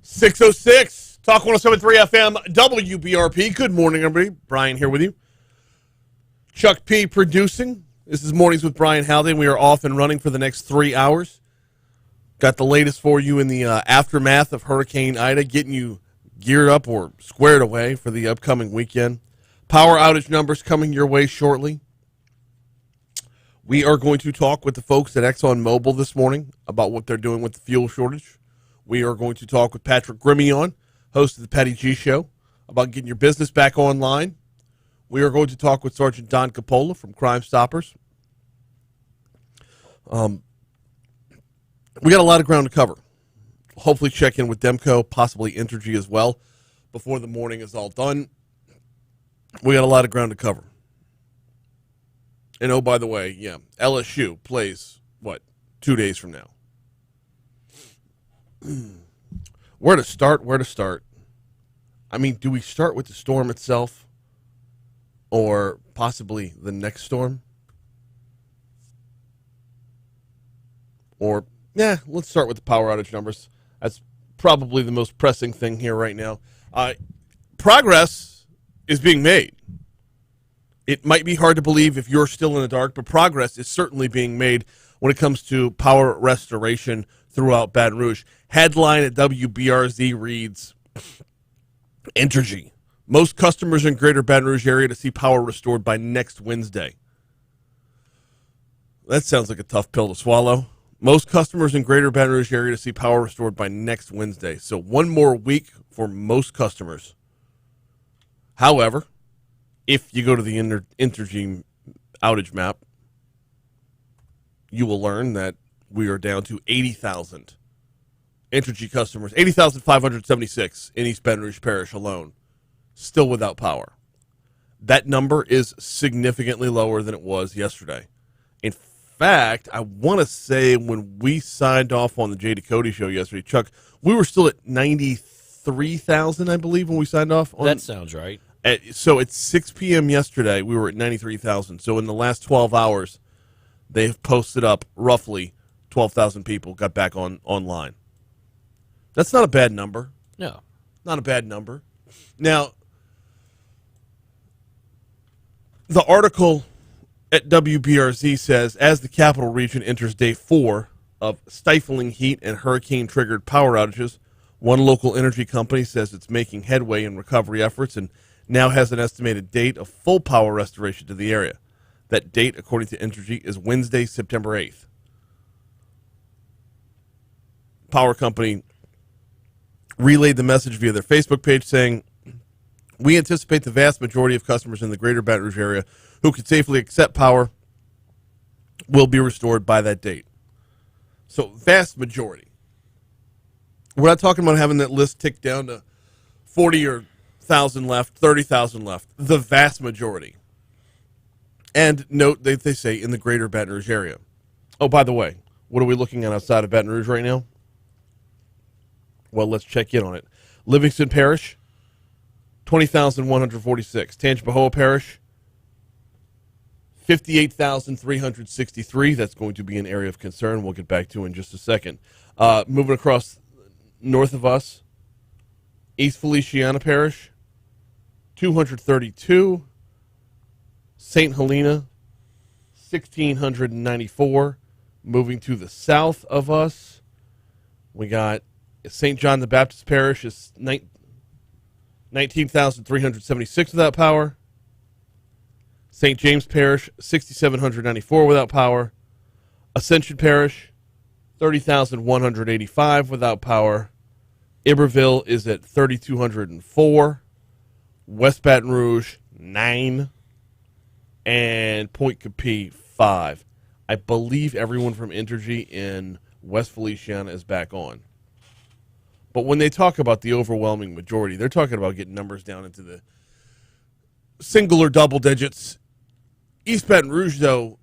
606, Talk 107.3 FM, WBRP. Good morning, everybody. Brian here with you. Chuck P. producing. This is Mornings with Brian Haldane. We are off and running for the next 3 hours. Got the latest for you in the aftermath of Hurricane Ida, getting you geared up or squared away for the upcoming weekend. Power outage numbers coming your way shortly. We are going to talk with the folks at Exxon Mobil this morning about what they're doing with the fuel shortage. We are going to talk with Patrick Grimion, host of the Petty G Show, about getting your business back online. We are going to talk with Sergeant Don Coppola from Crime Stoppers. We got a lot of ground to cover. Hopefully check in with Demco, possibly Entergy as well, before the morning is all done. We got a lot of ground to cover. And oh, by the way, yeah, LSU plays, 2 days from now. Where to start? I mean, do we start with the storm itself or possibly the next storm? Or, let's start with the power outage numbers. That's probably the most pressing thing here right now. Progress is being made. It might be hard to believe if you're still in the dark, but progress is certainly being made when it comes to power restoration throughout Baton Rouge. Headline at WBRZ reads, Entergy. Most customers in greater Baton Rouge area to see power restored by next Wednesday. That sounds like a tough pill to swallow. Most customers in greater Baton Rouge area to see power restored by next Wednesday. So one more week for most customers. However, if you go to the Entergy outage map, you will learn that we are down to 80,000 Entergy customers, 80,576 in East Baton Rouge Parish alone, still without power. That number is significantly lower than it was yesterday. In fact, I want to say when we signed off on the Jay Ducote show yesterday, Chuck, we were still at 93,000, I believe, when we signed off. That sounds right. So at 6 p.m. yesterday, we were at 93,000. So in the last 12 hours, they've posted up roughly 12,000 people got back online. That's not a bad number. No. Not a bad number. Now, the article at WBRZ says, as the Capital Region enters day 4 of stifling heat and hurricane-triggered power outages, one local energy company says it's making headway in recovery efforts and now has an estimated date of full power restoration to the area. That date, according to Entergy, is Wednesday, September 8th. Power company relayed the message via their Facebook page saying, we anticipate the vast majority of customers in the greater Baton Rouge area who can safely accept power will be restored by that date. So, vast majority. We're not talking about having that list tick down to 40 or 1,000 left, 30,000 left. The vast majority. And note that they say in the greater Baton Rouge area. Oh, by the way, what are we looking at outside of Baton Rouge right now? Well, let's check in on it. Livingston Parish, 20,146. Tangipahoa Parish, 58,363. That's going to be an area of concern we'll get back to in just a second. Moving across north of us, East Feliciana Parish, 232. St. Helena, 1,694. Moving to the south of us, we got St. John the Baptist Parish is 19,376 without power. St. James Parish, 6,794 without power. Ascension Parish, 30,185 without power. Iberville is at 3,204. West Baton Rouge, 9. And Point Capee, 5. I believe everyone from Entergy in West Feliciana is back on. But when they talk about the overwhelming majority, they're talking about getting numbers down into the single or double digits. East Baton Rouge, though,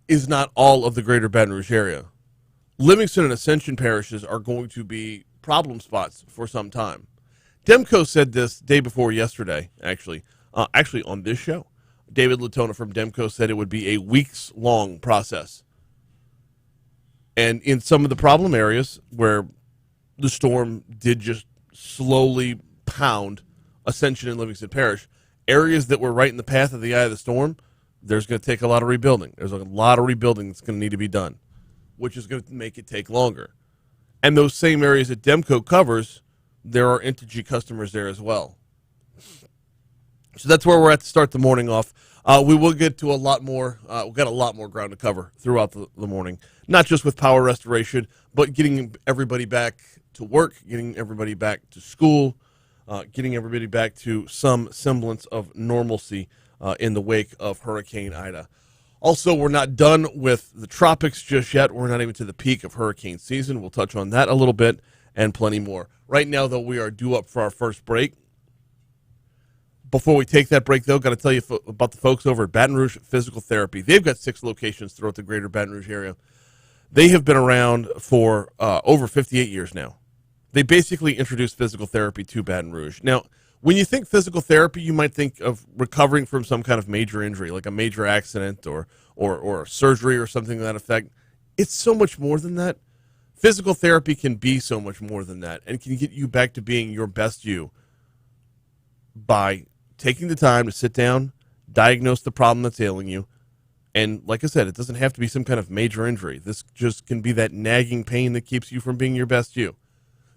is not all of the greater Baton Rouge area. Livingston and Ascension parishes are going to be problem spots for some time. Demco said this day before yesterday, actually on this show. David Latona from Demco said it would be a weeks-long process. And in some of the problem areas where the storm did just slowly pound Ascension and Livingston Parish. Areas that were right in the path of the eye of the storm, there's going to take a lot of rebuilding. There's a lot of rebuilding that's going to need to be done, which is going to make it take longer. And those same areas that Demco covers, there are Entergy customers there as well. So that's where we're at to start the morning off. We will get to a lot more. We've got a lot more ground to cover throughout the morning, not just with power restoration, but getting everybody back to work, getting everybody back to school, getting everybody back to some semblance of normalcy in the wake of Hurricane Ida. Also, we're not done with the tropics just yet. We're not even to the peak of hurricane season. We'll touch on that a little bit and plenty more. Right now, though, we are due up for our first break. Before we take that break, though, got to tell you about the folks over at Baton Rouge Physical Therapy. They've got 6 locations throughout the greater Baton Rouge area. They have been around for over 58 years now. They basically introduced physical therapy to Baton Rouge. Now, when you think physical therapy, you might think of recovering from some kind of major injury, like a major accident or surgery or something to that effect. It's so much more than that. Physical therapy can be so much more than that and can get you back to being your best you by taking the time to sit down, diagnose the problem that's ailing you. And like I said, it doesn't have to be some kind of major injury. This just can be that nagging pain that keeps you from being your best you.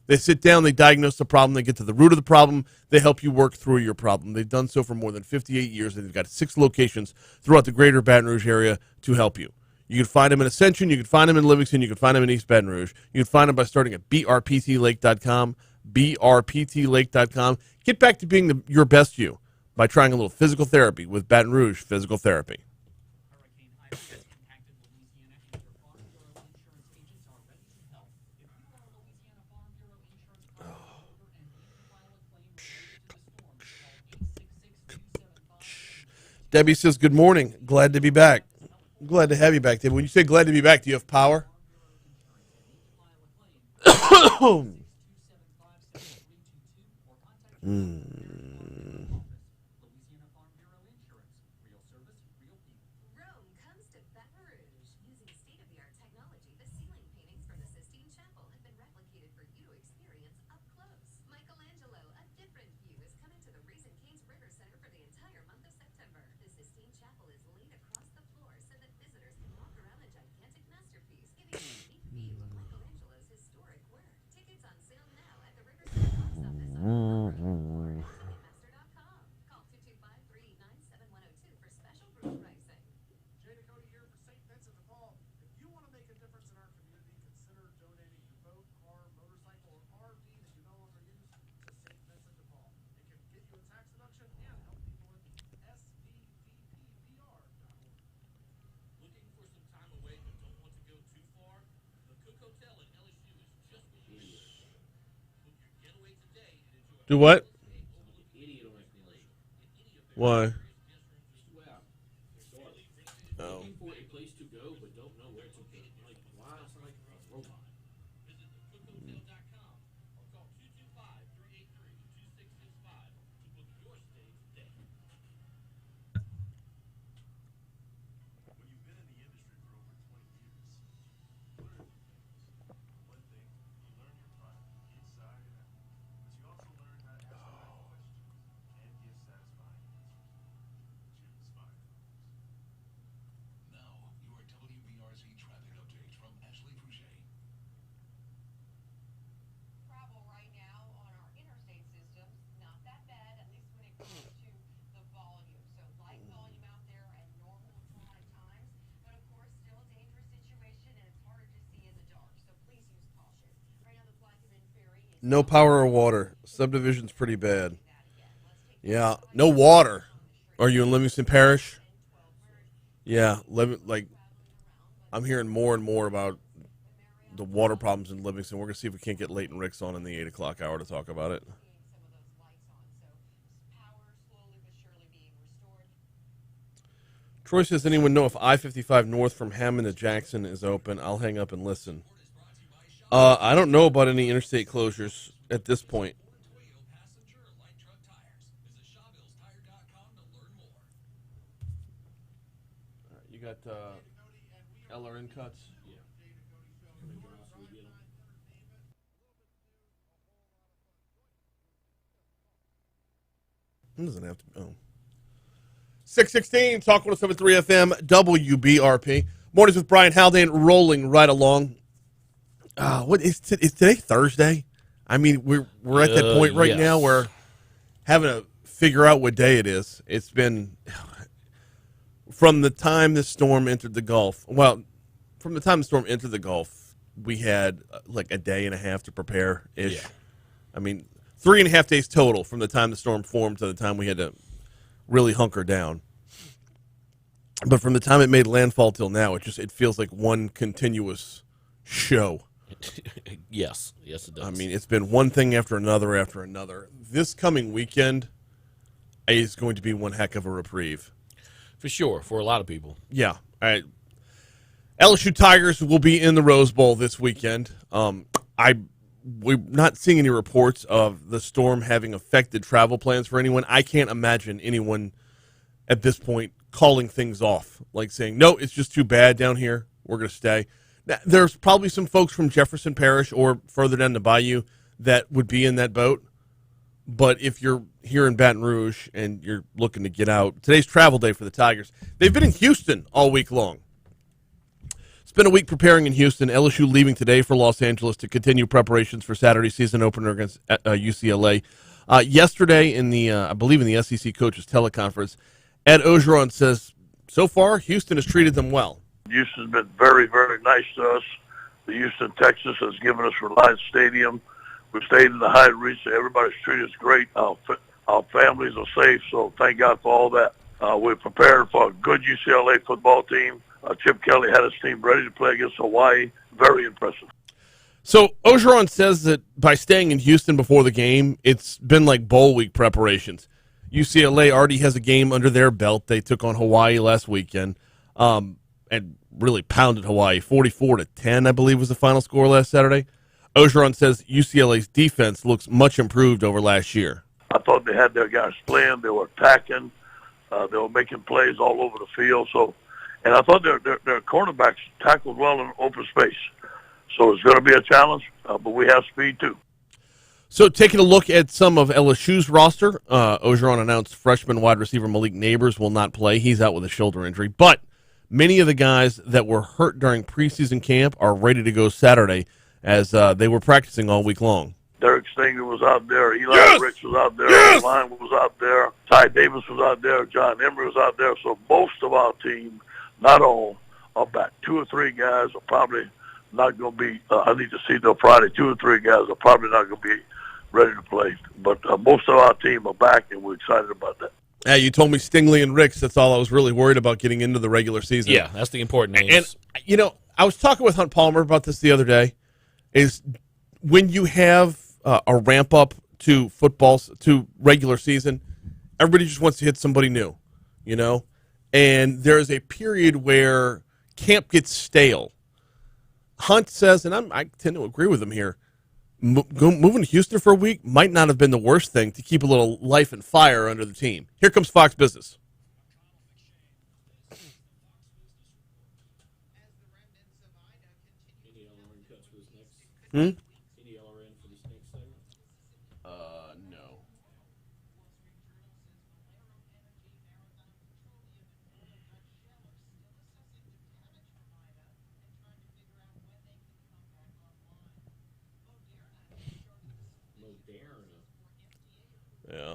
They sit down, they diagnose the problem, they get to the root of the problem, they help you work through your problem. They've done so for more than 58 years, and they've got 6 locations throughout the greater Baton Rouge area to help you. You can find them in Ascension, you can find them in Livingston, you can find them in East Baton Rouge. You can find them by starting at brptlake.com, brptlake.com. Get back to being your best you by trying a little physical therapy with Baton Rouge Physical Therapy. Debbie says, good morning. Glad to be back. Glad to have you back, Debbie. When you say glad to be back, do you have power? Do what? Why? Oh. No power or water. Subdivision's pretty bad. Yeah, no water. Are you in Livingston Parish? Yeah, I'm hearing more and more about the water problems in Livingston. We're going to see if we can't get Leighton Ricks on in the 8 o'clock hour to talk about it. Troy says, anyone know if I-55 north from Hammond to Jackson is open? I'll hang up and listen. I don't know about any interstate closures at this point. You got LRN cuts? It doesn't have to be. Oh. 616, Talk 107.3 FM, WBRP. Mornings with Brian Haldane rolling right along. What is today Thursday? I mean, we're at that point right now where having to figure out what day it is. It's been from the time the storm entered the Gulf. Well, from the time the storm entered the Gulf, we had like a day and a half to prepare ish. Yeah. I mean, 3.5 days total from the time the storm formed to the time we had to really hunker down. But from the time it made landfall till now, it feels like one continuous show. Yes, it does. I mean, it's been one thing after another after another. This coming weekend is going to be one heck of a reprieve. For sure, for a lot of people. Yeah. All right. LSU Tigers will be in the Rose Bowl this weekend. We're not seeing any reports of the storm having affected travel plans for anyone. I can't imagine anyone at this point calling things off, like saying, no, it's just too bad down here. We're going to stay. Now, there's probably some folks from Jefferson Parish or further down the bayou that would be in that boat. But if you're here in Baton Rouge and you're looking to get out, today's travel day for the Tigers. They've been in Houston all week long. It's been a week preparing in Houston. LSU leaving today for Los Angeles to continue preparations for Saturday's season opener against UCLA. Yesterday, I believe in the SEC coaches teleconference, Ed Ogeron says, so far, Houston has treated them well. Houston's been very, very nice to us. The Houston Texas has given us Reliance Stadium. We stayed in the Hyatt Regency. Everybody's treated us great. Our families are safe, so thank God for all that. We're prepared for a good UCLA football team. Chip Kelly had his team ready to play against Hawaii. Very impressive. So Ogeron says that by staying in Houston before the game, it's been like bowl week preparations. UCLA already has a game under their belt. They took on Hawaii last weekend and really pounded Hawaii. 44-10, I believe, was the final score last Saturday. Ogeron says UCLA's defense looks much improved over last year. I thought they had their guys playing. They were attacking. They were making plays all over the field. And I thought their cornerbacks tackled well in open space. So it's going to be a challenge, but we have speed too. So taking a look at some of LSU's roster, Ogeron announced freshman wide receiver Malik Neighbors will not play. He's out with a shoulder injury. But many of the guys that were hurt during preseason camp are ready to go Saturday as they were practicing all week long. Derek Stinger was out there. Eli Ricks was out there. Yes! Line was out there. Ty Davis was out there. John Emery was out there. So most of our team, not all, are back. 2 or 3 guys are probably not going to be, I need to see till Friday, 2 or 3 guys are probably not going to be ready to play. But most of our team are back, and we're excited about that. Yeah, you told me Stingley and Ricks. That's all I was really worried about getting into the regular season. Yeah, that's the important names. And, I was talking with Hunt Palmer about this the other day, is when you have a ramp-up to to regular season, everybody just wants to hit somebody new, And there's a period where camp gets stale. Hunt says, and I tend to agree with him here, moving to Houston for a week might not have been the worst thing to keep a little life and fire under the team. Here comes Fox Business. No. Yeah.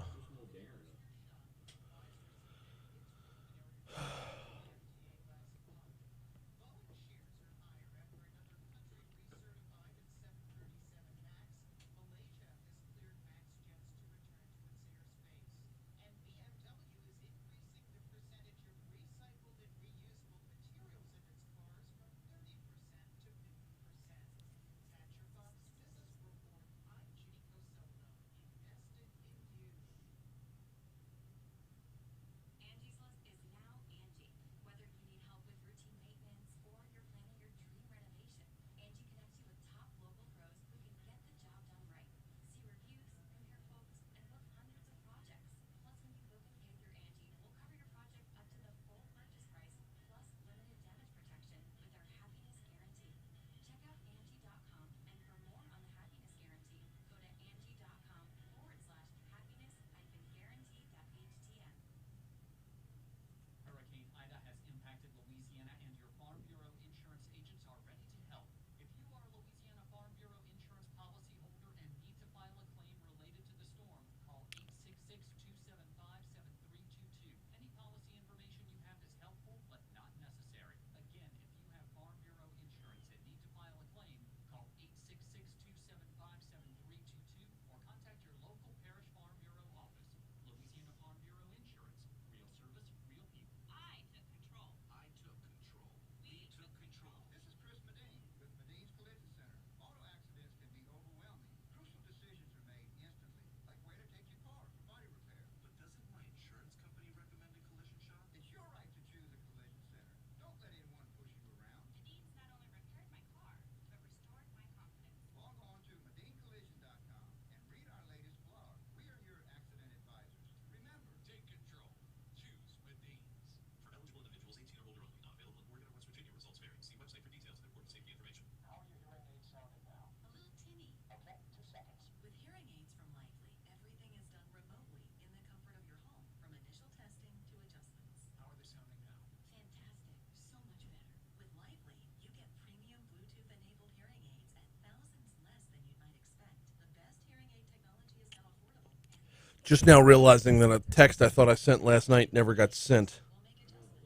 Just now realizing that a text I thought I sent last night never got sent.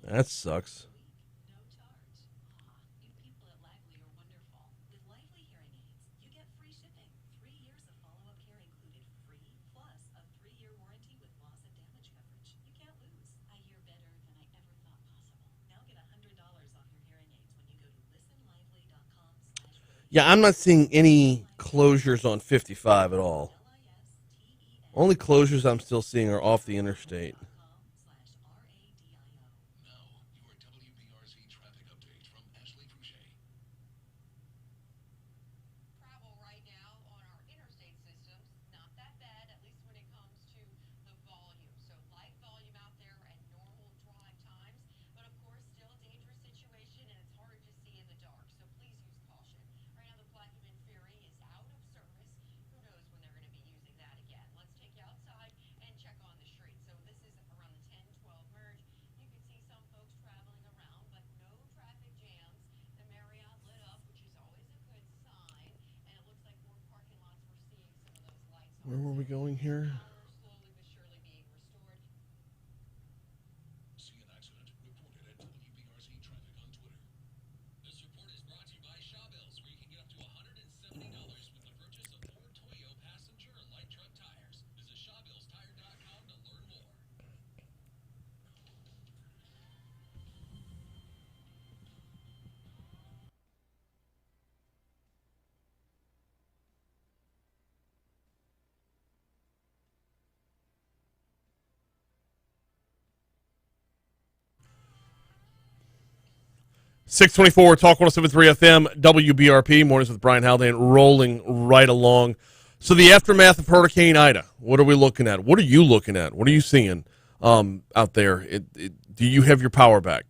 That sucks. Yeah, I'm not seeing any closures on 55 at all. Only closures I'm still seeing are off the interstate. Where were we going here? .624 Talk 107.3 FM WBRP Mornings with Brian Haldane, rolling right along. So the aftermath of Hurricane Ida. What are we looking at? What are you looking at? What are you seeing out there? Do you have your power back?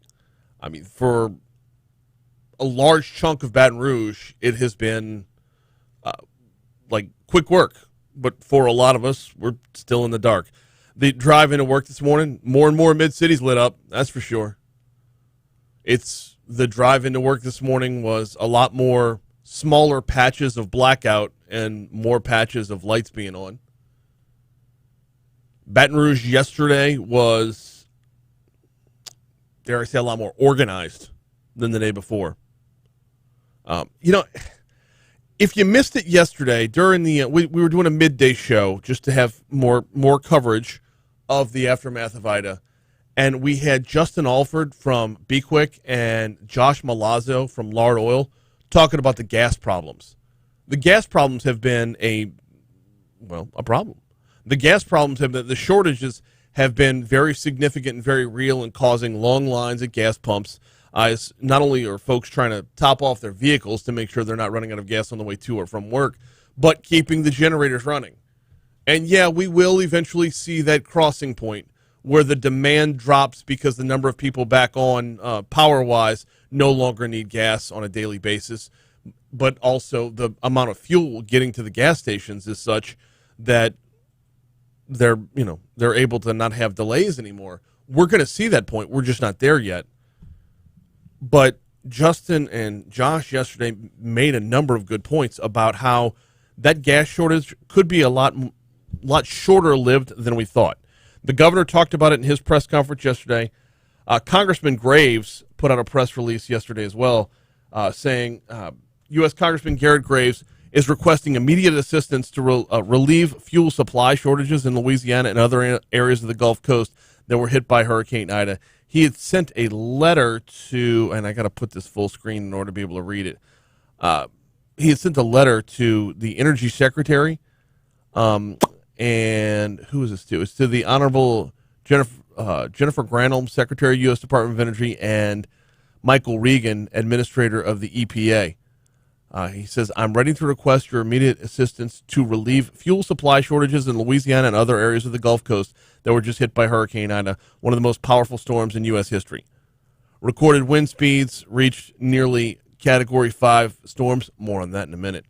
I mean, for a large chunk of Baton Rouge, it has been like quick work. But for a lot of us, we're still in the dark. The drive into work this morning, more and more mid-cities lit up. That's for sure. The drive into work this morning was a lot more smaller patches of blackout and more patches of lights being on. Baton Rouge yesterday was, dare I say, a lot more organized than the day before. If you missed it yesterday during the, we were doing a midday show just to have more coverage of the aftermath of Ida. And we had Justin Alford from Be Quick and Josh Malazzo from Lard Oil talking about the gas problems. The gas problems have been a problem. The gas problems have been, the shortages have been very significant and very real and causing long lines at gas pumps. Not only are folks trying to top off their vehicles to make sure they're not running out of gas on the way to or from work, but keeping the generators running. And yeah, we will eventually see that crossing point where the demand drops because the number of people back on power-wise no longer need gas on a daily basis, but also the amount of fuel getting to the gas stations is such that they're able to not have delays anymore. We're going to see that point. We're just not there yet. But Justin and Josh yesterday made a number of good points about how that gas shortage could be a lot shorter-lived than we thought. The governor talked about it in his press conference yesterday. Congressman Graves put out a press release yesterday as well, saying U.S. Congressman Garrett Graves is requesting immediate assistance to relieve fuel supply shortages in Louisiana and other areas of the Gulf Coast that were hit by Hurricane Ida. He had sent a letter to, and I got to put this full screen in order to be able to read it. He had sent a letter to the Energy Secretary. And who is this to? It's to the Honorable Jennifer Granholm, Secretary, U.S. Department of Energy, and Michael Regan, Administrator of the EPA. He says, I'm ready to request your immediate assistance to relieve fuel supply shortages in Louisiana and other areas of the Gulf Coast that were just hit by Hurricane Ida, one of the most powerful storms in U.S. history. Recorded wind speeds reached nearly Category 5 storms. More on that in a minute.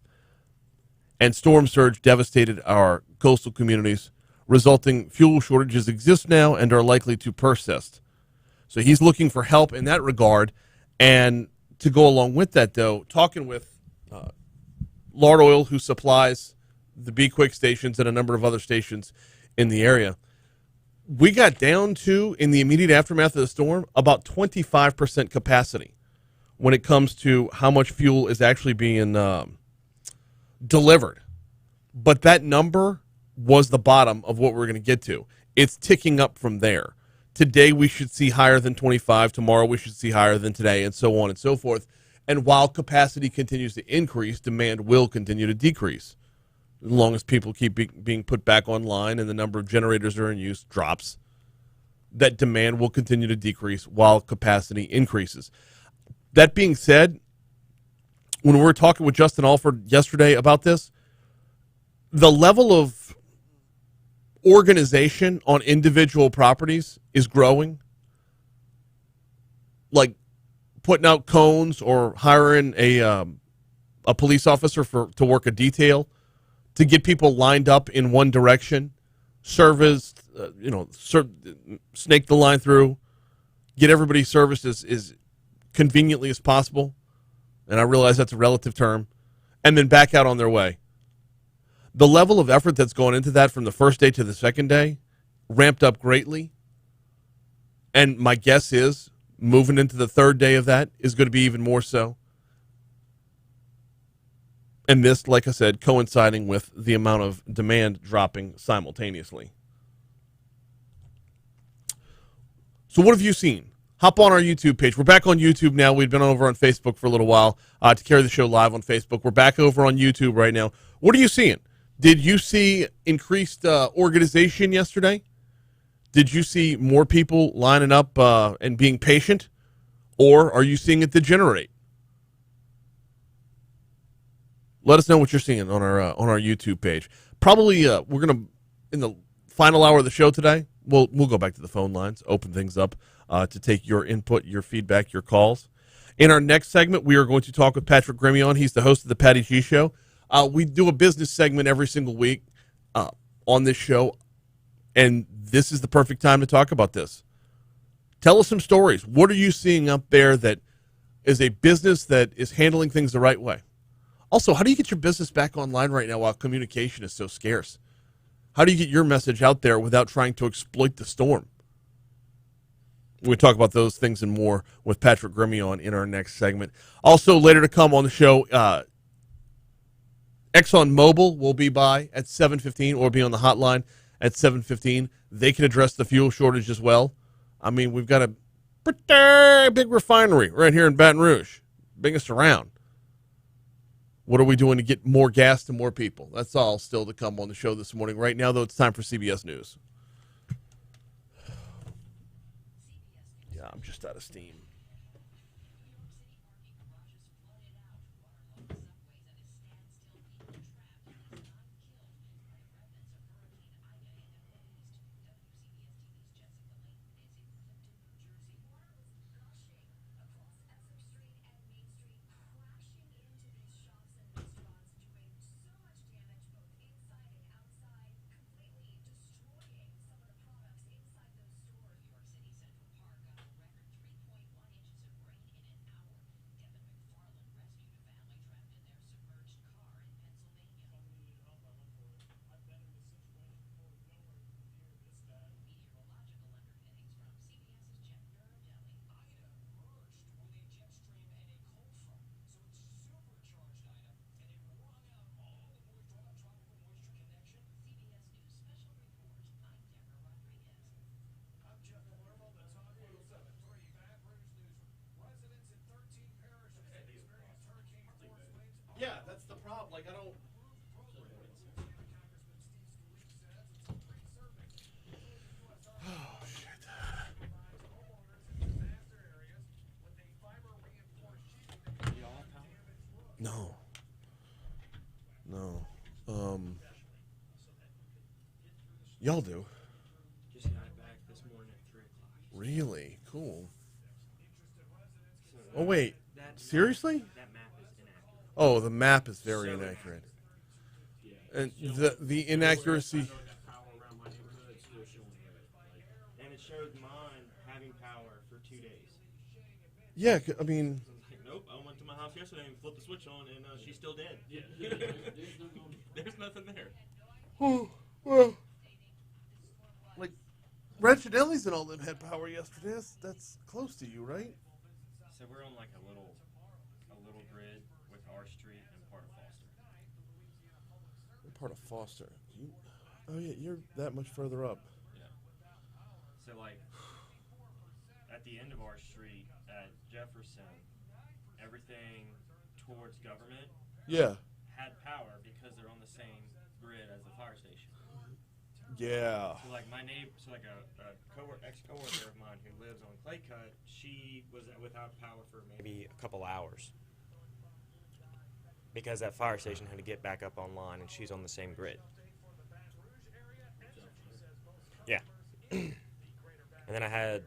And storm surge devastated our coastal communities, resulting fuel shortages exist now and are likely to persist. So he's looking for help in that regard. And to go along with that, though, talking with Lard Oil, who supplies the Be Quick stations and a number of other stations in the area. We got down to, in the immediate aftermath of the storm, about 25% capacity when it comes to how much fuel is actually being delivered. But that number was the bottom of what we're going to get to. It's ticking up from there. Today we should see higher than 25. Tomorrow we should see higher than today, and so on and so forth. And while capacity continues to increase, demand will continue to decrease. As long as people keep being put back online and the number of generators that are in use drops, that demand will continue to decrease while capacity increases. That being said, when we were talking with Justin Alford yesterday about this, the level of organization on individual properties is growing. Like putting out cones or hiring a police officer to work a detail to get people lined up in one direction, snake the line through, get everybody serviced as conveniently as possible. And I realize that's a relative term, and then back out on their way. The level of effort that's gone into that from the first day to the second day ramped up greatly. And my guess is moving into the third day of that is going to be even more so. And this, like I said, coinciding with the amount of demand dropping simultaneously. So what have you seen? Hop on our YouTube page. We're back on YouTube now. We've been over on Facebook for a little while to carry the show live on Facebook. We're back over on YouTube right now. What are you seeing? Did you see increased organization yesterday? Did you see more people lining up and being patient? Or are you seeing it degenerate? Let us know what you're seeing on our YouTube page. Probably we're going to, in the final hour of the show today, we'll go back to the phone lines, open things up to take your input, your feedback, your calls. In our next segment, we are going to talk with Patrick Grimion. He's the host of the Patty G Show. We do a business segment every single week on this show, and this is the perfect time to talk about this. Tell us some stories. What are you seeing up there that is a business that is handling things the right way? Also, how do you get your business back online right now while communication is so scarce? How do you get your message out there without trying to exploit the storm? We talk about those things and more with Patrick Grimion in our next segment. Also, later to come on the show, Exxon Mobil will be by at 7:15 or be on the hotline at 7:15. They can address the fuel shortage as well. I mean, we've got a pretty big refinery right here in Baton Rouge, biggest around. What are we doing to get more gas to more people? That's all still to come on the show this morning. Right now, though, it's time for CBS News. Yeah, I'm just out of steam. Yeah, that's the problem. Like, I don't... Oh, shit. No. No. Y'all do. Just got back this morning at 3 o'clock. Really? Cool. Oh, wait. Seriously? That map is inaccurate. Oh, the map is very inaccurate. And the inaccuracy... And it showed mine having power for 2 days. Yeah, I mean... Nope, I went to my house yesterday and flipped the switch on, and she's still dead. Yeah. There's nothing there. Oh, well, Punchinelli's and all them had power yesterday. That's close to you, right? So we're on like a little grid with our street and part of Foster. What part of Foster? Oh yeah, you're that much further up. Yeah. So like at the end of our street at Jefferson, everything towards government had power because they're on the same grid as the fire station. Yeah. So like my neighbor, a ex-coworker of mine who lives on Claycut, she was without power for maybe a couple hours because that fire station had to get back up online, and she's on the same grid. Yeah. And then I had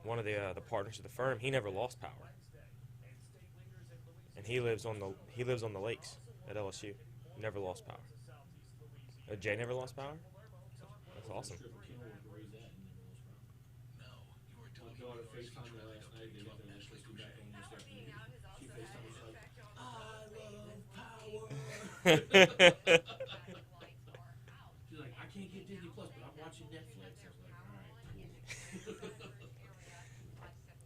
one of the partners of the firm. He never lost power, and he lives on the lakes at LSU. Never lost power. Jay never lost power. That's awesome. She's like, I can't get Disney Plus, but I'm watching Netflix. I was like, all right, cool.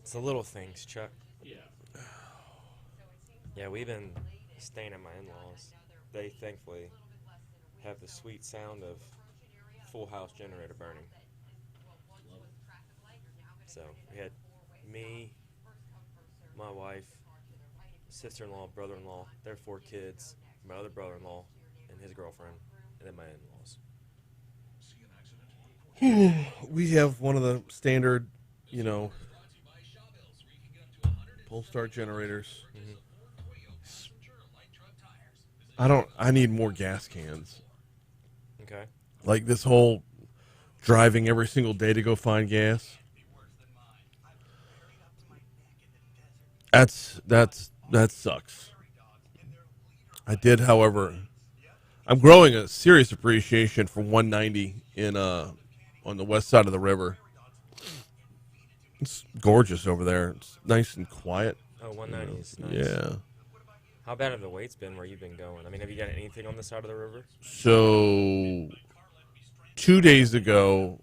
It's the little things, Chuck. Yeah. Yeah, we've been staying at my in-laws. They thankfully have the sweet sound of full house generator burning. So we had me, my wife, sister-in-law, brother-in-law, their 4 kids, my other brother-in-law, and his girlfriend, and then my in-laws. We have one of the standard, Polestar generators. I need more gas cans. Okay. Like this whole driving every single day to go find gas. That sucks. I did, however, I'm growing a serious appreciation for 190 on the west side of the river. It's gorgeous over there. It's nice and quiet. Oh, 190 is nice. Yeah. How bad have the waits been where you've been going? I mean, have you got anything on the side of the river? So 3 days ago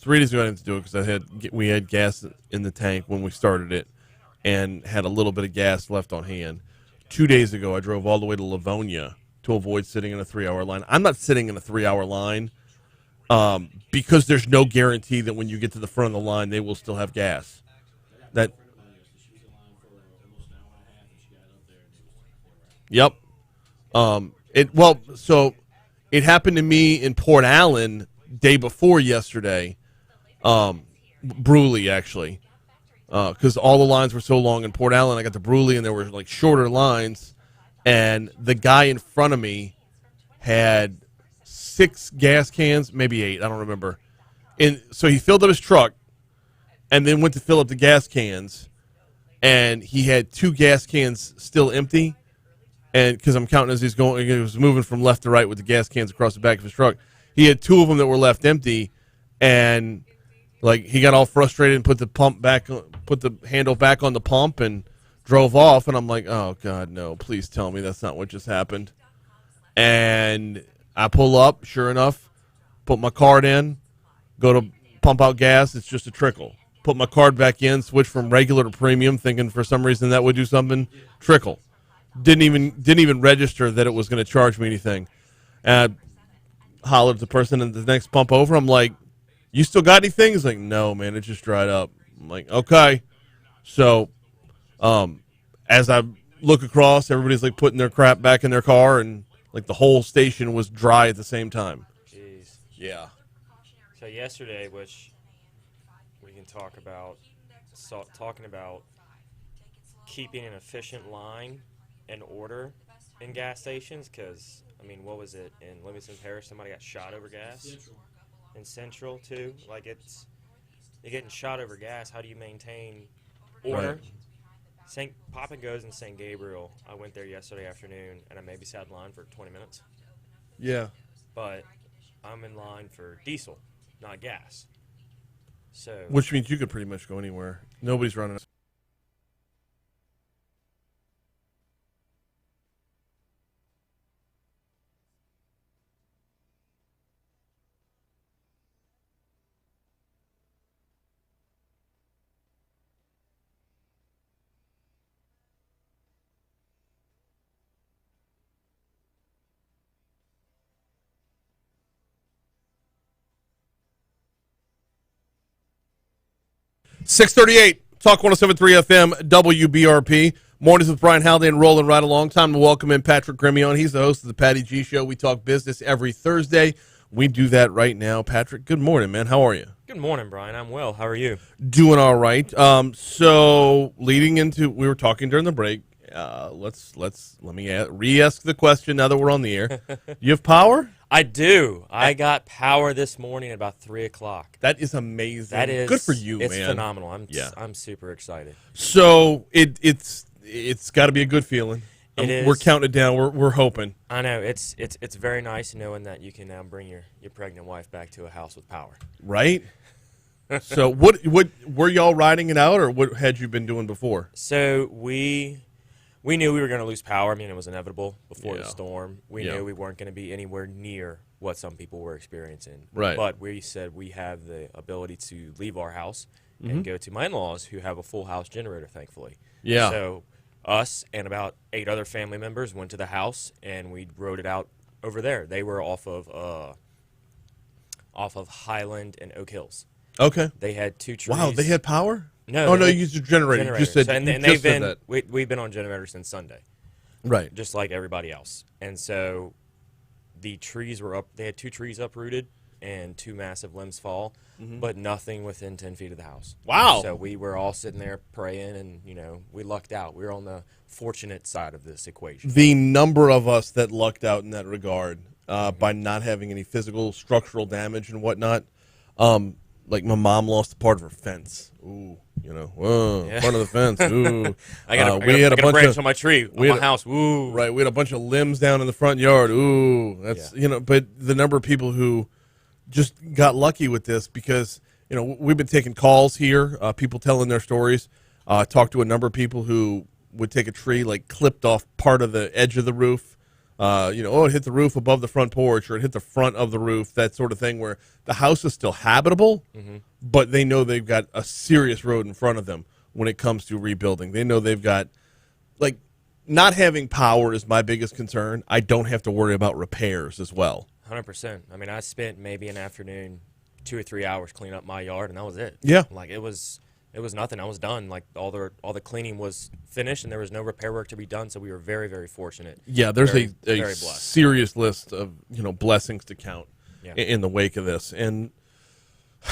I didn't do it because we had gas in the tank when we started it and had a little bit of gas left on hand. 2 days ago, I drove all the way to Livonia to avoid sitting in a 3-hour line. I'm not sitting in a 3-hour line because there's no guarantee that when you get to the front of the line, they will still have gas. Yep. So it happened to me in Port Allen day before yesterday. Bruley, actually. Because all the lines were so long in Port Allen, I got to Bruley, and there were like shorter lines, and the guy in front of me had 6 gas cans, maybe 8, I don't remember. And so he filled up his truck, and then went to fill up the gas cans, and he had 2 gas cans still empty, and because I'm counting as he was moving from left to right with the gas cans across the back of his truck, he had 2 of them that were left empty, and like he got all frustrated and put the handle back on the pump and drove off. And I'm like, oh God, no! Please tell me that's not what just happened. And I pull up, sure enough, put my card in, go to pump out gas. It's just a trickle. Put my card back in, switch from regular to premium, thinking for some reason that would do something. Trickle. Didn't even register that it was going to charge me anything. And I hollered at the person at the next pump over. I'm like, you still got anything? He's like, no, man, it just dried up. I'm like, okay. So as I look across, everybody's like putting their crap back in their car, and like the whole station was dry at the same time. Jeez. Yeah. So yesterday, which we can talk about, talking about keeping an efficient line and order in gas stations, because, I mean, what was it? In Livingston Parish, somebody got shot over gas. In Central too, like you're getting shot over gas. How do you maintain order? Right. Pop and Goes in St. Gabriel. I went there yesterday afternoon, and I maybe sat in line for 20 minutes. Yeah. But I'm in line for diesel, not gas. So, which means you could pretty much go anywhere. Nobody's running. 638, Talk 107.3 FM, WBRP. Mornings with Brian Haldane rolling right along. Time to welcome in Patrick Grimion. He's the host of the Patty G Show. We talk business every Thursday. We do that right now. Patrick, good morning, man. How are you? Good morning, Brian. I'm well. How are you? Doing all right. So leading into, we were talking during the break. Let me re-ask the question now that we're on the air. You have power? I do. I got power this morning at about 3 o'clock. That is amazing. That is good for you, it's man. It's phenomenal. I'm super excited. So it's got to be a good feeling. It is. We're counting it down. We're hoping. I know it's very nice knowing that you can now bring your pregnant wife back to a house with power. Right. So what were y'all riding it out, or what had you been doing before? So we knew we were going to lose power. I mean, it was inevitable before the storm. We knew we weren't going to be anywhere near what some people were experiencing. Right. But we said we have the ability to leave our house and go to my in-laws, who have a full house generator, thankfully. Yeah. So us and about 8 other family members went to the house, and we rode it out over there. They were off of Highland and Oak Hills. Okay. They had 2 trees. Wow, they had power? No. Oh, no, you used your generator. You just said, and they've been we've been on generators since Sunday. Right. Just like everybody else. And so the trees were up. They had 2 trees uprooted and 2 massive limbs fall, but nothing within 10 feet of the house. Wow. So we were all sitting there praying, and, we lucked out. We were on the fortunate side of this equation. The number of us that lucked out in that regard by not having any physical, structural damage and whatnot. Like my mom lost a part of her fence. Ooh, part of the fence. Ooh. I got a branch on my tree, on my house. Ooh. Right, we had a bunch of limbs down in the front yard. Ooh, that's but the number of people who just got lucky with this, because we've been taking calls here, people telling their stories. Talked to a number of people who would take a tree, like clipped off part of the edge of the roof. It hit the roof above the front porch, or it hit the front of the roof, that sort of thing, where the house is still habitable, but they know they've got a serious road in front of them when it comes to rebuilding. They know they've got, like, not having power is my biggest concern. I don't have to worry about repairs as well. 100%. I mean, I spent maybe an afternoon, 2 or 3 hours cleaning up my yard, and that was it. Yeah. Like, it was nothing. I was done. Like, all the cleaning was finished, and there was no repair work to be done, so we were very, very fortunate. Yeah, there's very, a very blessed. serious list of blessings to count in the wake of this. And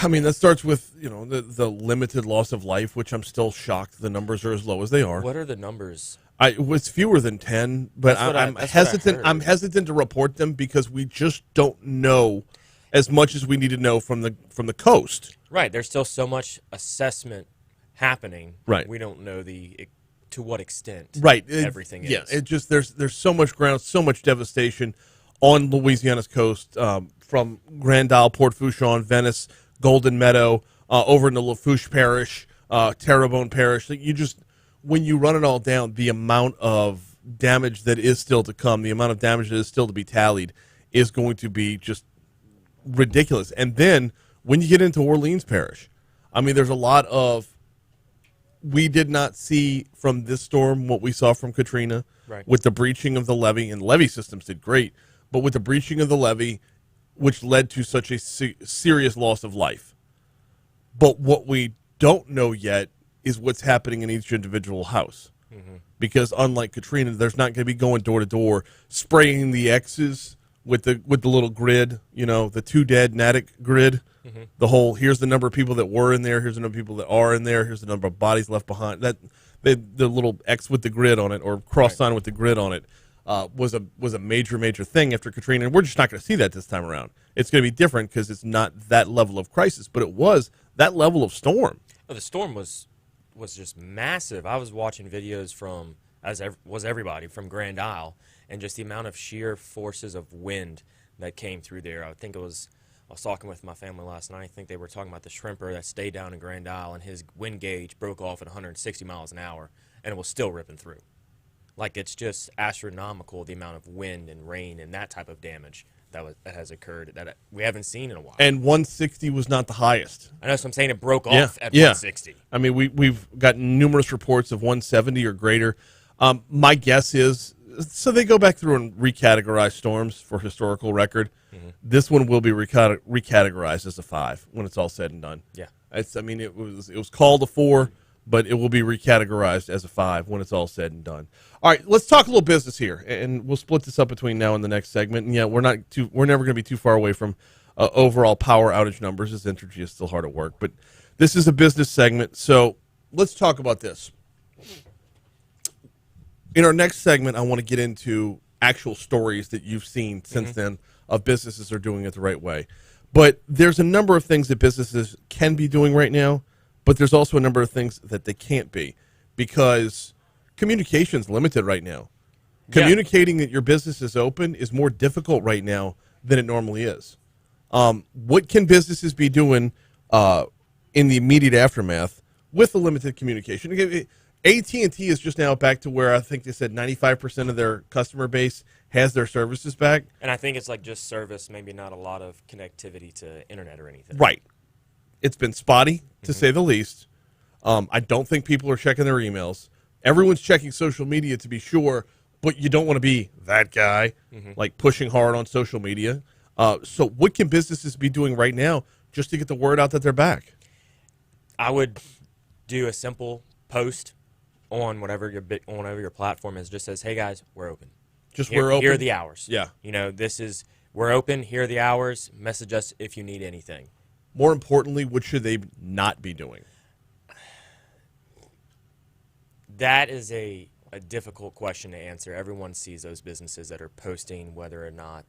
I mean, that starts with the limited loss of life, which I'm still shocked the numbers are as low as they are. What are the numbers? It was fewer than 10, but I'm hesitant. I'm hesitant to report them because we just don't know as much as we need to know from the coast. Right. There's still so much assessment happening. Right. We don't know to what extent. Right. Everything is. Yeah. It just there's so much ground, so much devastation on Louisiana's coast, from Grand Isle, Port Fourchon, Venice, Golden Meadow, over into Lafourche Parish, Terrebonne Parish. When you run it all down, the amount of damage that is still to come, the amount of damage that is still to be tallied, is going to be just ridiculous. And then when you get into Orleans Parish, I mean, there's a lot of, we did not see from this storm what we saw from Katrina, right, with the breaching of the levee, and levee systems did great, but with the breaching of the levee, which led to such a serious loss of life. But what we don't know yet is what's happening in each individual house. Because unlike Katrina, there's not going to be going door to door, spraying the X's with the little grid, the 2 dead Natick grid. The whole, here's the number of people that were in there, here's the number of people that are in there, here's the number of bodies left behind. That the little X with the grid on it, or cross sign with the grid on it, was a major thing after Katrina. And we're just not going to see that this time around. It's going to be different because it's not that level of crisis, but it was that level of storm. Oh, the storm was just massive. I was watching videos from, was everybody, from Grand Isle, and just the amount of sheer forces of wind that came through there. I was talking with my family last night. I think they were talking about the shrimper that stayed down in Grand Isle, and his wind gauge broke off at 160 miles an hour, and it was still ripping through. Like, it's just astronomical, the amount of wind and rain and that type of damage that has occurred that we haven't seen in a while. And 160 was not the highest. I know, so I'm saying it broke off at 160. I mean, we've got numerous reports of 170 or greater. My guess is, So they go back through and recategorize storms for historical record. This one will be recategorized as a 5 when it's all said and done. Yeah. It was called a 4, but it will be recategorized as a 5 when it's all said and done. All right, let's talk a little business here, and we'll split this up between now and the next segment. And yeah, we're never going to be too far away from overall power outage numbers, as Entergy is still hard at work. But this is a business segment, so let's talk about this. In our next segment, I want to get into actual stories that you've seen since then of businesses are doing it the right way. But there's a number of things that businesses can be doing right now, but there's also a number of things that they can't be because communication's limited right now. Communicating that your business is open is more difficult right now than it normally is. What can businesses be doing in the immediate aftermath with the limited communication? AT&T is just now back to where I think they said 95% of their customer base has their services back. And I think it's like just service, maybe not a lot of connectivity to internet or anything. Right. It's been spotty, to say the least. I don't think people are checking their emails. Everyone's checking social media to be sure, but you don't want to be that guy, like pushing hard on social media. So what can businesses be doing right now just to get the word out that they're back? I would do a simple post on whatever your platform is. Just says, "Hey guys, we're open. We're open. Here are the hours. Yeah. We're open. Here are the hours. Message us if you need anything." More importantly, what should they not be doing? That is a difficult question to answer. Everyone sees those businesses that are posting whether or not,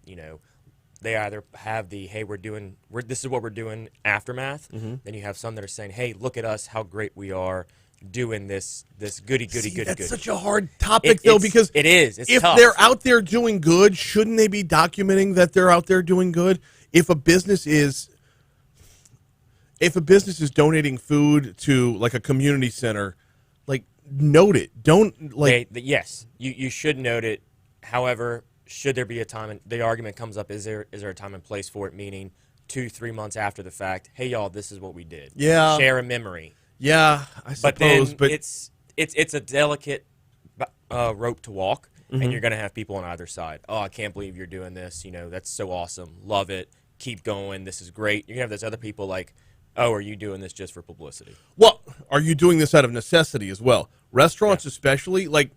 they either have the, hey, this is what we're doing aftermath. Then you have some that are saying, hey, look at us, how great we are doing this goody. That's such a hard topic, though, because it is. It's if tough. they're out there doing good, shouldn't they be documenting that they're out there doing good? If a business is donating food to like a community center, like note it. Don't like yes, you should note it. However, should there be a time? And the argument comes up: is there a time and place for it? Meaning, 2-3 months after the fact, hey y'all, this is what we did. Yeah, share a memory. Yeah, I suppose, but it's a delicate rope to walk, and you're going to have people on either side. Oh, I can't believe you're doing this. That's so awesome. Love it. Keep going. This is great. You're going to have those other people like, oh, are you doing this just for publicity? Well, are you doing this out of necessity as well? Restaurants especially, like,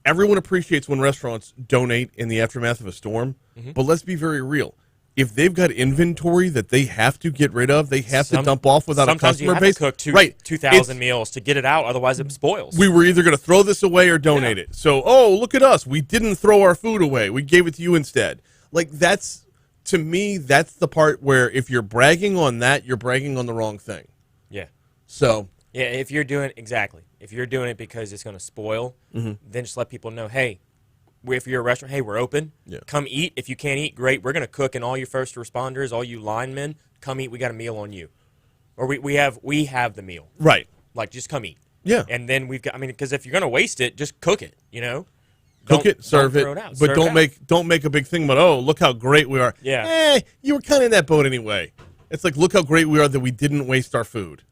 everyone appreciates when restaurants donate in the aftermath of a storm, but let's be very real. If they've got inventory that they have to get rid of, they have to dump off without a customer base. Sometimes you have to cook 2,000 meals to get it out, otherwise it spoils. We were either going to throw this away or donate it. So, look at us. We didn't throw our food away. We gave it to you instead. Like, to me, that's the part where if you're bragging on that, you're bragging on the wrong thing. Yeah. So. Yeah, if you're doing it because it's going to spoil, then just let people know, hey, if you're a restaurant, hey, we're open. Yeah. Come eat. If you can't eat, great. We're going to cook, and all your first responders, all you linemen, come eat. We got a meal on you, or we have the meal. Right. Like, just come eat. Yeah. And then because if you're going to waste it, just cook it. Cook it, serve it, but don't make a big thing about, look how great we are. Yeah. You were kind of in that boat anyway. It's like, look how great we are that we didn't waste our food.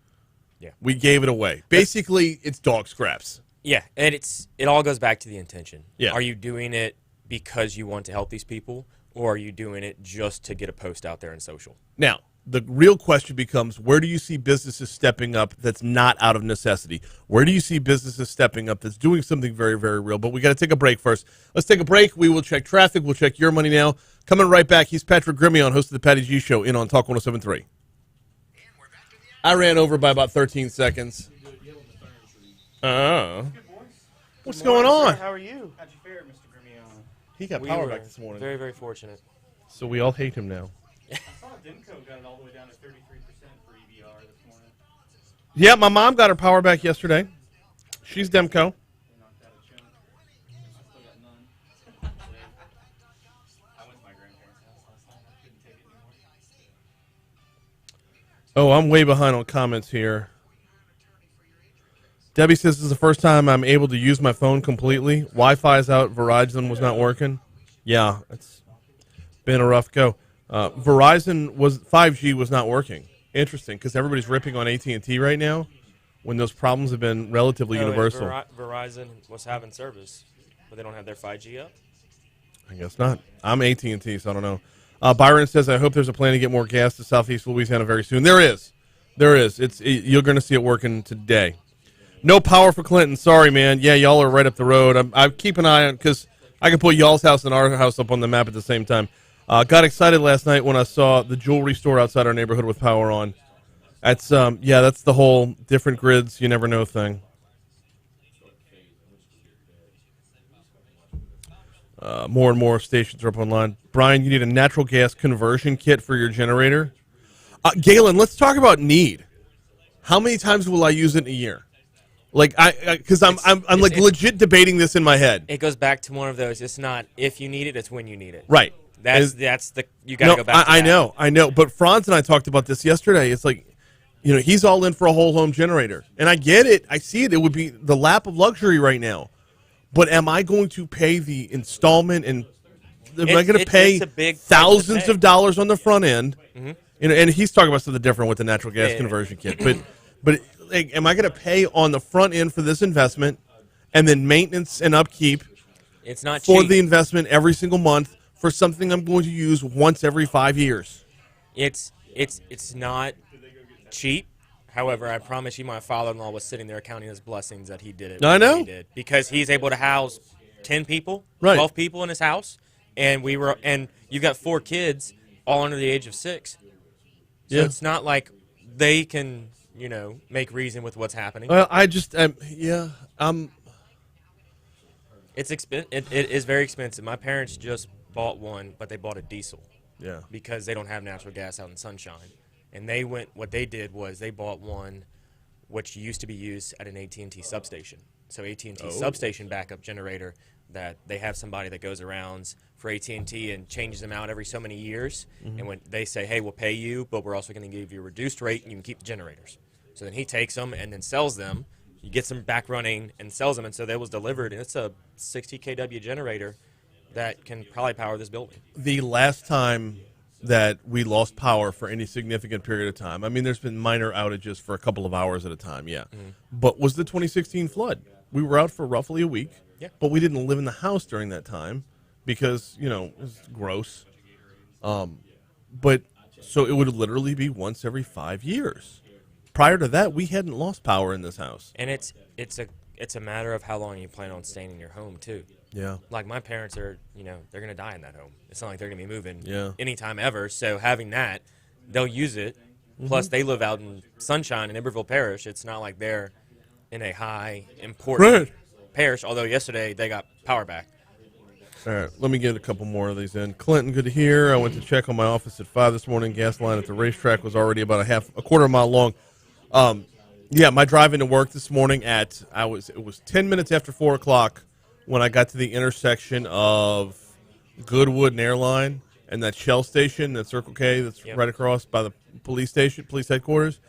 Yeah. We gave it away. Basically, it's dog scraps. Yeah, and it all goes back to the intention. Yeah. Are you doing it because you want to help these people, or are you doing it just to get a post out there in social? Now, the real question becomes, where do you see businesses stepping up that's not out of necessity? Where do you see businesses stepping up that's doing something very, very real? But we got to take a break first. Let's take a break. We will check traffic. We'll check your money now. Coming right back, he's Patrick Grimion, host of the Patty G Show, in on Talk 107.3. I ran over by about 13 seconds. What's going on? How are you? How'd you fare, Mr. Grimion? He got We power were back this morning. Very, very fortunate. So we all hate him now. I saw Demco got it all the way down to 33% for EVR this morning. Yeah, my mom got her power back yesterday. She's Demco. They knocked out a chunk. I still got none. I went to my grandparents' house last night. I couldn't take it anymore. Oh, I'm way behind on comments here. Debbie says this is the first time I'm able to use my phone completely. Wi-Fi is out. Verizon was not working. Yeah, it's been a rough go. Verizon 5G was not working. Interesting, because everybody's ripping on AT&T right now when those problems have been relatively universal. Verizon was having service. But they don't have their 5G up. I guess not. I'm AT&T, so I don't know. Byron says, I hope there's a plan to get more gas to Southeast Louisiana very soon. There is. You're going to see it working today. No power for Clinton. Sorry, man. Yeah, y'all are right up the road. I keep an eye on, because I can put y'all's house and our house up on the map at the same time. Got excited last night when I saw the jewelry store outside our neighborhood with power on. That's that's the whole different grids, you never know thing. More and more stations are up online. Brian, you need a natural gas conversion kit for your generator. Galen, let's talk about need. How many times will I use it in a year? Like because I'm legit debating this in my head. It goes back to one of those. It's not if you need it; it's when you need it. Right. That's the you got to go back. To I that. know. But Franz and I talked about this yesterday. It's like, he's all in for a whole home generator, and I get it. I see it. It would be the lap of luxury right now. But am I going to pay the installment, and am I going to pay thousands of dollars on the front end? Mm-hmm. And he's talking about something different with the natural gas conversion kit. But like, am I going to pay on the front end for this investment, and then maintenance and upkeep? It's not for cheap. The investment every single month for something I'm going to use once every 5 years. It's not cheap. However, I promise you, my father-in-law was sitting there counting his blessings that he did it. I know. He did, because he's able to house 10 people, right. 12 people in his house, and you've got 4 kids, all under the age of 6. So it's not like they can, make reason with what's happening. Well, It's it is very expensive. My parents just bought one, but they bought a diesel. Yeah. Because they don't have natural gas out in Sunshine. And what they did was they bought one which used to be used at an AT&T substation. So AT&T substation backup generator that they have somebody that goes around for AT&T and changes them out every so many years. Mm-hmm. And when they say, hey, we'll pay you, but we're also going to give you a reduced rate and you can keep the generators. So then he takes them and then sells them. He gets them back running and sells them. And so that was delivered. And it's a 60 kW generator that can probably power this building. The last time that we lost power for any significant period of time, I mean, there's been minor outages for a couple of hours at a time, but was the 2016 flood. We were out for roughly a week, but we didn't live in the house during that time because, it was gross. But so it would literally be once every 5 years. Prior to that, we hadn't lost power in this house. And it's a matter of how long you plan on staying in your home, too. Yeah. Like my parents are, they're going to die in that home. It's not like they're going to be moving anytime ever. So having that, they'll use it. Mm-hmm. Plus, they live out in Sunshine in Iberville Parish. It's not like they're in a high, important parish, although yesterday they got power back. All right, let me get a couple more of these in. Clinton, good to hear. I went to check on my office at 5 this morning. Gas line at the racetrack was already about a quarter mile long. My drive into work this morning it was 10 minutes after 4 o'clock when I got to the intersection of Goodwood and Airline and that Shell station, that Circle K that's right across by the police headquarters.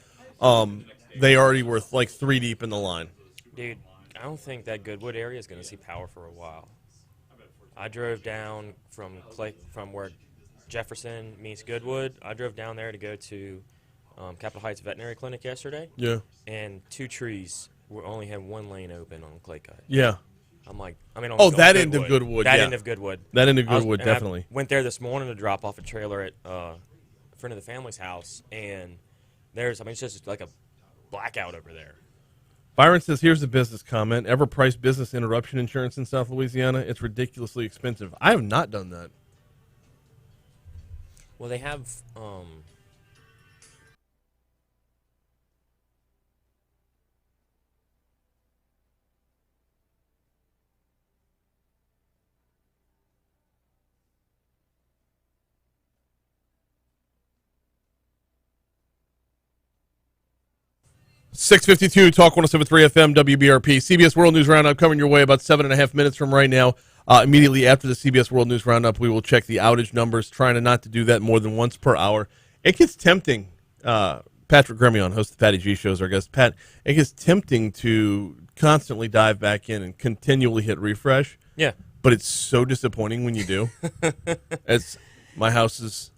They already were like 3 deep in the line. Dude, I don't think that Goodwood area is going to see power for a while. I drove down from where Jefferson meets Goodwood. I drove down there to go to Capitol Heights Veterinary Clinic yesterday. Yeah. And 2 trees only had 1 lane open on Clay Cut. Yeah. That end of Goodwood. That end of Goodwood. That end of Goodwood, definitely. I went there this morning to drop off a trailer at a friend of the family's house, and it's just like a blackout over there. Byron says, here's a business comment. Ever priced business interruption insurance in South Louisiana? It's ridiculously expensive. I have not done that. Well, they have... 652 Talk 107.3 FM WBRP CBS World News Roundup coming your way about 7.5 minutes from right now. Immediately after the CBS World News Roundup, we will check the outage numbers, trying not to do that more than once per hour. It gets tempting. Patrick Gremion, host of the Patty G Show, is our guest. Pat, it gets tempting to constantly dive back in and continually hit refresh. Yeah. But it's so disappointing when you do. My house is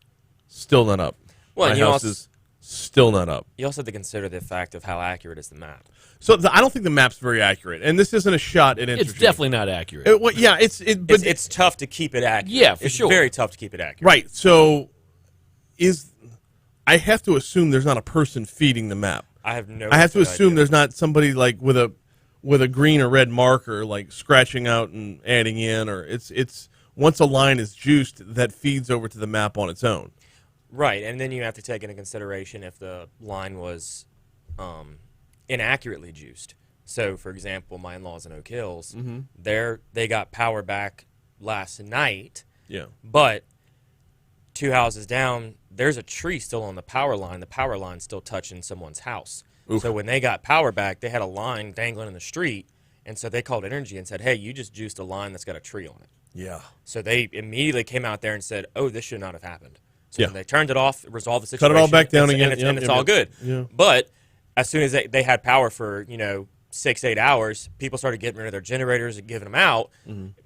still not up. Well, my house is Still not up. You also have to consider the fact of how accurate is the map. So I don't think the map's very accurate, and this isn't a shot at Entergy. It's definitely not accurate. Well, yeah, but It's tough to keep it accurate. Yeah, for it's sure. very tough to keep it accurate. right. So I have to assume there's not a person feeding the map. I have no. I have to idea. assume there's not somebody like with a green or red marker like scratching out and adding in, or it's once a line is juiced that feeds over to the map on its own. Right, and then you have to take into consideration if the line was inaccurately juiced. So, for example, my in-laws in Oak Hills, they got power back last night, Yeah. but 2 houses down, there's a tree still on the power line. The power line's still touching someone's house. Oof. So when they got power back, they had a line dangling in the street, and so they called Energy and said, hey, you just juiced a line that's got a tree on it. Yeah. So they immediately came out there and said, oh, this should not have happened. So Yeah. when they turned it off, resolved the situation. Cut it all back down again. And Yep, it's yep, all yep. good. Yeah. But as soon as they had power for, 6-8 hours, people started getting rid of their generators and giving them out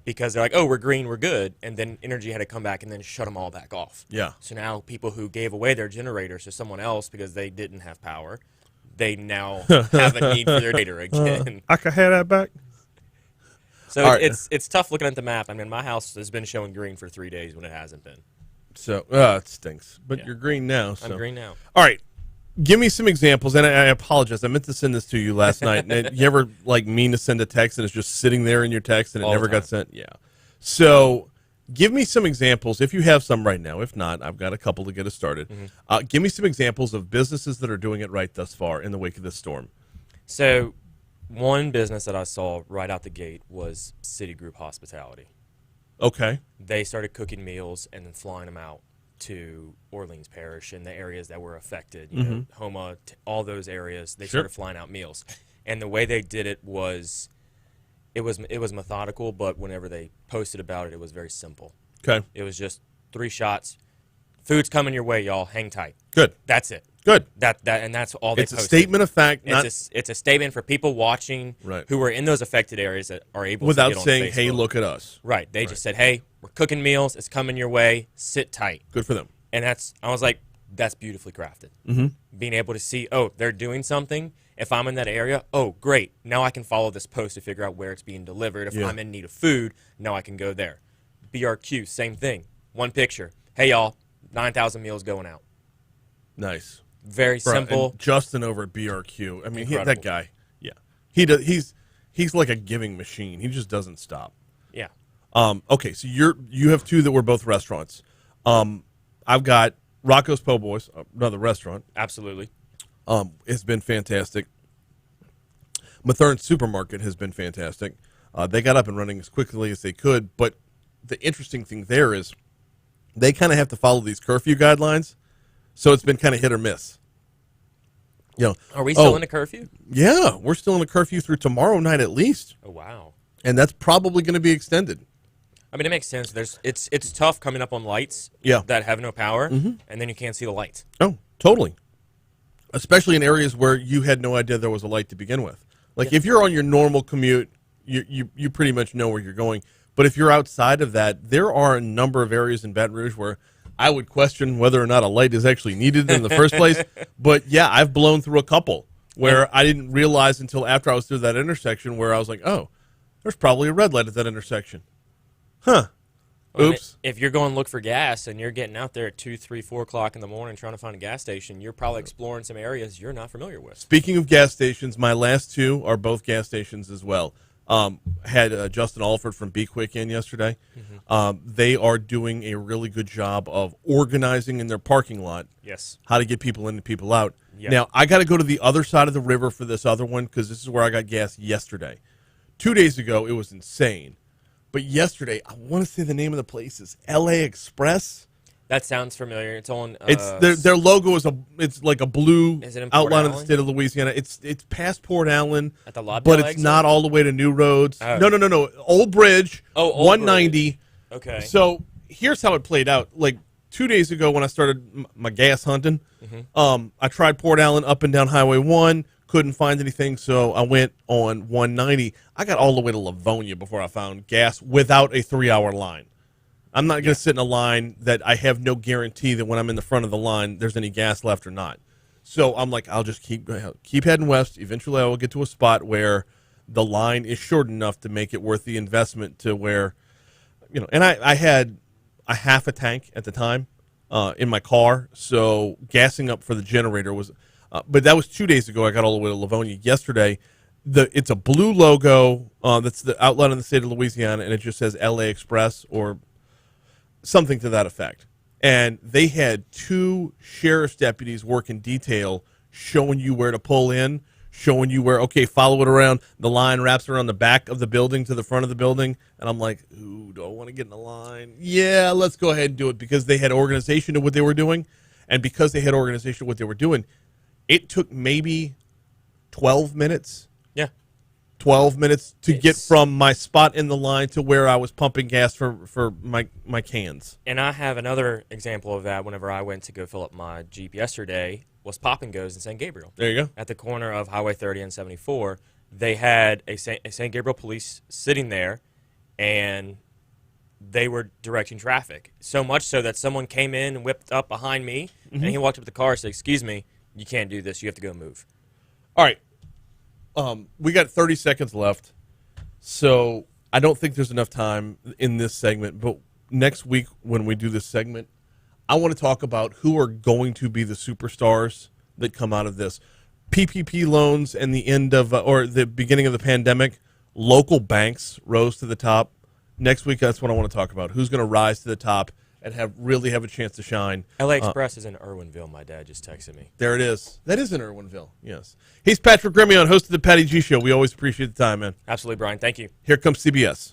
because they're like, oh, we're green, we're good. And then Energy had to come back and then shut them all back off. Yeah. So now people who gave away their generators to someone else because they didn't have power, they now have a need for their data again. I can have that back. So all right. it's tough looking at the map. I mean, my house has been showing green for 3 days when it hasn't been. So it stinks. But Yeah. you're green now. So. I'm green now. All right. Give me some examples, and I apologize. I meant to send this to you last night. And you ever mean to send a text and it's just sitting there in your text and it All the never got time. sent? Yeah. So give me some examples if you have some right now. If not, I've got a couple to get us started. Give me some examples of businesses that are doing it right thus far in the wake of this storm. So one business that I saw right out the gate was Citigroup Hospitality. Okay. They started cooking meals and then flying them out to Orleans Parish and the areas that were affected, Homa, all those areas. They Sure. started flying out meals, and the way they did it was, it was methodical. But whenever they posted about it, it was very simple. Okay. It was just 3 shots. Food's coming your way, y'all. Hang tight. Good. That's it. Good. And that's all they It's a posted. statement of fact, not It's a statement for people watching Right. who are in those affected areas that are able without to get on saying, Facebook. hey, look at us. Right. They just said, hey, we're cooking meals. It's coming your way. Sit tight. Good for them. And I was like, that's beautifully crafted. Being able to see, oh, they're doing something. If I'm in that area, oh, great. Now I can follow this post to figure out where it's being delivered. If Yeah. I'm in need of food, now I can go there. BRQ, same thing. One picture. Hey, y'all, 9,000 meals going out. Nice. Very Bro, simple. and Justin over at BRQ. I mean, Incredible. that guy. Yeah. He does. He's like a giving machine. He just doesn't stop. Yeah. Okay, so you have 2 that were both restaurants. I've got Rocco's Po' Boys, another restaurant. Absolutely. It's been fantastic. Mathern Supermarket has been fantastic. They got up and running as quickly as they could, but the interesting thing there is they kind of have to follow these curfew guidelines, so it's been kind of hit or miss. Are we still in a curfew? Yeah, we're still in a curfew through tomorrow night at least, Oh, wow. and that's probably going to be extended. I mean, it makes sense. It's tough coming up on lights Yeah. that have no power, and then you can't see the lights. Oh, totally. Especially in areas where you had no idea there was a light to begin with. Like if you're on your normal commute, you pretty much know where you're going. But if you're outside of that, there are a number of areas in Baton Rouge where I would question whether or not a light is actually needed in the first place. But yeah, I've blown through a couple where I didn't realize until after I was through that intersection where I was like, oh, there's probably a red light at that intersection. Huh. Well, Oops. If you're going to look for gas and you're getting out there at 2, 3, 4 o'clock in the morning trying to find a gas station, you're probably exploring some areas you're not familiar with. Speaking of gas stations, my last 2 are both gas stations as well. Had Justin Alford from Be Quick in yesterday. They are doing a really good job of organizing in their parking lot Yes. how to get people in and people out. Yeah. Now, I got to go to the other side of the river for this other one because this is where I got gas yesterday. 2 days ago, it was insane. But yesterday, I want to say the name of the place is LA Express. That sounds familiar. It's on. It's their logo is it's like a blue Is it in Port outline of the Allen? state of Louisiana. It's past Port Allen, At the Lobdell but it's exit? not all the way to New Roads. Oh. No. Old Bridge. Oh, Old 190. Okay. So here's how it played out. Like 2 days ago when I started my gas hunting, I tried Port Allen up and down Highway 1. Couldn't find anything, so I went on 190. I got all the way to Livonia before I found gas without a 3-hour line. I'm not going to sit in a line that I have no guarantee that when I'm in the front of the line, there's any gas left or not. So I'm like, I'll just keep heading west. Eventually, I will get to a spot where the line is short enough to make it worth the investment to where, and I had a half a tank at the time in my car, so gassing up for the generator was, but that was 2 days ago. I got all the way to Livonia. Yesterday, it's a blue logo that's the outlet in the state of Louisiana, and it just says LA Express or something to that effect. And they had 2 sheriff's deputies working detail, showing you where to pull in, showing you where, okay, follow it around. The line wraps around the back of the building to the front of the building. And I'm like, ooh, do I want to get in the line? Yeah, let's go ahead and do it, because they had organization of what they were doing. And because they had organization of what they were doing, it took maybe 12 minutes. Yeah. 12 minutes to get from my spot in the line to where I was pumping gas for my cans. And I have another example of that. Whenever I went to go fill up my Jeep yesterday, was Pop and Goes in St. Gabriel. There you go. At the corner of Highway 30 and 74, they had a St. Gabriel police sitting there, and they were directing traffic. So much so that someone came in and whipped up behind me, and he walked up to the car and said, "Excuse me, you can't do this. You have to go move." All right. We got 30 seconds left, so I don't think there's enough time in this segment. But next week when we do this segment, I want to talk about who are going to be the superstars that come out of this. PPP loans and the end of, or the beginning of the pandemic, local banks rose to the top. Next week, that's what I want to talk about. Who's going to rise to the top and really have a chance to shine. LA Express is in Irwinville, my dad just texted me. There it is. That is in Irwinville, yes. He's Patrick Grimion, host of the Patty G Show. We always appreciate the time, man. Absolutely, Brian. Thank you. Here comes CBS.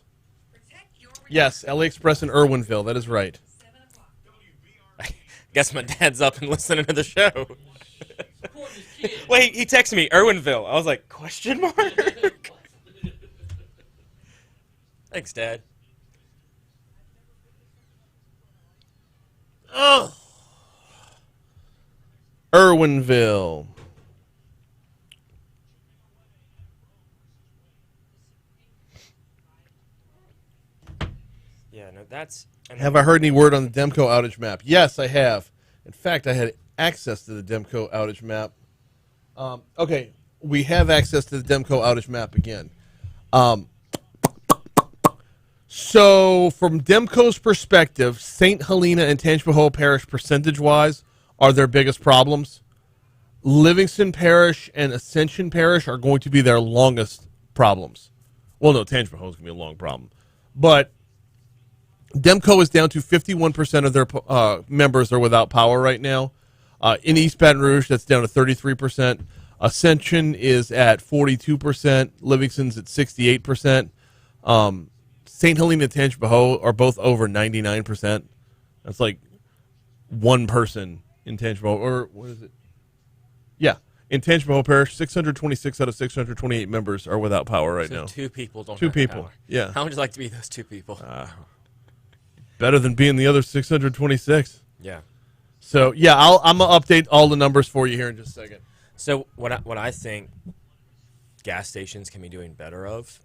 Yes, LA Express in Irwinville. That is right. Guess my dad's up and listening to the show. Wait, he texted me, Irwinville. I was like, question mark? Thanks, Dad. Oh. Irwinville. Yeah, no, that's... Have I heard any word on the Demco Outage Map? Yes, I have. In fact, I had access to the Demco Outage Map. Okay, we have access to the Demco Outage Map again. So, from Demco's perspective, St. Helena and Tangipahoa Parish, percentage-wise, are their biggest problems. Livingston Parish and Ascension Parish are going to be their longest problems. Well, no, Tangipahoa is going to be a long problem. But Demco is down to 51% of their members are without power right now. In East Baton Rouge, that's down to 33%. Ascension is at 42%. Livingston's at 68%. St. Helena and Tangipahoa are both over 99%. That's like one person in Tangipahoa. Or what is it? Yeah. In Tangipahoa Parish, 626 out of 628 members are without power right now. 2 people don't Two have people, power. yeah. How would you like to be those 2 people? Better than being the other 626. Yeah. So, yeah, I'm going to update all the numbers for you here in just a second. So what I think gas stations can be doing better of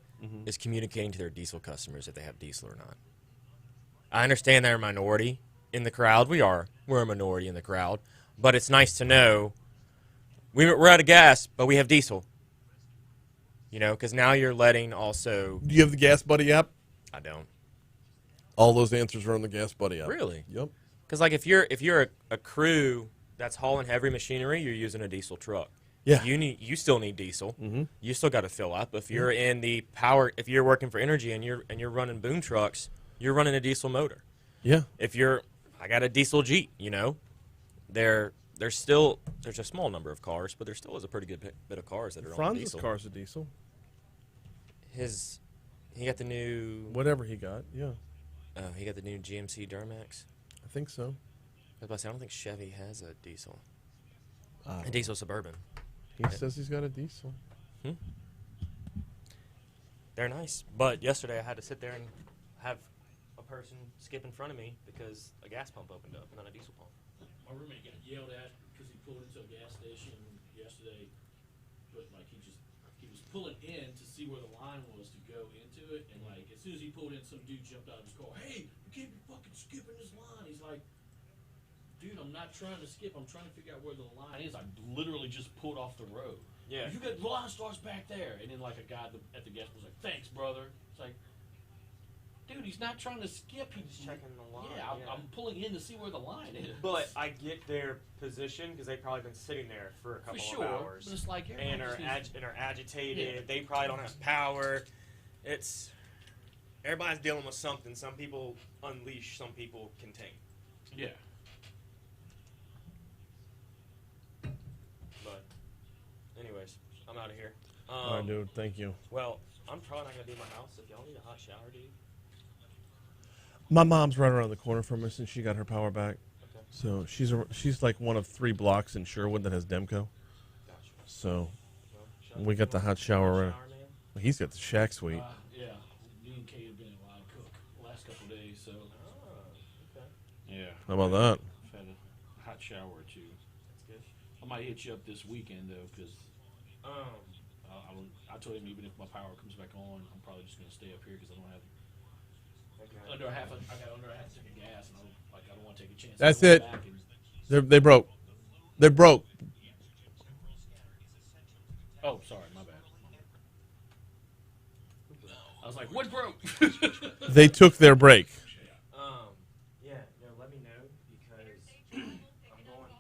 is communicating to their diesel customers if they have diesel or not. I understand they're a minority in the crowd. We're a minority in the crowd. But it's nice to know we're out of gas, but we have diesel. You know, because now you're letting also... Do you have the Gas Buddy app? I don't. All those answers are on the Gas Buddy app. Really? Yep. Because like if you're a crew that's hauling heavy machinery, you're using a diesel truck. Yeah. You still need diesel. Mm-hmm. You still got to fill up. If you're in the power, if you're working for energy and you're running boom trucks, you're running a diesel motor. Yeah. I got a diesel Jeep. You know, there's a small number of cars, but there still is a pretty good bit of cars that are on Franz's diesel. car's a diesel. He got the new Whatever he got, yeah. he got the new GMC Duramax. I think so. I was about to say, I don't think Chevy has a diesel. A diesel Suburban. He says he's got a diesel. They're nice, but yesterday I had to sit there and have a person skip in front of me because a gas pump opened up and not a diesel pump. My roommate got yelled at because he pulled into a gas station yesterday, but like he was pulling in to see where the line was to go into it, and like as soon as he pulled in, some dude jumped out of his car. Hey, you can't be fucking skipping this line. He's like, dude, I'm I'm not trying to skip. I'm trying to figure out where the line is. I literally just pulled off the road. Yeah. You got the line starts back there, and then like a guy at the gas was like, "Thanks, brother." It's like, dude, he's not trying to skip. He's checking the line. Yeah, I'm pulling in to see where the line is. But I get their position because they've probably been sitting there for a couple of hours. But it's like and are agitated. Yeah. They probably don't have power. It's everybody's dealing with something. Some people unleash, some people contain. Yeah. But anyways, I'm out of here. All right, dude. Thank you. Well, I'm probably not gonna be in my house. If y'all need a hot shower, dude. My mom's right around the corner from us, and she got her power back. Okay. So she's like one of 3 blocks in Sherwood that has Demco. Gotcha. So Well, we got the hot shower. Man. He's got the shack suite. Yeah. Me and Kate have been in line cook the last couple of days, so. Oh, okay. Yeah. How about that? I've had a hot shower or two. That's good. I might hit you up this weekend though, because I told him even if my power comes back on, I'm probably just gonna stay up here because I don't have Okay. under half. I got under half a tank of gas, and I don't want to take a chance. That's going it. back and- They broke. They're broke. Oh, sorry, my bad. I was like, what broke? They took their break. Yeah, no, let me know because I'm going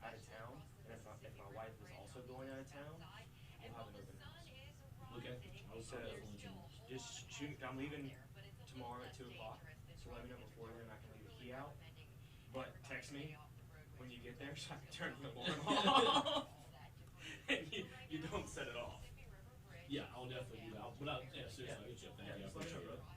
out of town, and if my wife is also going out of town, we'll have an open house. Okay. So just shoot. I'm leaving tomorrow at 2 o'clock, so let me know before then. I can leave the key out, but text me when you get there so I can turn the alarm off, and you don't set it off. Yeah, I'll definitely do that. Yeah, seriously, I'll hit you up. Thank you. I just let me appreciate know, it. bro.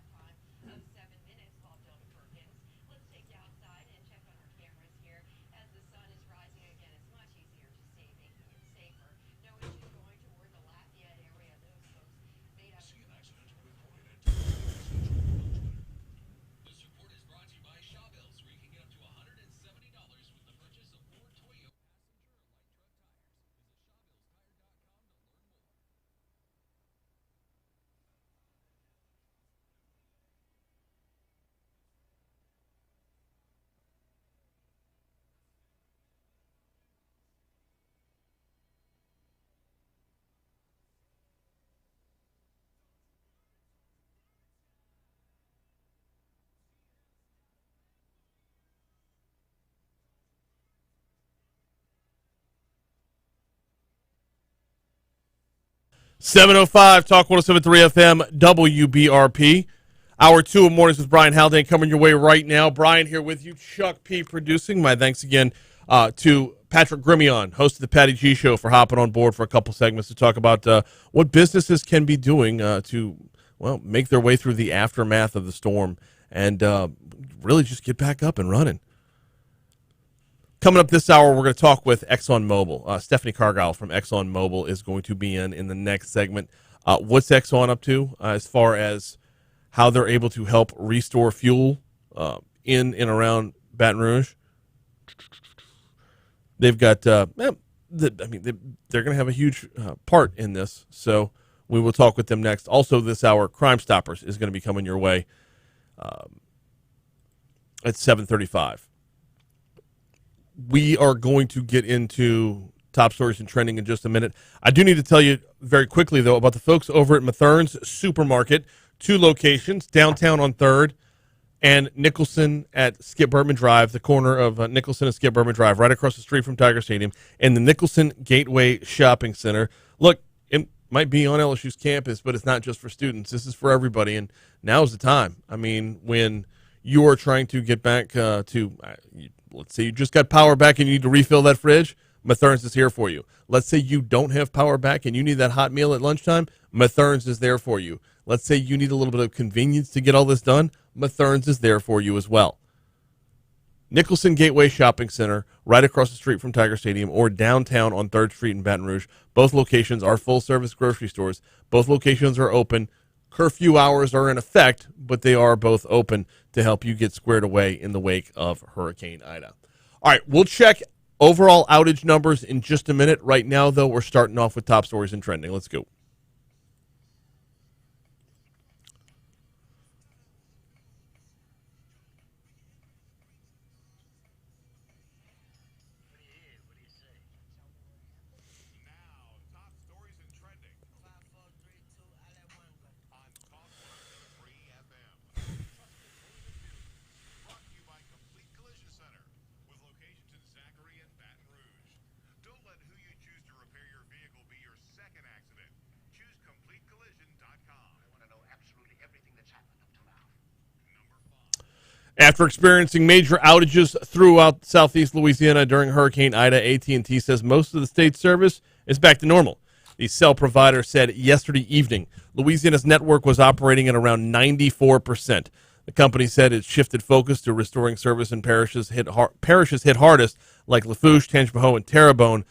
.705 Talk 107.3 FM WBRP. Hour 2 of Mornings with Brian Haldane coming your way right now. Brian here with you. Chuck P producing. My thanks again to Patrick Grimion, host of the Patty G Show, for hopping on board for a couple segments to talk about what businesses can be doing to, well, make their way through the aftermath of the storm and really just get back up and running. Coming up this hour, we're going to talk with Exxon Mobil. Stephanie Cargile from Exxon Mobil is going to be in the next segment. What's Exxon up to as far as how they're able to help restore fuel in and around Baton Rouge? They've got, they're going to have a huge part in this, so we will talk with them next. Also this hour, Crime Stoppers is going to be coming your way at 7:35. We are going to get into top stories and trending in just a minute. I do need to tell you very quickly, though, about the folks over at Mathern's Supermarket. 2 locations, downtown on 3rd and Nicholson at Skip Berman Drive, the corner of Nicholson and Skip Berman Drive, right across the street from Tiger Stadium, and the Nicholson Gateway Shopping Center. Look, it might be on LSU's campus, but it's not just for students. This is for everybody, and now's the time. I mean, when you are trying to get back to let's say you just got power back and you need to refill that fridge, Mathern's is here for you. Let's say you don't have power back and you need that hot meal at lunchtime, Mathern's is there for you. Let's say you need a little bit of convenience to get all this done, Mathern's is there for you as well. Nicholson Gateway Shopping Center, right across the street from Tiger Stadium, or downtown on 3rd Street in Baton Rouge. Both locations are full-service grocery stores. Both locations are open. Curfew hours are in effect, but they are both open to help you get squared away in the wake of Hurricane Ida. All right, we'll check overall outage numbers in just a minute. Right now, though, we're starting off with top stories and trending. Let's go. After experiencing major outages throughout southeast Louisiana during Hurricane Ida, AT&T says most of the state's service is back to normal. The cell provider said yesterday evening Louisiana's network was operating at around 94%. The company said it shifted focus to restoring service in parishes hit hardest, like Lafourche, Tangipahoa, and Terrebonne.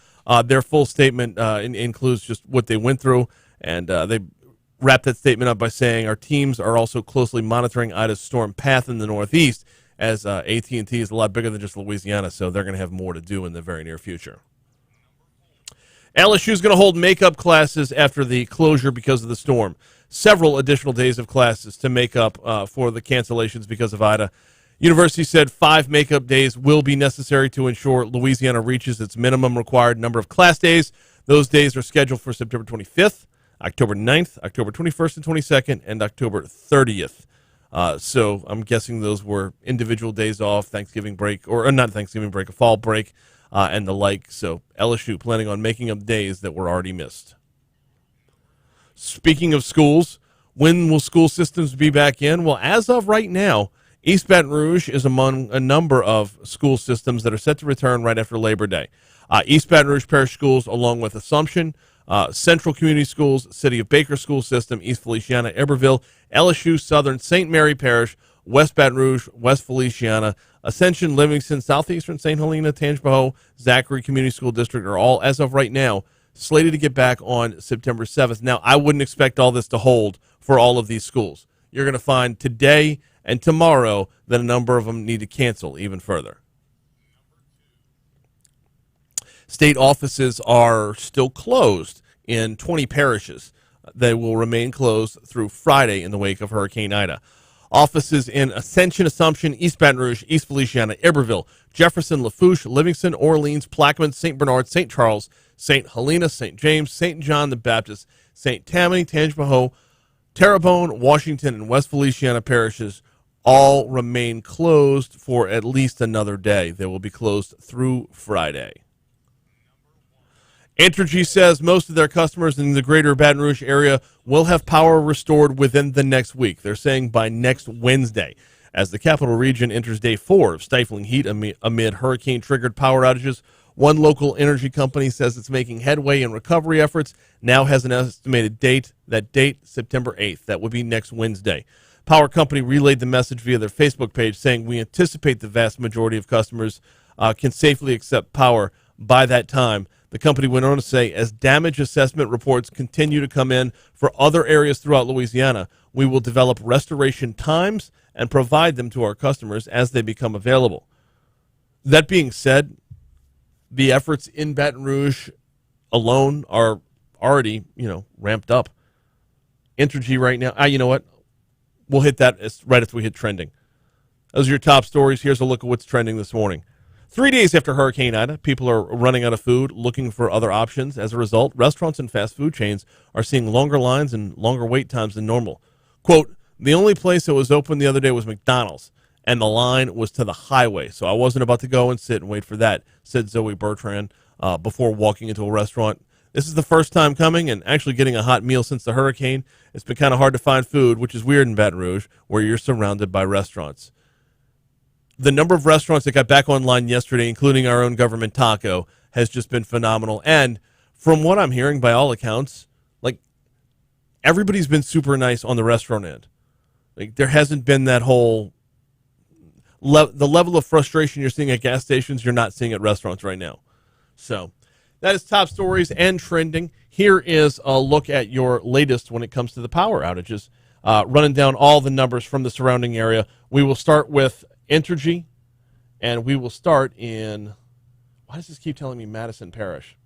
Their full statement includes just what they went through, and they wrapped that statement up by saying our teams are also closely monitoring Ida's storm path in the northeast, as AT&T is a lot bigger than just Louisiana, so they're going to have more to do in the very near future. LSU is going to hold makeup classes after the closure because of the storm. Several additional days of classes to make up for the cancellations because of Ida. University said 5 makeup days will be necessary to ensure Louisiana reaches its minimum required number of class days. Those days are scheduled for September 25th, October 9th, October 21st and 22nd, and October 30th. So I'm guessing those were individual days off, Thanksgiving break, or not Thanksgiving break, a fall break, and the like. So LSU planning on making up days that were already missed. Speaking of schools, when will school systems be back in? Well, as of right now, East Baton Rouge is among a number of school systems that are set to return right after Labor Day. East Baton Rouge Parish Schools, along with Assumption, Central Community Schools, City of Baker School System, East Feliciana, Iberville, LSU, Southern, St. Mary Parish, West Baton Rouge, West Feliciana, Ascension, Livingston, Southeastern, St. Helena, Tangipahoa, Zachary Community School District are all, as of right now, slated to get back on September 7th. Now, I wouldn't expect all this to hold for all of these schools. You're going to find today and tomorrow that a number of them need to cancel even further. State offices are still closed in 20 parishes. They will remain closed through Friday in the wake of Hurricane Ida. Offices in Ascension, Assumption, East Baton Rouge, East Feliciana, Iberville, Jefferson, Lafourche, Livingston, Orleans, Plaquemine, St. Bernard, St. Charles, St. Helena, St. James, St. John the Baptist, St. Tammany, Tangipahoa, Terrebonne, Washington, and West Feliciana parishes all remain closed for at least another day. They will be closed through Friday. Entergy says most of their customers in the greater Baton Rouge area will have power restored within the next week. They're saying by next Wednesday, as the capital region enters day 4 of stifling heat amid hurricane-triggered power outages. One local energy company says it's making headway in recovery efforts, now has an estimated date, September 8th. That would be next Wednesday. Power company relayed the message via their Facebook page saying, we anticipate the vast majority of customers can safely accept power by that time. The company went on to say, as damage assessment reports continue to come in for other areas throughout Louisiana, we will develop restoration times and provide them to our customers as they become available. That being said, the efforts in Baton Rouge alone are already, ramped up. Entergy right now, you know what? We'll hit that right after we hit trending. Those are your top stories. Here's a look at what's trending this morning. 3 days after Hurricane Ida, people are running out of food, looking for other options. As a result, restaurants and fast food chains are seeing longer lines and longer wait times than normal. Quote, the only place that was open the other day was McDonald's, and the line was to the highway, so I wasn't about to go and sit and wait for that, said Zoe Bertrand before walking into a restaurant. This is the first time coming and actually getting a hot meal since the hurricane. It's been kind of hard to find food, which is weird in Baton Rouge, where you're surrounded by restaurants. The number of restaurants that got back online yesterday, including our own government taco, has just been phenomenal. And from what I'm hearing, by all accounts, everybody's been super nice on the restaurant end. There hasn't been that whole the level of frustration you're seeing at gas stations, you're not seeing at restaurants right now. So that is top stories and trending. Here is a look at your latest when it comes to the power outages, running down all the numbers from the surrounding area. We will start with Entergy, and we will start in, why does this keep telling me Madison Parish?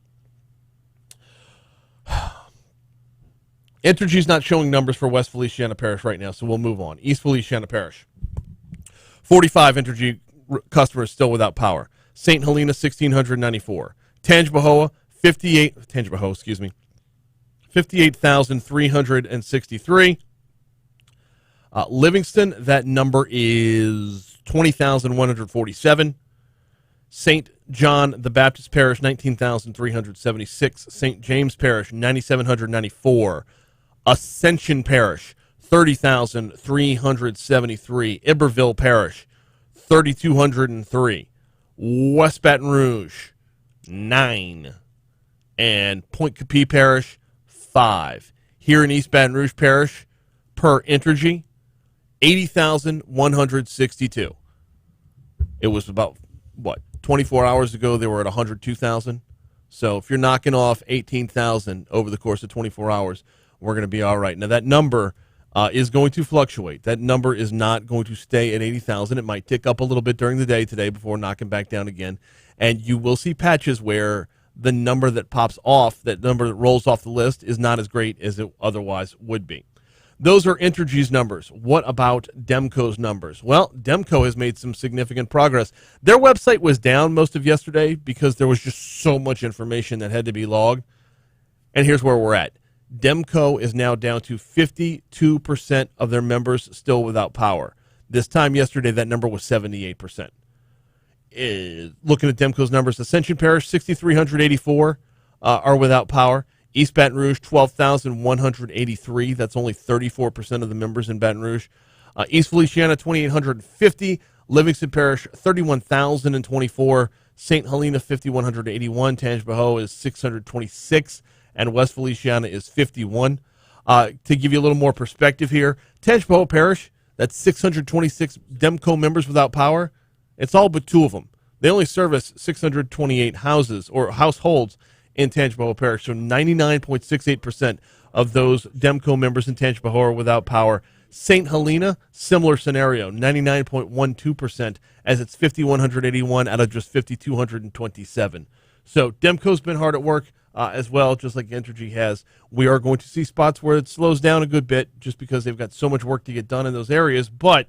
Entergy's not showing numbers for West Feliciana Parish right now, so we'll move on. East Feliciana Parish. 45 Entergy customers still without power. St. Helena, 1,694. Tangipahoa, 58,363. Livingston, that number is 20,147. St. John the Baptist Parish, 19,376. St. James Parish, 9,794. Ascension Parish, 30,373. Iberville Parish, 3,203. West Baton Rouge, 9. And Point Capee Parish, 5. Here in East Baton Rouge Parish, per Entergy, 80,162. It was about, 24 hours ago they were at 102,000. So if you're knocking off 18,000 over the course of 24 hours, we're going to be all right. Now, that number is going to fluctuate. That number is not going to stay at 80,000. It might tick up a little bit during the day today before knocking back down again. And you will see patches where the number that pops off, that number that rolls off the list, is not as great as it otherwise would be. Those are Entergy's numbers. What about Demco's numbers? Well, Demco has made some significant progress. Their website was down most of yesterday because there was just so much information that had to be logged. And here's where we're at. Demco is now down to 52% of their members still without power. This time yesterday, that number was 78%. Looking at Demco's numbers, Ascension Parish, 6,384 are without power. East Baton Rouge, 12,183. That's only 34% of the members in Baton Rouge. East Feliciana, 2,850. Livingston Parish, 31,024. St. Helena, 5,181. Tangipahoa is 626. And West Feliciana is 51. To give you a little more perspective here, Tangipahoa Parish, that's 626 Demco members without power. It's all but 2 of them. They only service 628 houses or households in Tangipahoa Parish. So 99.68% of those Demco members in Tangipahoa are without power. St. Helena, similar scenario, 99.12%, as it's 5,181 out of just 5,227. So Demco's been hard at work as well, just like Entergy has. We are going to see spots where it slows down a good bit just because they've got so much work to get done in those areas, but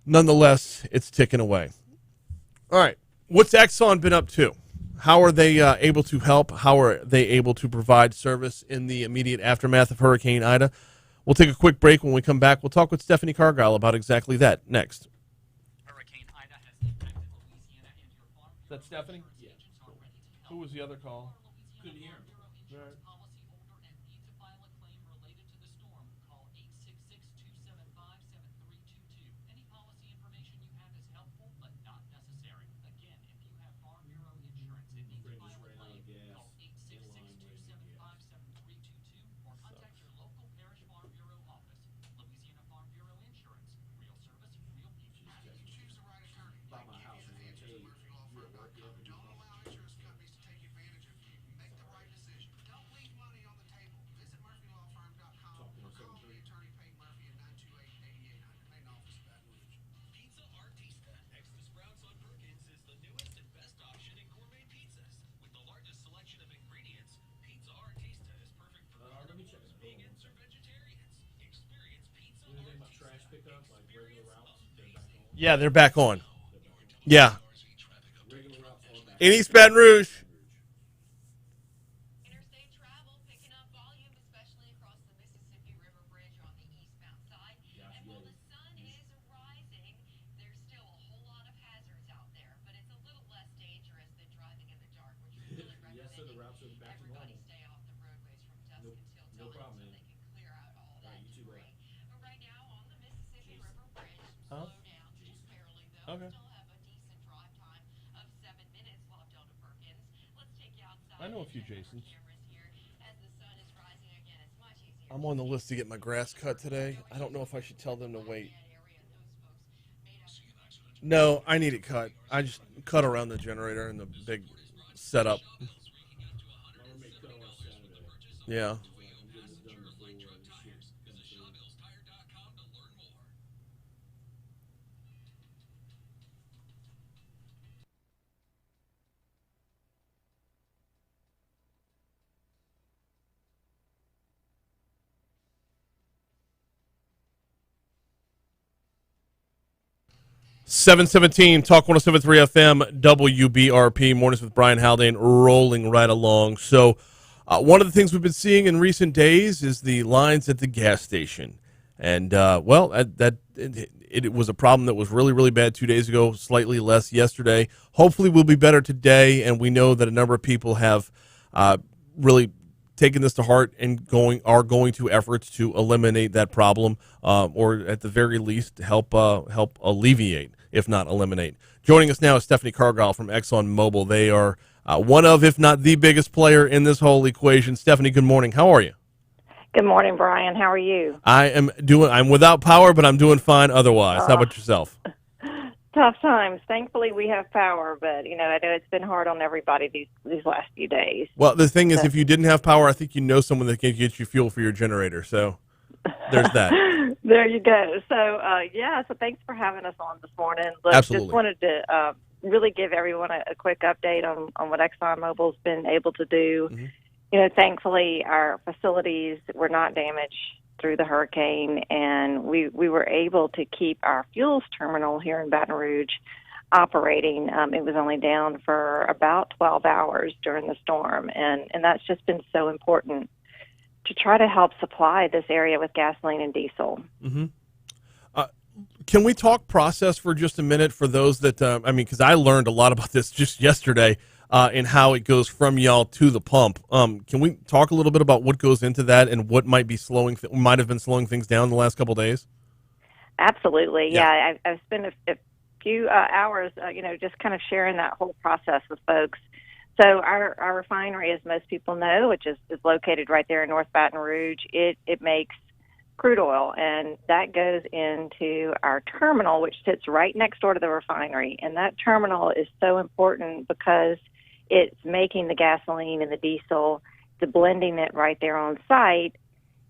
nonetheless, it's ticking away. All right, what's Exxon been up to? How are they able to help? How are they able to provide service in the immediate aftermath of Hurricane Ida? We'll take a quick break. When we come back, we'll talk with Stephanie Cargile about exactly that next. Hurricane Ida has impacted Louisiana and your farm. Is that Stephanie? Yeah. Who was the other call? Couldn't hear him. Insurance policyholder and need to file a claim related to the storm. Call 866-275-7322. Any policy information you have is helpful but not necessary. Again, if you have Farm Bureau insurance and need to Friend just file a ran out claim, of gas. call 866-275-7322 or contact your local Parish Farm Bureau office. Louisiana Farm Bureau Insurance. Real service, real people. Choose the right attorney. By my house, and I tell you, you're at work, you have to do Don't allow insurance companies to take advantage of you. Make the right decision. Don't leave money on the table. Visit murphylawfirm.com or call the attorney Peyton Murphy at 928-8800. Main office, Baton Rouge. Pizza Artista next to Sprouts on Perkins is the newest and best option in gourmet pizzas. With the largest selection of ingredients, Pizza Artista is perfect for let me check carnivores, it out. vegans, or vegetarians. Experience Pizza Anything about Artista. trash pickup, like regular routes, they're back on. Yeah, they're back on. Yeah. Regular routes are back. In East Baton Rouge. Interstate travel picking up volume, especially across the Mississippi River Bridge on the eastbound side. And while the sun is rising, there's still a whole lot of hazards out there, but it's a little less dangerous than driving in the dark, which is really Yes, sir, the recommending routes are back to everybody normal. stay off the roadways from dusk No- until no dawn problem, so man. they can clear out all that you too, debris. But right now on the Mississippi River Bridge, Huh? slow down just barely though. Okay. Still have a decent drive time of 7 minutes while Delta Perkins. Let's take you outside. I know a and few check our Jasons. cameras here. As the sun is rising again, it's much easier I'm on the list to get my grass cut today. I don't know if I should tell them to wait. No, I need it cut. I just cut around the generator and the big setup. My roommate cut on Saturday. Yeah. I'm getting this done before this shit comes through. Seven seventeen Talk 107.3 FM WBRP Mornings with Brian Haldane rolling right along. So one of the things we've been seeing in recent days is the lines at the gas station. And, it was a problem that was really, really bad 2 days ago, slightly less yesterday. Hopefully we'll be better today, and we know that a number of people have really taken this to heart and are going to efforts to eliminate that problem, or at the very least help alleviate if not eliminate. Joining us now is Stephanie Cargile from Exxon Mobil. They are one of, if not the biggest player in this whole equation. Stephanie, good morning. How are you? Good morning, Brian. How are you? I'm without power, but I'm doing fine otherwise. How about yourself? Tough times. Thankfully, we have power, but I know it's been hard on everybody these last few days. Well, the thing is, if you didn't have power, I think you know someone that can get you fuel for your generator. So there's that. There you go. So, so thanks for having us on this morning. Look, Absolutely. Just wanted to really give everyone a quick update on what ExxonMobil's been able to do. Mm-hmm. Thankfully, our facilities were not damaged through the hurricane, and we were able to keep our fuels terminal here in Baton Rouge operating. It was only down for about 12 hours during the storm, and that's just been so important to try to help supply this area with gasoline and diesel. Mm-hmm. Can we talk process for just a minute for those that, because I learned a lot about this just yesterday and how it goes from y'all to the pump. Can we talk a little bit about what goes into that and what might be might have been slowing things down the last couple of days? Absolutely. Yeah. I've spent a few hours, just kind of sharing that whole process with folks. So our refinery, as most people know, which is located right there in North Baton Rouge, it makes crude oil, and that goes into our terminal, which sits right next door to the refinery. And that terminal is so important because it's making the gasoline and the diesel, it's blending it right there on site,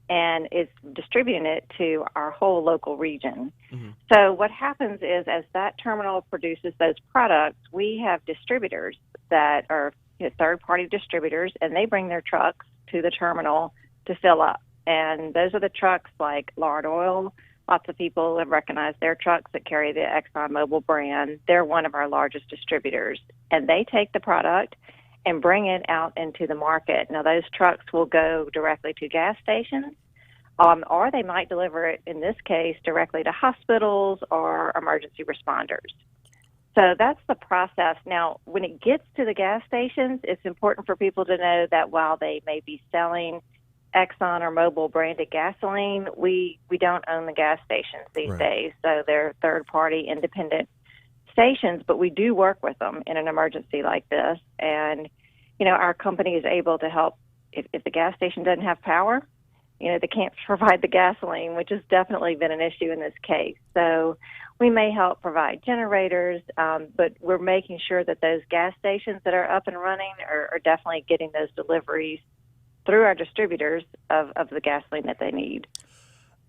and it's distributing it to our whole local region. Mm-hmm. So what happens is, as that terminal produces those products, we have distributors that are third-party distributors, and they bring their trucks to the terminal to fill up. And those are the trucks like Lard Oil. Lots of people have recognized their trucks that carry the ExxonMobil brand. They're one of our largest distributors. And they take the product and bring it out into the market. Now, those trucks will go directly to gas stations, or they might deliver it, in this case, directly to hospitals or emergency responders. So that's the process. Now, when it gets to the gas stations, it's important for people to know that while they may be selling Exxon or Mobil branded gasoline, we don't own the gas stations these days. So they're third-party independent stations, but we do work with them in an emergency like this. And, our company is able to help if the gas station doesn't have power. They can't provide the gasoline, which has definitely been an issue in this case. So we may help provide generators, but we're making sure that those gas stations that are up and running are definitely getting those deliveries through our distributors of the gasoline that they need.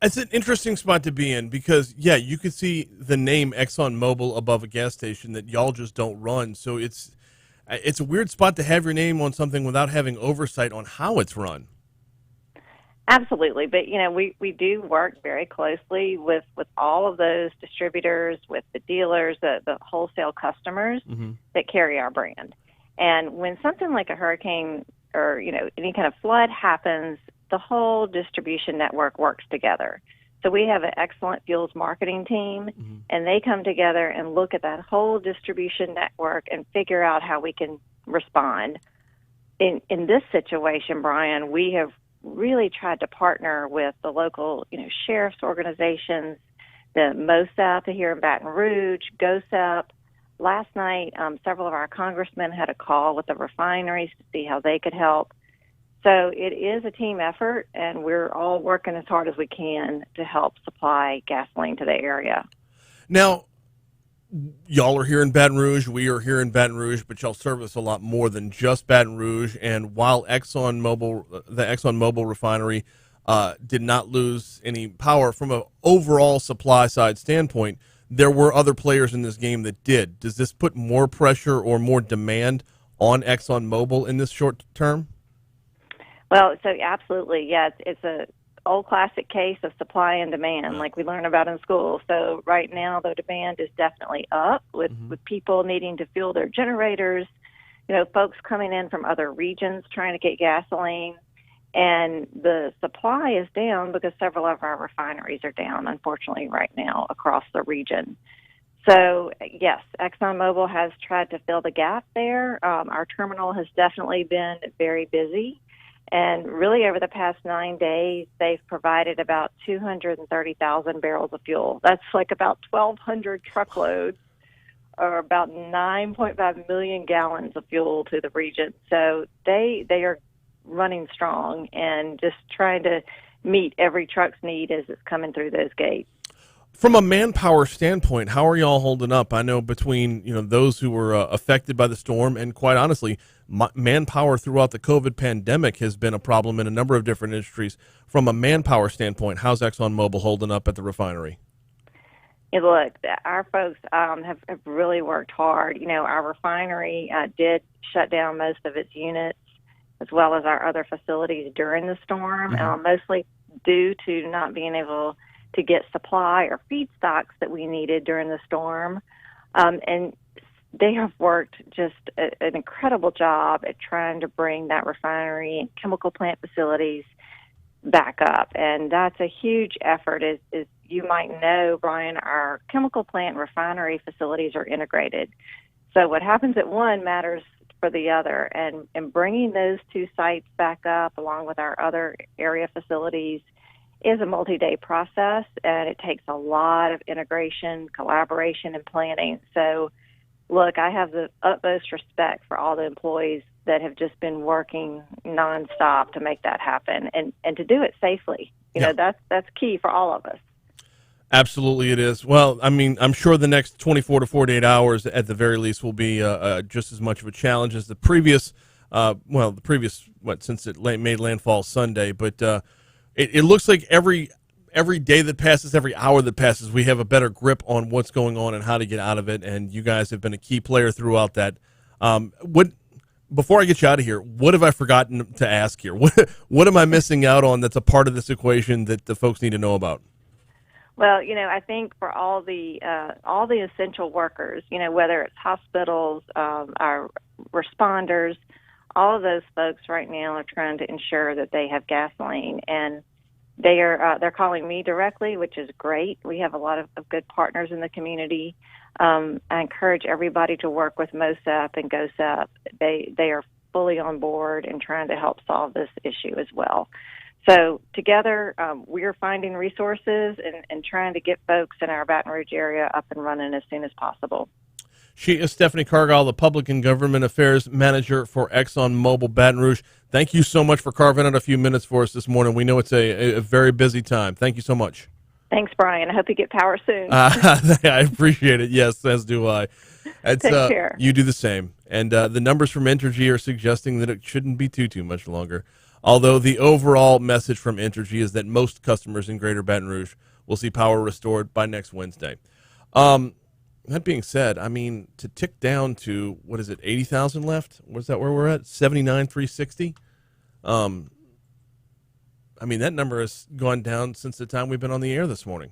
It's an interesting spot to be in because, you could see the name ExxonMobil above a gas station that y'all just don't run. So it's a weird spot to have your name on something without having oversight on how it's run. Absolutely. But, we do work very closely with all of those distributors, with the dealers, the wholesale customers that carry our brand. And when something like a hurricane or, any kind of flood happens, the whole distribution network works together. So we have an excellent fuels marketing team, and they come together and look at that whole distribution network and figure out how we can respond. In this situation, Brian, we have really tried to partner with the local, sheriff's organizations, the MOSEP here in Baton Rouge, GOSEP. Last night, several of our congressmen had a call with the refineries to see how they could help. So it is a team effort, and we're all working as hard as we can to help supply gasoline to the area. Now, y'all are here in Baton Rouge. We are here in Baton Rouge, but y'all service a lot more than just Baton Rouge. And while the ExxonMobil refinery did not lose any power from an overall supply side standpoint, there were other players in this game that did. Does this put more pressure or more demand on ExxonMobil in this short term? Well, so absolutely, yes. It's a old classic case of supply and demand, like we learn about in school. So right now, the demand is definitely up with people needing to fuel their generators, folks coming in from other regions trying to get gasoline. And the supply is down because several of our refineries are down, unfortunately, right now across the region. So, yes, ExxonMobil has tried to fill the gap there. Our terminal has definitely been very busy. And really, over the past 9 days, they've provided about 230,000 barrels of fuel. That's like about 1,200 truckloads are about 9.5 million gallons of fuel to the region. So they are running strong and just trying to meet every truck's need as it's coming through those gates. From a manpower standpoint, how are y'all holding up? I know between those who were affected by the storm and, quite honestly, manpower throughout the COVID pandemic has been a problem in a number of different industries. From a manpower standpoint, how's ExxonMobil holding up at the refinery? And look, our folks have really worked hard. Our refinery did shut down most of its units as well as our other facilities during the storm, mostly due to not being able to get supply or feedstocks that we needed during the storm. And they have worked just an incredible job at trying to bring that refinery and chemical plant facilities back up. And that's a huge effort. As you might know, Brian, our chemical plant and refinery facilities are integrated. So what happens at one matters for the other. And bringing those two sites back up along with our other area facilities is a multi-day process, and it takes a lot of integration, collaboration, and planning. So, look, I have the utmost respect for all the employees that have just been working nonstop to make that happen and to do it safely. That's key for all of us. Absolutely it is. Well, I mean, I'm sure the next 24 to 48 hours at the very least will be just as much of a challenge as the previous, since it made landfall Sunday. But it looks like every day that passes, every hour that passes, we have a better grip on what's going on and how to get out of it. And you guys have been a key player throughout that. Before I get you out of here, what have I forgotten to ask here? What am I missing out on that's a part of this equation that the folks need to know about? Well, I think for all the essential workers, whether it's hospitals, our responders, all of those folks right now are trying to ensure that they have gasoline, and they're calling me directly, which is great. We have a lot of good partners in the community. I encourage everybody to work with MOSEP and GOSEP. They are fully on board and trying to help solve this issue as well. So together, we're finding resources and trying to get folks in our Baton Rouge area up and running as soon as possible. She is Stephanie Cargile, the Public and Government Affairs Manager for ExxonMobil Baton Rouge. Thank you so much for carving out a few minutes for us this morning. We know it's a very busy time. Thank you so much. Thanks, Brian. I hope you get power soon. I appreciate it. Yes, as do I. Take care. You do the same. And the numbers from Entergy are suggesting that it shouldn't be too much longer. Although the overall message from Entergy is that most customers in Greater Baton Rouge will see power restored by next Wednesday. That being said, I mean, to tick down to, 80,000 left? Was that where we're at? 79,360? I mean, that number has gone down since the time we've been on the air this morning.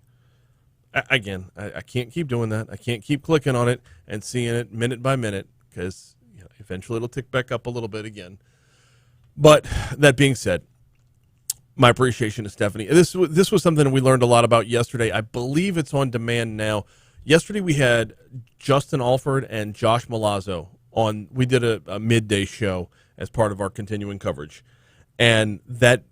I can't keep doing that. I can't keep clicking on it and seeing it minute by minute because eventually it'll tick back up a little bit again. But that being said, my appreciation to Stephanie. This was something we learned a lot about yesterday. I believe it's on demand now. Yesterday we had Justin Alford and Josh Malazzo on. We did a midday show as part of our continuing coverage. And that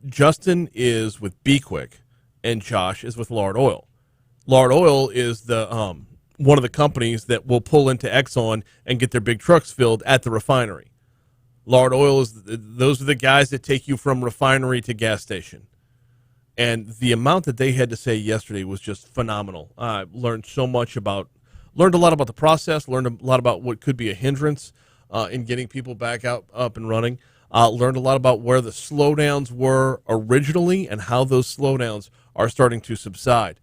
Justin is with Be Quick and Josh is with Lard Oil. Lard Oil is the one of the companies that will pull into Exxon and get their big trucks filled at the refinery. Lard Oil those are the guys that take you from refinery to gas station. And the amount that they had to say yesterday was just phenomenal. I learned a lot about the process, learned a lot about what could be a hindrance in getting people back up and running. Learned a lot about where the slowdowns were originally and how those slowdowns are starting to subside.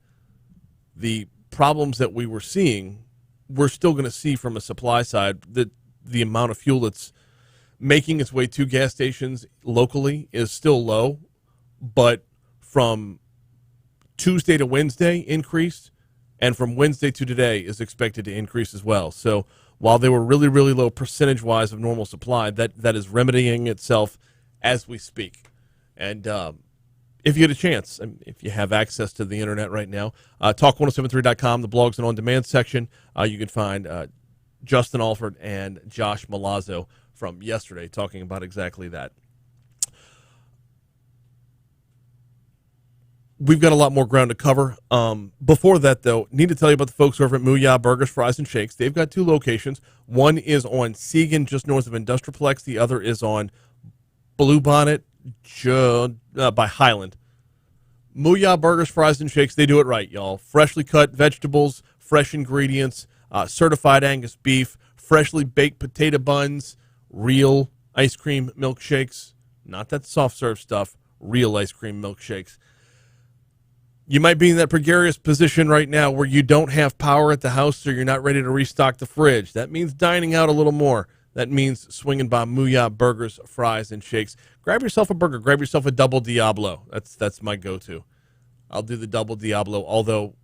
The problems that we were seeing, we're still going to see from a supply side. That the amount of fuel that's making its way to gas stations locally is still low, but from Tuesday to Wednesday increased, and from Wednesday to today is expected to increase as well. So while they were really, really low percentage-wise of normal supply, that is remedying itself as we speak. And if you get a chance, if you have access to the internet right now, talk1073.com, the blogs and on-demand section, you can find Justin Alford and Josh Malazzo from yesterday talking about exactly that. we've got a lot more ground to cover. Before that, though, need to tell you about the folks over at Mooyah Burgers, Fries, and Shakes. They've got 2 locations. One is on Seagan, just north of Industrialplex. The other is on Bluebonnet by Highland. Mooyah Burgers, Fries, and Shakes, they do it right, y'all. Freshly cut vegetables, fresh ingredients, certified Angus beef, freshly baked potato buns, real ice cream milkshakes. Not that soft serve stuff, real ice cream milkshakes. You might be in that precarious position right now where you don't have power at the house, so you're not ready to restock the fridge. That means dining out a little more. That means swinging by Mooyah Burgers, Fries, and Shakes. Grab yourself a burger. Grab yourself a double Diablo. That's my go-to. I'll do the double Diablo, although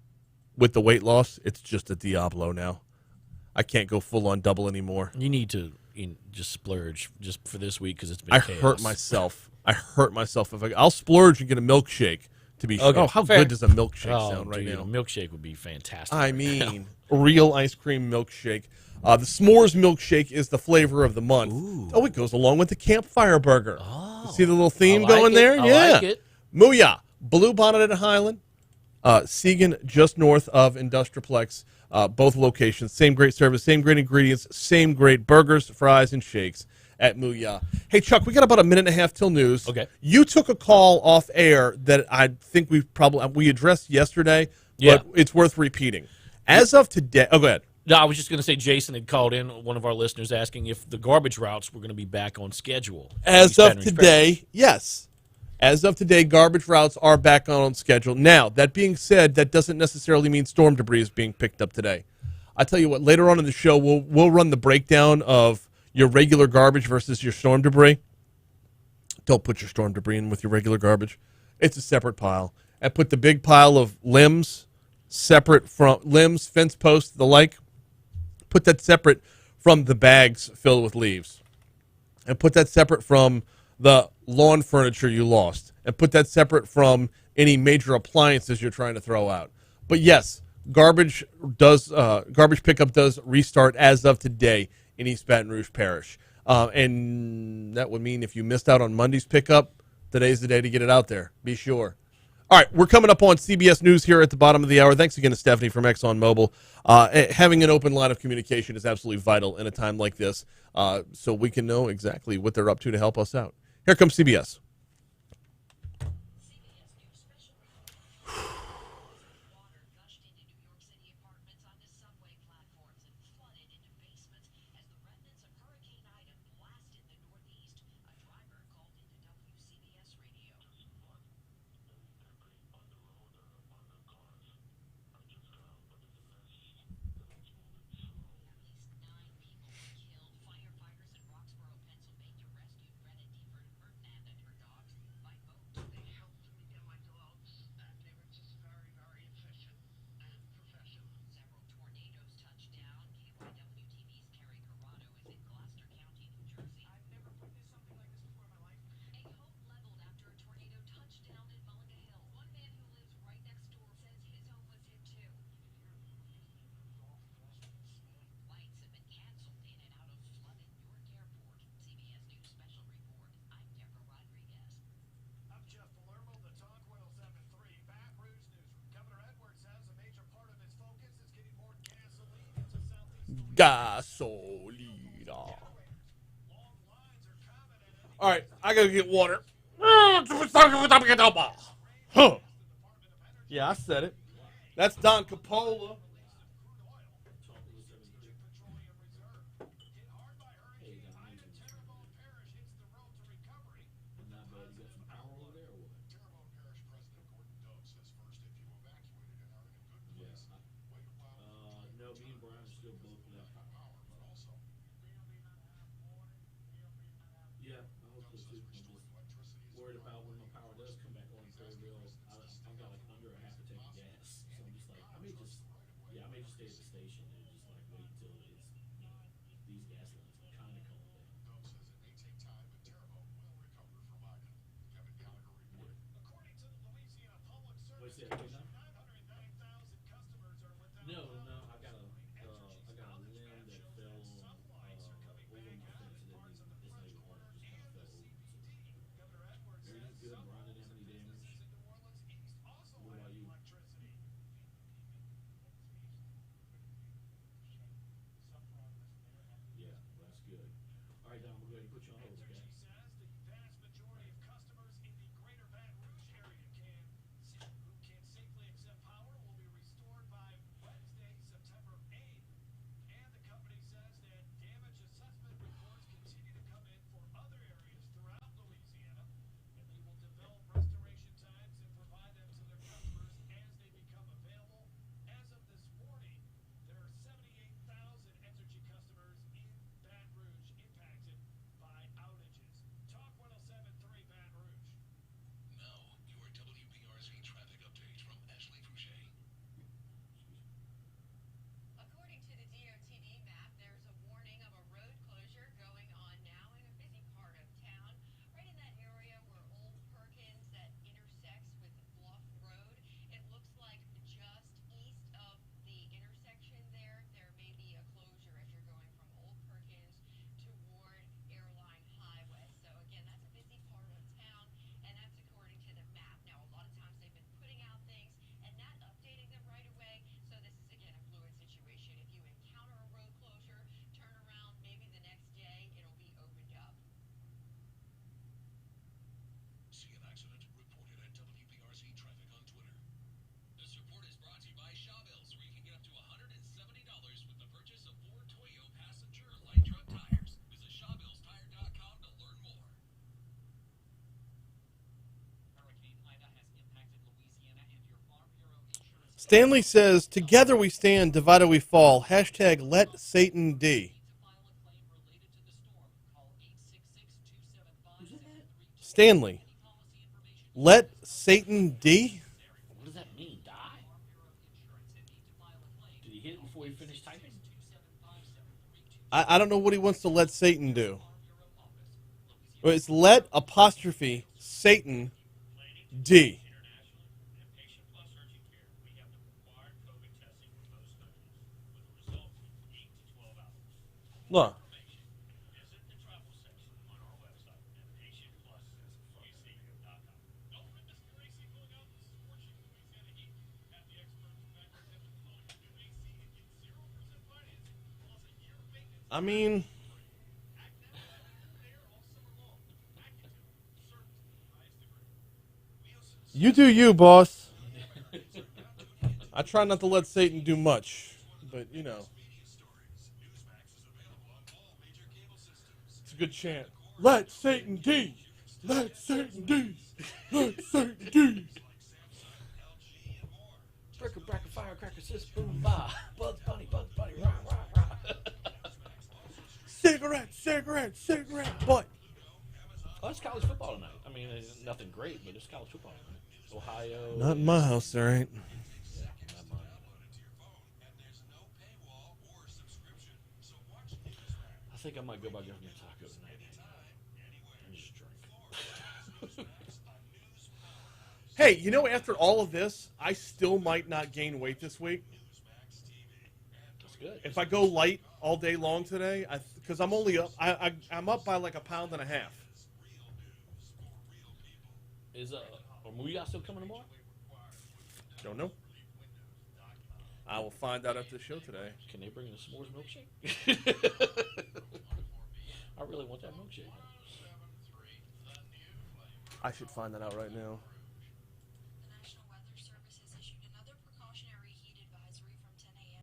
with the weight loss, it's just a Diablo now. I can't go full-on double anymore. You need to just splurge just for this week because it's been I chaos. hurt myself. I'll splurge and get a milkshake. To be sure. Okay, Oh, how fair. good does a milkshake sound right dude, now? A milkshake would be fantastic. I mean, a real ice cream milkshake. The s'mores milkshake is the flavor of the month. Ooh. Oh, it goes along with the campfire burger. Oh, You see the little theme I like going it. there? I Yeah. like it. Mooyah, Bluebonnet at Highland, Seagan just north of Industrialplex. Both locations, same great service, same great ingredients, same great burgers, fries, and shakes at Mooyah. Hey, Chuck, we got about a minute and a half till news. Okay. You took a call off air that I think we addressed yesterday, Yeah. but it's worth repeating. As of today, oh, go ahead. No, I was just going to say Jason had called in, one of our listeners, asking if the garbage routes were going to be back on schedule. As East of Baton Rouge today, yes. As of today, garbage routes are back on schedule. Now, that being said, that doesn't necessarily mean storm debris is being picked up today. I tell you what, later on in the show, we'll run the breakdown of your regular garbage versus your storm debris. Don't put your storm debris in with your regular garbage. It's a separate pile. And put the big pile of limbs separate from limbs, fence posts, the like. Put that separate from the bags filled with leaves. And put that separate from the lawn furniture you lost. And put that separate from any major appliances you're trying to throw out. But yes, garbage pickup does restart as of today in East Baton Rouge Parish. And that would mean if you missed out on Monday's pickup, today's the day to get it out there. Be sure. All right, we're coming up on CBS News here at the bottom of the hour. Thanks again to Stephanie from Exxon Mobil. Having an open line of communication is absolutely vital in a time like this, so we can know exactly what they're up to help us out. Here comes CBS. Water gushed into New York City apartments onto subway platforms and flooded into basements as the remnants of Hurricane Ida blasted the Northeast. A driver called into WCBS radio. Firefighters in Roxborough, Pennsylvania rescued Greta Ferdinand and her dogs by boat. They helped me get my dogs, and they were just very, very efficient and professional. Several tornadoes touched down. KYWTV's Carrie Corrado is in Gloucester County, New Jersey. I've never witnessed something like this before in my life. A home leveled after a tornado touched down in Mulliga Hill. One man who lives right next door says his home was hit too. Flights have been canceled in and out of flooded Newark Airport. CBS News Special Report. I'm Deborah Rodriguez. I'm Jeff Palermo, the Talk 107.3 Baton Rouge Newsroom. Governor Edwards says a major part of his focus is getting more gasoline into Southeast Gasolina. Long lines are common and All right, I got to get water. Huh. Yeah, I said it. That's Don Capola. petroleum reserve. Hit hard by Hurricane Ida, Terrebonne Parish hits the road to recovery. Not bad. You got some power over there or what? Terrebonne Parish President Gordon Dove says first if you evacuated and are in a good place, wait a while. No, me and Brian are still both without power. Power, but also Yeah, I hope so too. I'm just worried about when my power does come back on. I've got like under a half a tank of gas, so I'm just like, I may just stay at the station and just like wait until it's, these gas lines kind of calm down. Dove says it may take time, but Terrebonne will recover from Ida. Kevin Gallagher reported. According to the Louisiana Public Service What's that, big Commission, time? 909,000 customers are without No, power. I got a limb that fell on Some lights are coming over my back on fence in and parts of the this French neighbor Quarter just kind of and the fell over. CBD. Governor Edwards says Everything's good, some Brian homes didn't have and any damage. businesses in New Orleans East also right, Don, we'll go ahead and put you on hold, okay? Says the vast majority of customers in the greater Baton Rouge area who can safely accept power will be restored by Wednesday, September 8th. And the company says that damage assessment reports continue to come in for other areas throughout Louisiana, and they will develop restoration times and provide them to their customers as they become available. As of this morning, there are 78,000 Entergy customers in Baton Rouge impacted by outages. Talk 107.3 Baton Rouge. Now, your WBRZ traffic update from Ashley Fouché. According to the DOTD map, there's a warning of a road closure going on now in a busy part of town, right in that area where Old Perkins that intersects with Bluff Road. It looks like just east of the intersection there may be a closure as you're going from Old Perkins toward Airline Highway. So again, that's a busy part of town, and that's according to the map. Now, a lot of times they've been putting out things and not updating them right away. So this is again a fluid situation. If you encounter a road closure, turn around, maybe the next day it'll be opened up. See an accident? Report it at WBRZ Traffic on Twitter. This report is brought to you by Shawbills, where you can get up to $170 with the purchase of 4 Toyo passenger light truck tires. Visit ShawbillsTire.com to learn more. Hurricane Ida has impacted Louisiana, and your Farm Bureau insurance Stanley says, "Together we stand, divided we fall." Hashtag let Satan D. to file a claim related to the storm. Call 866-275-7322. Stanley, Policy information. let Satan D. What does that mean? Die? Did he hit it before he finished typing? I don't know what he wants to let Satan do. But it's let apostrophe Satan D. Look. I mean, you do you, boss. I try not to let Satan do much, but you know. It's a good chant. Let Satan D. Let Satan D. Let Satan D. Breaker, breaker, firecracker, sis, boom, bah. Bugs Bunny, rah, rah, rah. Cigarette, cigarette, cigarette, butt. Oh, it's college football tonight. I mean, it's nothing great, but it's college football tonight. Ohio. Not in my house, there ain't. Yeah, not mine. I think I might go by Government Taco tonight. And just drink. Hey, you know, after all of this, I still might not gain weight this week. That's good. If I go light all day long today, because I'm only up, I'm up by like a pound and a half. Is are Muya still coming tomorrow? Don't know. I will find out after the show today. Can they bring in a s'mores milkshake? I really want that milkshake. I should find that out right now. The National Weather Service has issued another precautionary heat advisory from 10 a.m.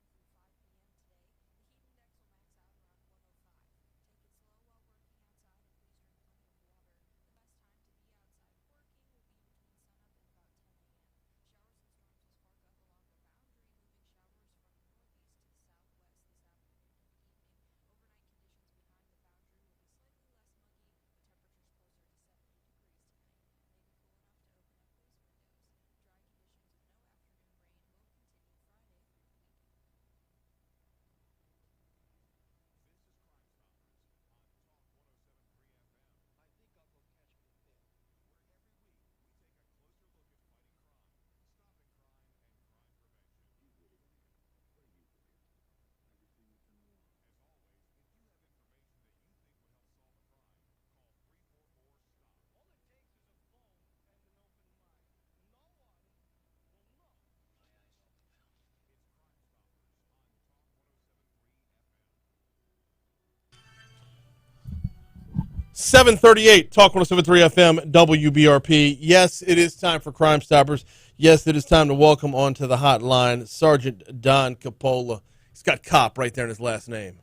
738, Talk 107.3 FM, WBRP. Yes, it is time for Crime Stoppers. Yes, it is time to welcome onto the hotline Sergeant Don Capola. He's got cop right there in his last name.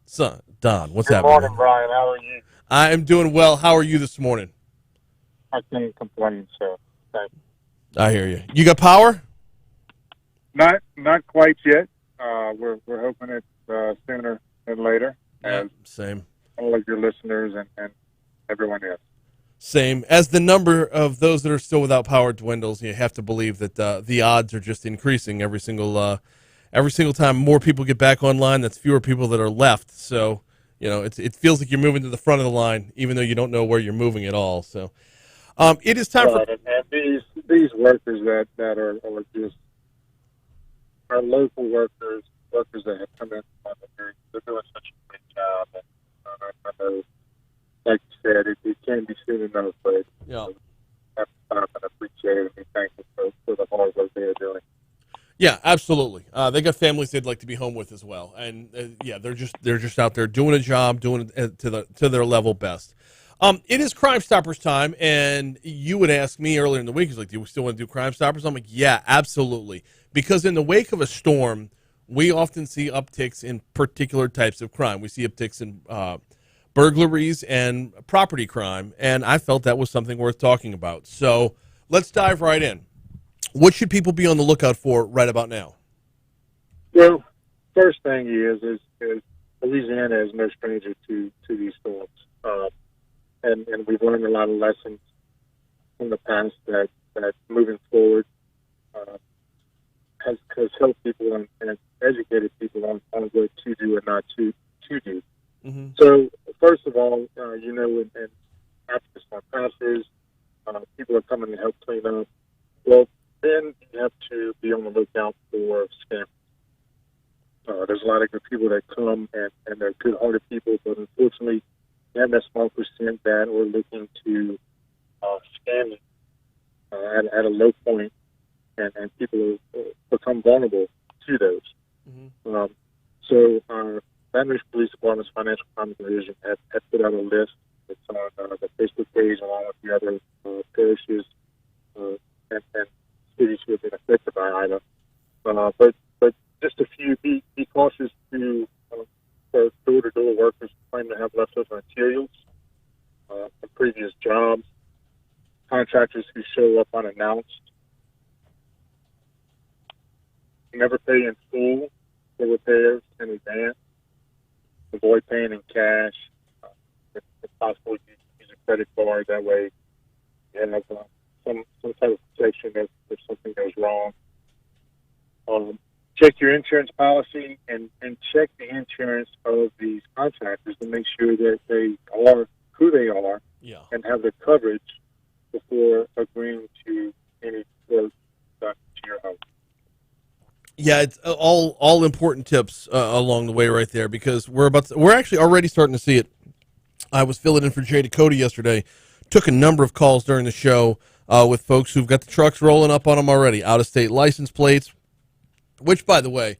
Son, Don, what's happening? Good morning, Brian. How are you? I am doing well. How are you this morning? I can't complain, sir. Thank you. I hear you. You got power? Not quite yet. We're hoping it's sooner than later, as Same. all of your listeners and everyone else. Same. As the number of those that are still without power dwindles, you have to believe that the odds are just increasing every single time more people get back online. That's fewer people that are left. So, it feels like you're moving to the front of the line, even though you don't know where you're moving at all. So, it is time for. And these workers that are just our local workers that have come in, they're doing such a great job. And I know, like you said, it can be soon enough, but Yeah. I have to stop and appreciate it and be thankful for the hard work they're doing. Yeah, absolutely. They got families they'd like to be home with as well, and they're just out there doing a job, doing it to their level best. It is Crime Stoppers time, and you would ask me earlier in the week, do we still want to do Crime Stoppers? I'm like, yeah, absolutely, because in the wake of a storm, we often see upticks in particular types of crime. We see upticks in burglaries and property crime, and I felt that was something worth talking about. So let's dive right in. What should people be on the lookout for right about now? Well, first thing is Louisiana is no stranger to these storms, and we've learned a lot of lessons in the past that moving forward has helped people and educated people on what to do and not to do. Mm-hmm. So first of all, and after the storm passes, people are coming to help clean up. Well, then you have to be on the lookout for scammers. There's a lot of good people that come, and they're good-hearted people, but unfortunately, you have that small percent that are looking to scam you at a low point, and people become vulnerable to those. Mm-hmm. So Baton Rouge Police Department's Financial Crime Division has put out a list. It's on the Facebook page along with the other parishes and cities who have been affected by Ida. But just a few, be cautious to for door-to-door workers who claim to have leftover materials from previous jobs, contractors who show up unannounced. Never pay in full for repairs in advance. Avoid paying in cash. If possible, use a credit card. That way, you have some type of protection if something goes wrong. Check your insurance policy and check the insurance of these contractors to make sure that they are who they are and have the coverage before agreeing to any work done to your home. Yeah, it's all important tips along the way right there, because we're actually already starting to see it. I was filling in for Jay Dakota yesterday, took a number of calls during the show with folks who've got the trucks rolling up on them already, out-of-state license plates, which, by the way,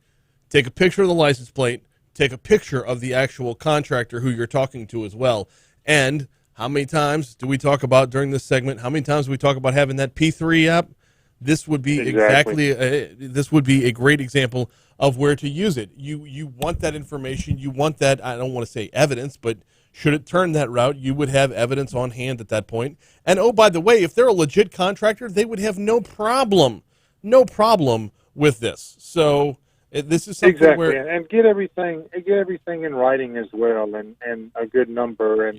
take a picture of the license plate, take a picture of the actual contractor who you're talking to as well. And how many times do we talk about during this segment, how many times do we talk about having that P3 app? This would be this would be a great example of where to use it. You want that information. You want that, I don't want to say evidence, but should it turn that route, you would have evidence on hand at that point. And, oh, by the way, if they're a legit contractor, they would have no problem with this. So this is something where... And get everything in writing as well, and a good number. And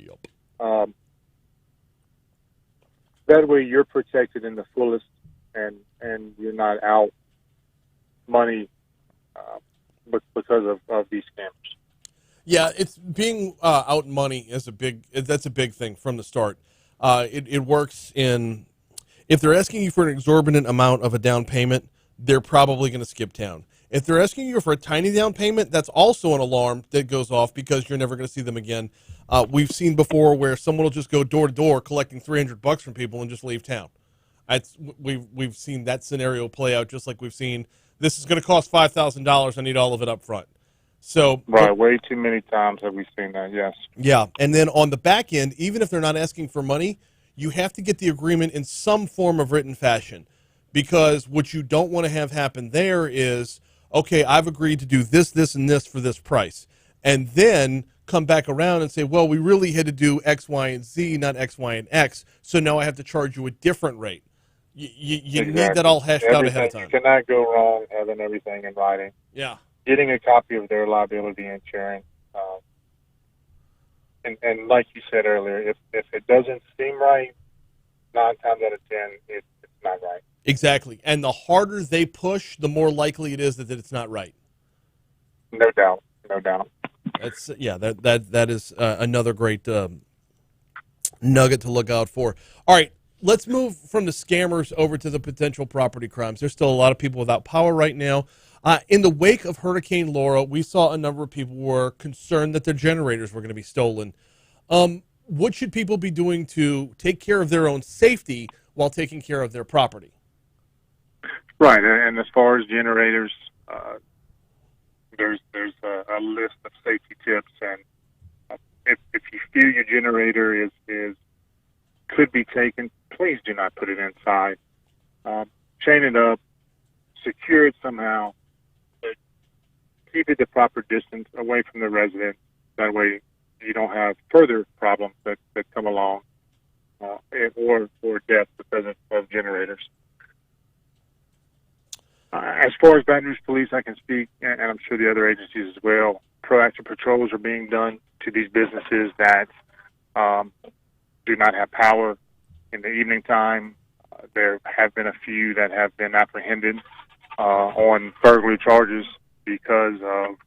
that way you're protected in the fullest, and you're not out money because of these scammers. Yeah, it's being out money is that's a big thing from the start. It works in, if they're asking you for an exorbitant amount of a down payment, they're probably going to skip town. If they're asking you for a tiny down payment, that's also an alarm that goes off because you're never going to see them again. We've seen before where someone will just go door to door collecting $300 from people and just leave town. We've seen that scenario play out, just like we've seen, this is going to cost $5,000. I need all of it up front. So Right, way too many times have we seen that, yes. yeah, and then on the back end, even if they're not asking for money, you have to get the agreement in some form of written fashion, because what you don't want to have happen there is, okay, I've agreed to do this, this, and this for this price, and then come back around and say, well, we really had to do X, Y, and Z, not X, Y, and X, so now I have to charge you a different rate. You need that all hashed out ahead of time. You cannot go wrong having everything in writing. Yeah. Getting a copy of their liability insurance. And like you said earlier, if it doesn't seem right, 9 times out of 10, it's not right. Exactly. And the harder they push, the more likely it is that it's not right. No doubt. No doubt. That's that is another great nugget to look out for. All right, let's move from the scammers over to the potential property crimes. There's still a lot of people without power right now. In the wake of Hurricane Laura, we saw a number of people were concerned that their generators were going to be stolen. What should people be doing to take care of their own safety while taking care of their property? Right, and as far as generators, there's a list of safety tips, and if you feel your generator is could be taken, please do not put it inside. Chain it up, secure it somehow, but keep it the proper distance away from the resident. That way, you don't have further problems that come along, or death because of generators. As far as Baton Rouge Police, I can speak, and I'm sure the other agencies as well. Proactive patrols are being done to these businesses that do not have power in the evening time. There have been a few that have been apprehended on burglary charges because of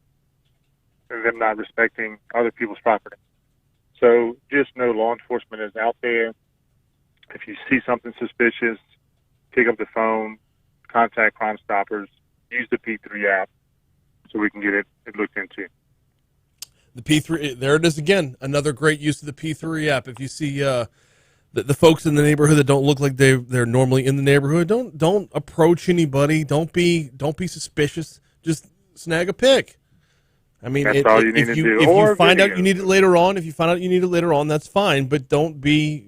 them not respecting other people's property. So just know law enforcement is out there. If you see something suspicious, pick up the phone, contact Crime Stoppers, use the P3 app so we can get it looked into. The P3, there it is again, another great use of the P3 app. If you see the folks in the neighborhood that don't look like they're normally in the neighborhood, don't approach anybody. Don't be suspicious. Just snag a pic. I mean, that's all you need to do. If you find out you need it later on, that's fine. But don't be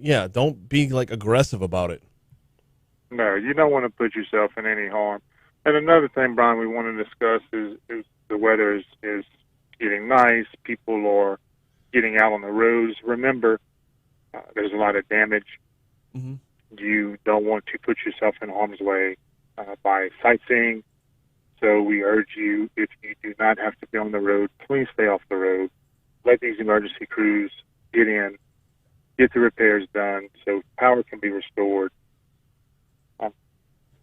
like aggressive about it. No, you don't want to put yourself in any harm. And another thing, Brian, we want to discuss is the weather is getting nice. People are getting out on the roads. Remember, there's a lot of damage. Mm-hmm. You don't want to put yourself in harm's way by sightseeing. So we urge you, if you do not have to be on the road, please stay off the road. Let these emergency crews get in, get the repairs done so power can be restored.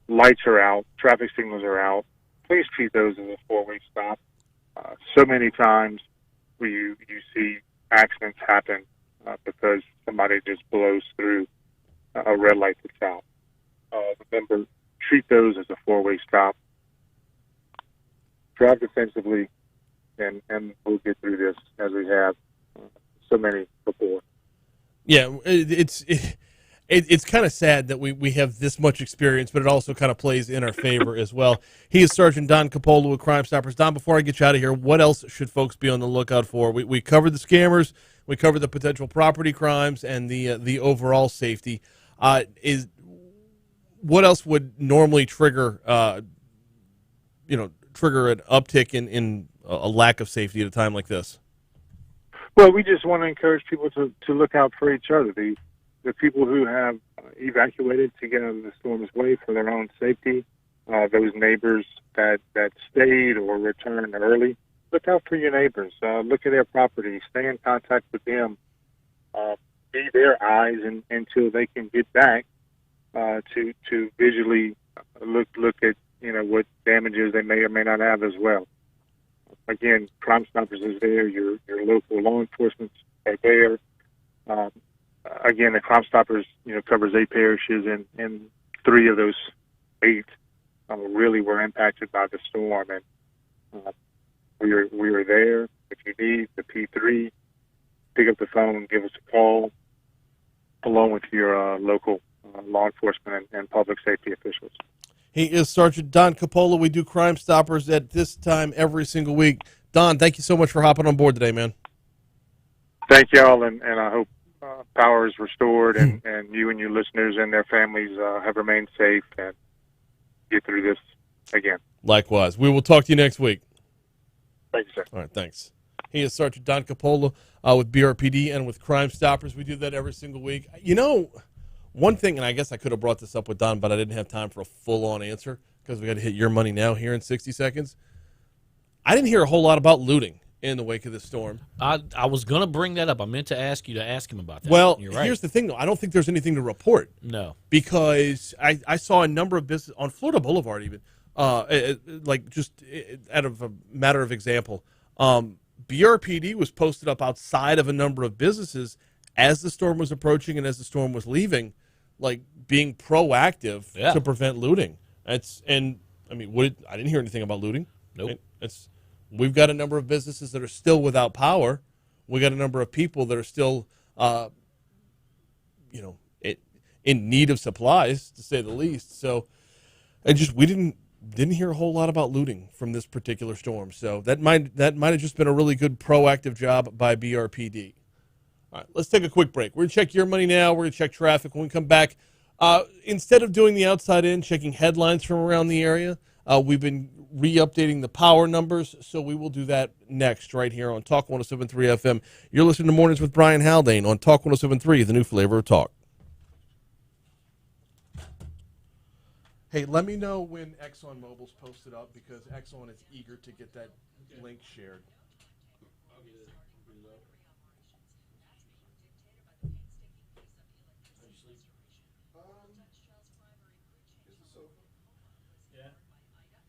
Lights are out, traffic signals are out. Please treat those as a four-way stop. So many times you see accidents happen because somebody just blows through a red light that's out. Remember, treat those as a four-way stop. Drive defensively, and we'll get through this as we have so many before. Yeah, it's kind of sad that we have this much experience, but it also kind of plays in our favor as well. He is Sergeant Don Coppola with Crime Stoppers. Don, before I get you out of here, what else should folks be on the lookout for? We covered the scammers, we covered the potential property crimes, and the overall safety. What else would normally trigger an uptick in a lack of safety at a time like this? Well, we just want to encourage people to look out for each other. The people who have evacuated to get out of the storm's way for their own safety, those neighbors that stayed or returned early, look out for your neighbors. Look at their property. Stay in contact with them. Be their eyes until they can get back to visually look at what damages they may or may not have as well. Again, Crime Stoppers is there. Your local law enforcement are there. Again, the Crime Stoppers, covers 8 parishes, and 3 of those 8 really were impacted by the storm. And we are there. If you need the P3, pick up the phone, give us a call, along with your local law enforcement and public safety officials. He is Sergeant Don Coppola. We do Crime Stoppers at this time every single week. Don, thank you so much for hopping on board today, man. Thank y'all, and I hope power is restored, and you and your listeners and their families have remained safe and get through this again. Likewise. We will talk to you next week. Thank you, sir. All right, thanks. He is Sergeant Don Capola with BRPD and with Crime Stoppers. We do that every single week. You know, one thing, and I guess I could have brought this up with Don, but I didn't have time for a full-on answer because we got to hit your money now here in 60 seconds. I didn't hear a whole lot about looting in the wake of this storm. I was going to bring that up. I meant to ask you to ask him about that. Well, You're right. here's the thing, though. I don't think there's anything to report. No. Because I saw a number of businesses on Florida Boulevard even, like just out of a matter of example, BRPD was posted up outside of a number of businesses as the storm was approaching and as the storm was leaving, like being proactive to prevent looting. I didn't hear anything about looting. Nope. We've got a number of businesses that are still without power. We got a number of people that are still, in need of supplies, to say the least. So, we didn't hear a whole lot about looting from this particular storm. So that might have just been a really good proactive job by BRPD. All right, let's take a quick break. We're gonna check your money now. We're gonna check traffic. When we come back, instead of doing the outside in, checking headlines from around the area, we've been re-updating the power numbers, so we will do that next right here on Talk 107.3 FM. You're listening to Mornings with Brian Haldane on Talk 107.3, the new flavor of talk. Hey, let me know when Exxon Mobil's posted up because Exxon is eager to get that link shared.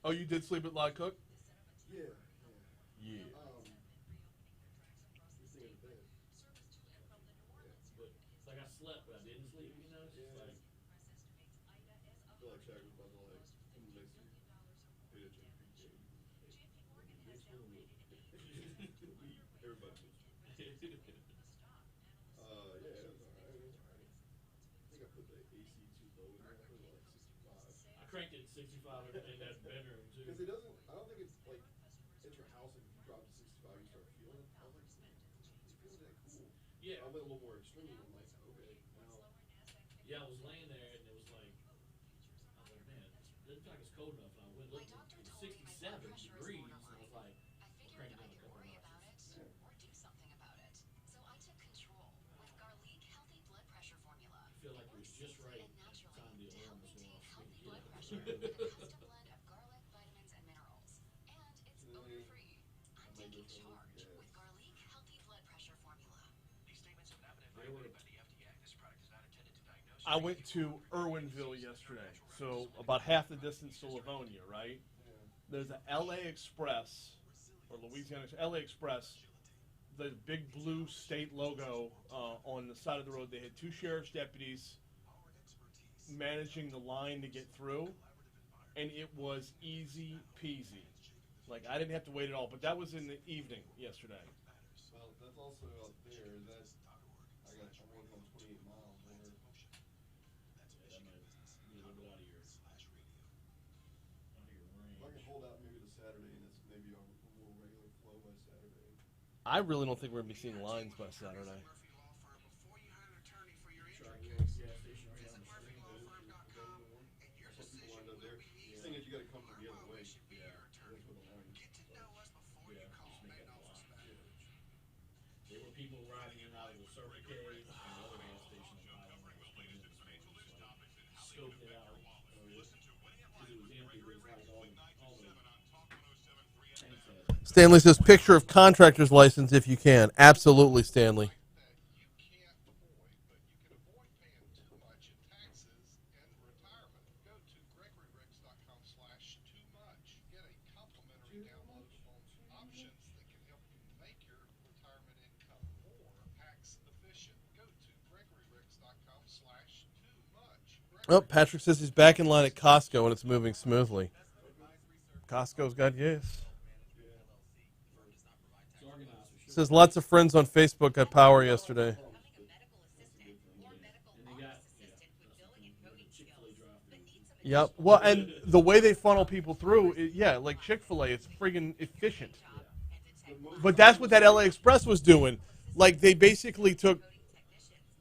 Oh, you did sleep at Live Cook? Yeah. Like I slept, but I didn't sleep, you know? It's just like, I feel like Shaq was about to emulate some pay attention. Everybody knows. Yeah, it was alright. I think I put the AC too low in there. I put it like 65. I cranked it at 65 in that bedroom, too. Because it doesn't, I don't think it's like, at your house, like if you drop to 65, you start feeling it. I was like, it feels that cool. Yeah. I went a little more extreme. I'm like, okay, now. Yeah, I was laying there, and it was like, I was like, man, it doesn't feel like it's cold enough. And I went, looked, it was 67 degrees, and I was like, I'll crank it down a couple notches. Or do something about it. So I took control with Garlic Healthy Blood Pressure Formula. I feel like it was just right time the alarm was going off. Healthy blood pressure with a custom blend of garlic, vitamins, and minerals. And it's odor-free. I'm taking charge with Garlic Healthy Blood Pressure Formula. These statements have not been evaluated by the FDA. This product is not intended to diagnose. I went to Irwinville yesterday, so about half the distance to Livonia, right? There's a LA Express, or Louisiana LA Express, the big blue state logo on the side of the road. They had two sheriff's deputies managing the line to get through, and it was easy peasy. Like, I didn't have to wait at all, but that was in the evening yesterday. Well, that's also out there. I'm working on 28 miles there. That might be a little bit out of your range. If I can hold out maybe to Saturday, and it's maybe a more regular flow by Saturday. I really don't think we're going to be seeing lines by Saturday. Gas station right down the street. Some people lined up there. The thing is, you got to come from the other way. Yeah. That's where the line is. Yeah, just make that block. There were people riding in and out of the Circle K and the other gas station in Haldane that was pulling in this morning. Just like scoped it out. Because it was empty, but it's like all the tanks had. Stanley says, picture of contractor's license if you can. Absolutely, Stanley. Oh, Patrick says he's back in line at Costco and it's moving smoothly. Costco's got gas. Says lots of friends on Facebook got power yesterday. Yep. Well, and the way they funnel people through, like Chick-fil-A, it's friggin' efficient. But that's what that LA Express was doing. Like they basically took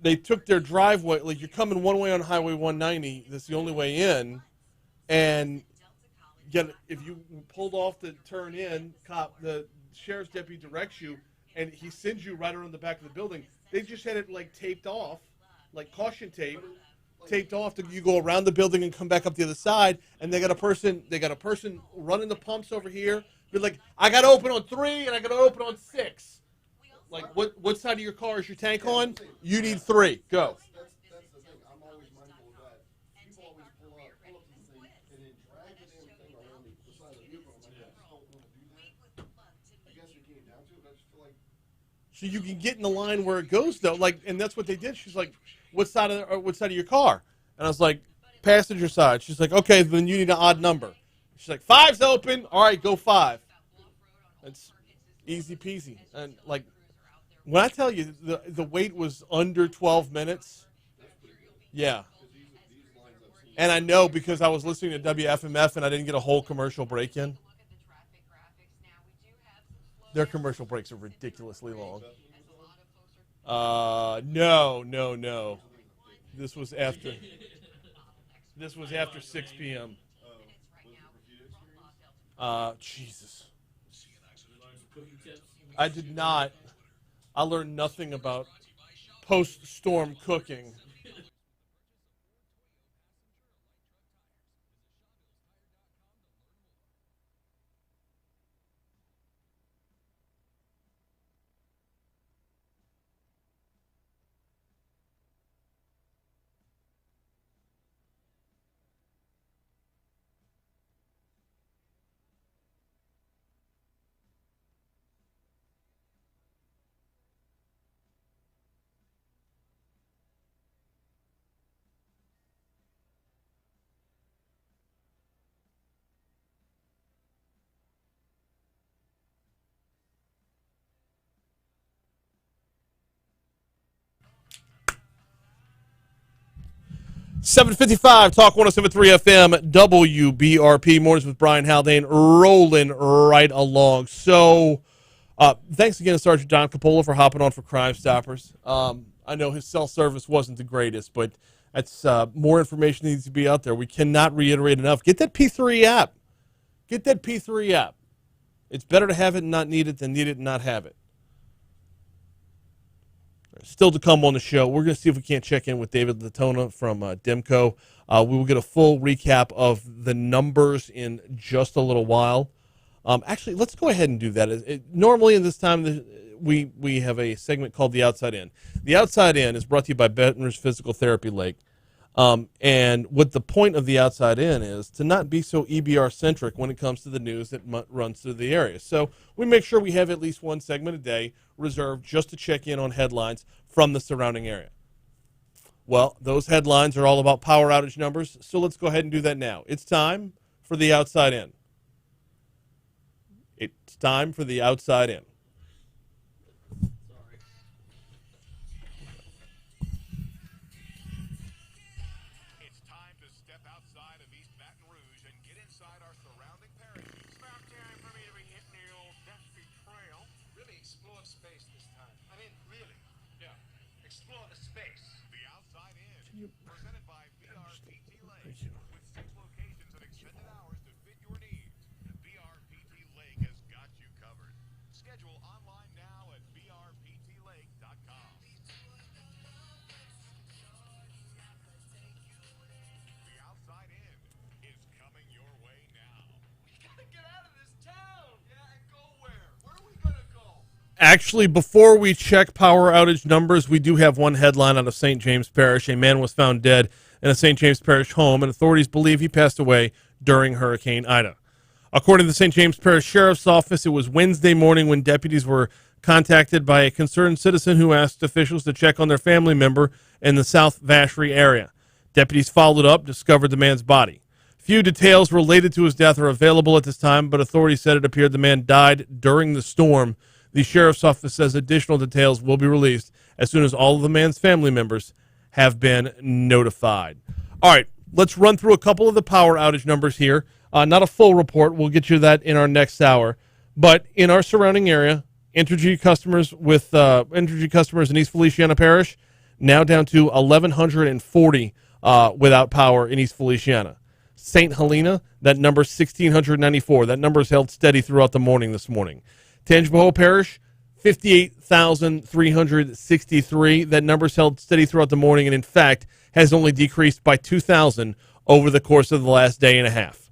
their driveway. Like you're coming one way on Highway 190. That's the only way in, and if you pulled off to turn in, the sheriff's deputy directs you, and he sends you right around the back of the building. They just had it like taped off, like caution tape, taped off. You go around the building and come back up the other side, and they got a person running the pumps over here. They're like, I got to open on 3 and I got to open on 6. Like, what side of your car is your tank on? You need 3. Go. That's the thing. I'm always mindful of that. People always pull up to the thing and then drag the damn thing around the side of the vehicle. I'm like, I just don't want to do that. I guess it came down to it. I just feel like. So you can get in the line where it goes though, like, and that's what they did. She's like, what side of your car? And I was like, passenger side. She's like, okay, then you need an odd number. She's like, 5's open. All right, go 5. It's easy peasy. And like, when I tell you the wait was under 12 minutes, yeah. And I know because I was listening to WFMF and I didn't get a whole commercial break in. Their commercial breaks are ridiculously long. No. This was after 6 p.m. Jesus. I did not. I learned nothing about post-storm cooking. .755 Talk 107.3 FM WBRP Mornings with Brian Haldane rolling right along. So, thanks again to Sergeant Don Coppola for hopping on for Crime Stoppers. I know his cell service wasn't the greatest, but that's more information needs to be out there. We cannot reiterate enough. Get that P3 app. Get that P3 app. It's better to have it and not need it than need it and not have it. Still to come on the show, we're going to see if we can't check in with David Latona from Demco. We will get a full recap of the numbers in just a little while. Actually, let's go ahead and do that. Normally in this time, we have a segment called The Outside In. The Outside In is brought to you by Baton Rouge Physical Therapy Lake. And what the point of The Outside In is to not be so EBR-centric when it comes to the news that runs through the area. So we make sure we have at least one segment a day reserved just to check in on headlines from the surrounding area. Well, those headlines are all about power outage numbers, so let's go ahead and do that now. It's time for The Outside In. It's time for The Outside In. It's time to step outside of East Baton Rouge and get inside our surrounding parishes. It's about time for me to be hitting the old dusty trail. Really explore space this time. I mean, really. Yeah. Explore the space. The Outside In, presented by BRPT Lake, with 6 locations and extended hours to fit your needs. BRPT Lake has got you covered. Schedule online now at brptlake.com. The Outside In is coming your way now. We gotta get out of this town. Yeah, and go where? Where are we gonna go? Actually, before we check power outage numbers, we do have one headline out of St. James Parish. A man was found dead in a St. James Parish home, and authorities believe he passed away during Hurricane Ida. According to the St. James Parish Sheriff's Office, it was Wednesday morning when deputies were contacted by a concerned citizen who asked officials to check on their family member in the South Vacherie area. Deputies followed up, discovered the man's body. Few details related to his death are available at this time, but authorities said it appeared the man died during the storm. The Sheriff's Office says additional details will be released as soon as all of the man's family members have been notified. All right, let's run through a couple of the power outage numbers here. Not a full report. We'll get you that in our next hour. But in our surrounding area, Entergy customers in East Feliciana Parish now down to 1,140 without power in East Feliciana. St. Helena, that number's 1,694. That number's held steady throughout the morning this morning. Tangipahoa Parish, 58,363. That number's held steady throughout the morning and, in fact, has only decreased by 2,000 over the course of the last day and a half.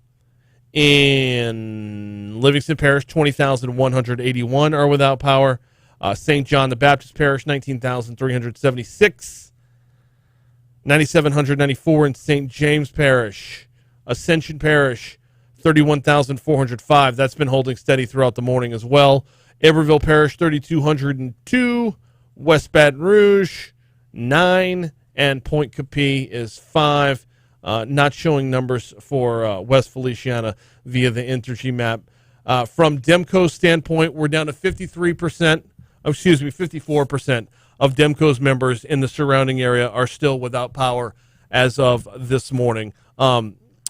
In Livingston Parish, 20,181 are without power. St. John the Baptist Parish, 19,376. 9,794 in St. James Parish. Ascension Parish, 31,405. That's been holding steady throughout the morning as well. Iberville Parish, 3,202. West Baton Rouge, 9. And Point Capee is 5. Not showing numbers for West Feliciana via the Entergy map. From Demco's standpoint, we're down to 54% of Demco's members in the surrounding area are still without power as of this morning.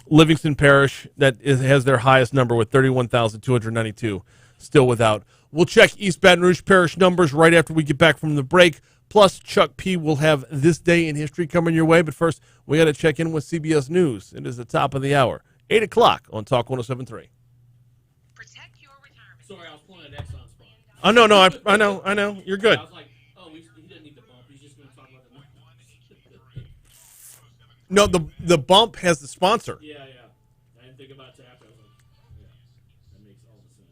Livingston Parish, has their highest number with 31,292 still without. We'll check East Baton Rouge Parish numbers right after we get back from the break. Plus, Chuck P. will have This Day in History coming your way. But first, we got to check in with CBS News. It is the top of the hour. 8 o'clock on Talk 107.3. Sorry, I was pulling an Exxon spot. Oh, no, I know. You're good. I was like, oh, he doesn't need the bump. He's just going to talk about the numbers. No, the bump has the sponsor. Yeah. I didn't think about that. I was like, yeah, that makes all the sense.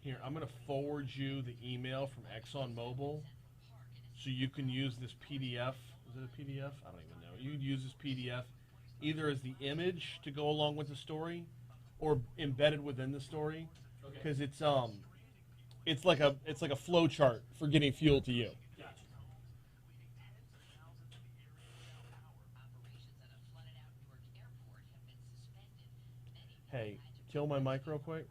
Here, I'm going to forward you the email from Exxon Mobil so you can use this PDF. Is it a PDF? I don't even know. You can use this PDF either as the image to go along with the story or embedded within the story because it's like a flow chart for getting fuel to you. Hey, kill my mic real quick.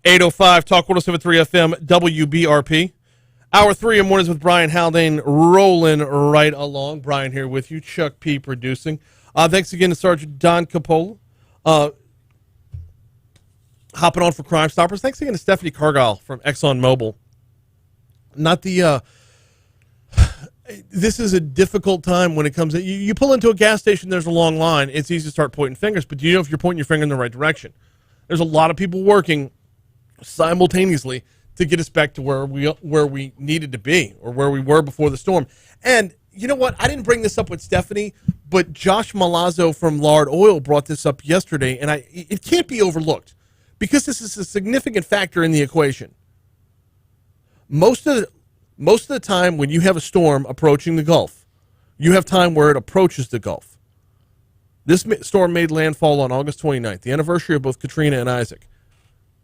805 Talk 1073 FM WBRP. Hour 3 of Mornings with Brian Haldane rolling right along. Brian here with you. Chuck P. producing. Thanks again to Sergeant Don Capola. Hopping on for Crime Stoppers. Thanks again to Stephanie Cargile from Exxon Mobil. Not the... this is a difficult time when it comes to... You pull into a gas station, there's a long line. It's easy to start pointing fingers, but do you know if you're pointing your finger in the right direction? There's a lot of people working simultaneously to get us back to where we needed to be, or where we were before the storm. And you know what? I didn't bring this up with Stephanie, but Josh Malazzo from Lard Oil brought this up yesterday, and it can't be overlooked because this is a significant factor in the equation. Most of the time when you have a storm approaching the Gulf, you have time where it approaches the Gulf. This storm made landfall on August 29th, the anniversary of both Katrina and Isaac.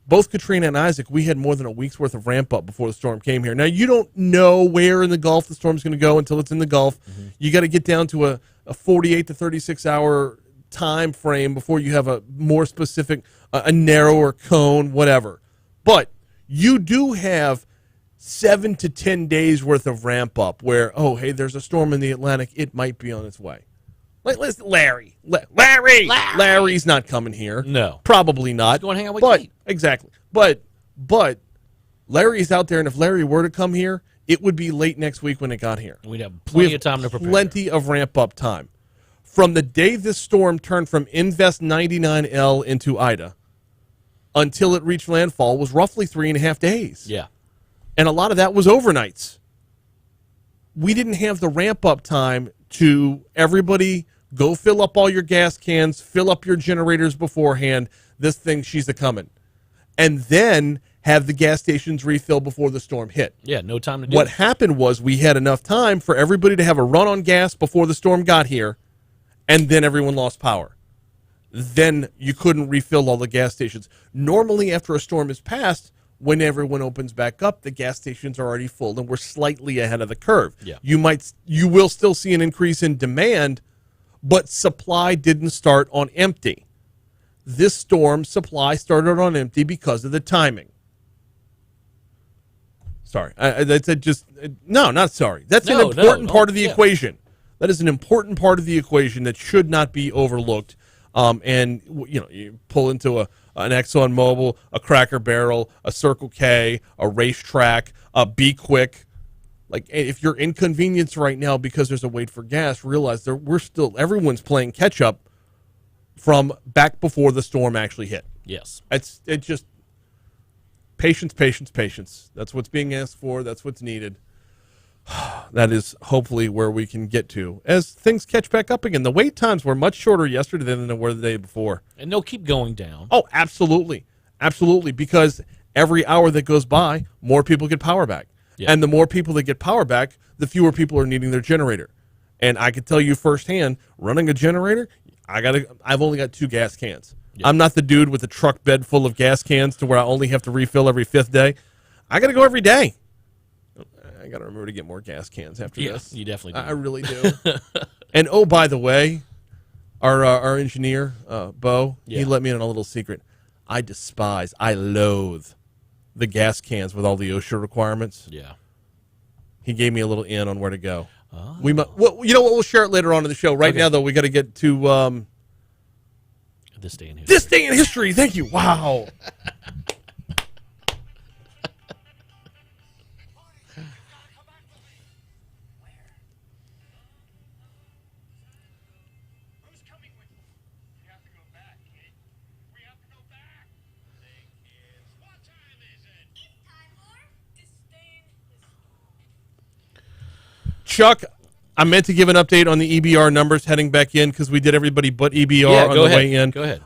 Both Katrina and Isaac, we had more than a week's worth of ramp up before the storm came here. Now, you don't know where in the Gulf the storm's going to go until it's in the Gulf. Mm-hmm. You got to get down to a 48 to 36 hour time frame before you have a more specific, a narrower cone, whatever. But you do have 7 to 10 days worth of ramp up where, oh, hey, there's a storm in the Atlantic. It might be on its way. Like, listen, Larry's not coming here. No. Probably not. He's going to hang out with But, Kate. exactly. But Larry's out there, and if Larry were to come here, it would be late next week when it got here. We'd have plenty of time to prepare. Plenty of ramp-up time. From the day this storm turned from Invest 99L into Ida until it reached landfall was roughly 3.5 days. Yeah. And a lot of that was overnights. We didn't have the ramp-up time to everybody go fill up all your gas cans, fill up your generators beforehand. This thing, she's a-coming. And then have the gas stations refill before the storm hit. Yeah, no time to do What it. happened was we had enough time for everybody to have a run on gas before the storm got here, and then everyone lost power. Then you couldn't refill all the gas stations. Normally, after a storm is passed, when everyone opens back up, the gas stations are already full, and we're slightly ahead of the curve. Yeah. You will still see an increase in demand, but supply didn't start on empty. This storm, supply started on empty because of the timing. Sorry, that's just no, not sorry. That's an important part of the equation. That is an important part of the equation that should not be overlooked. And you pull into an Exxon Mobil, a Cracker Barrel, a Circle K, a Racetrack, a Be Quick. Like, if you're inconvenienced right now because there's a wait for gas, realize everyone's playing catch up from back before the storm actually hit. Yes. It's just patience, patience, patience. That's what's being asked for. That's what's needed. That is hopefully where we can get to as things catch back up again. The wait times were much shorter yesterday than they were the day before. And they'll keep going down. Oh, absolutely. Absolutely. Because every hour that goes by, more people get power back. Yeah. And the more people that get power back, the fewer people are needing their generator. And I can tell you firsthand, running a generator, I've only got 2 gas cans. Yeah. I'm not the dude with a truck bed full of gas cans to where I only have to refill every 5th day. I got to go every day. I got to remember to get more gas cans after this. You definitely do. I really do. And, oh, by the way, our engineer, Bo, he let me in on a little secret. I loathe the gas cans with all the OSHA requirements. Yeah. He gave me a little in on where to go. Oh. You know what? We'll share it later on in the show. Right now, though, we got to get to this day in history. This day in history. Thank you. Wow. Chuck, I meant to give an update on the EBR numbers heading back in because we did everybody but EBR on the way in. Go ahead.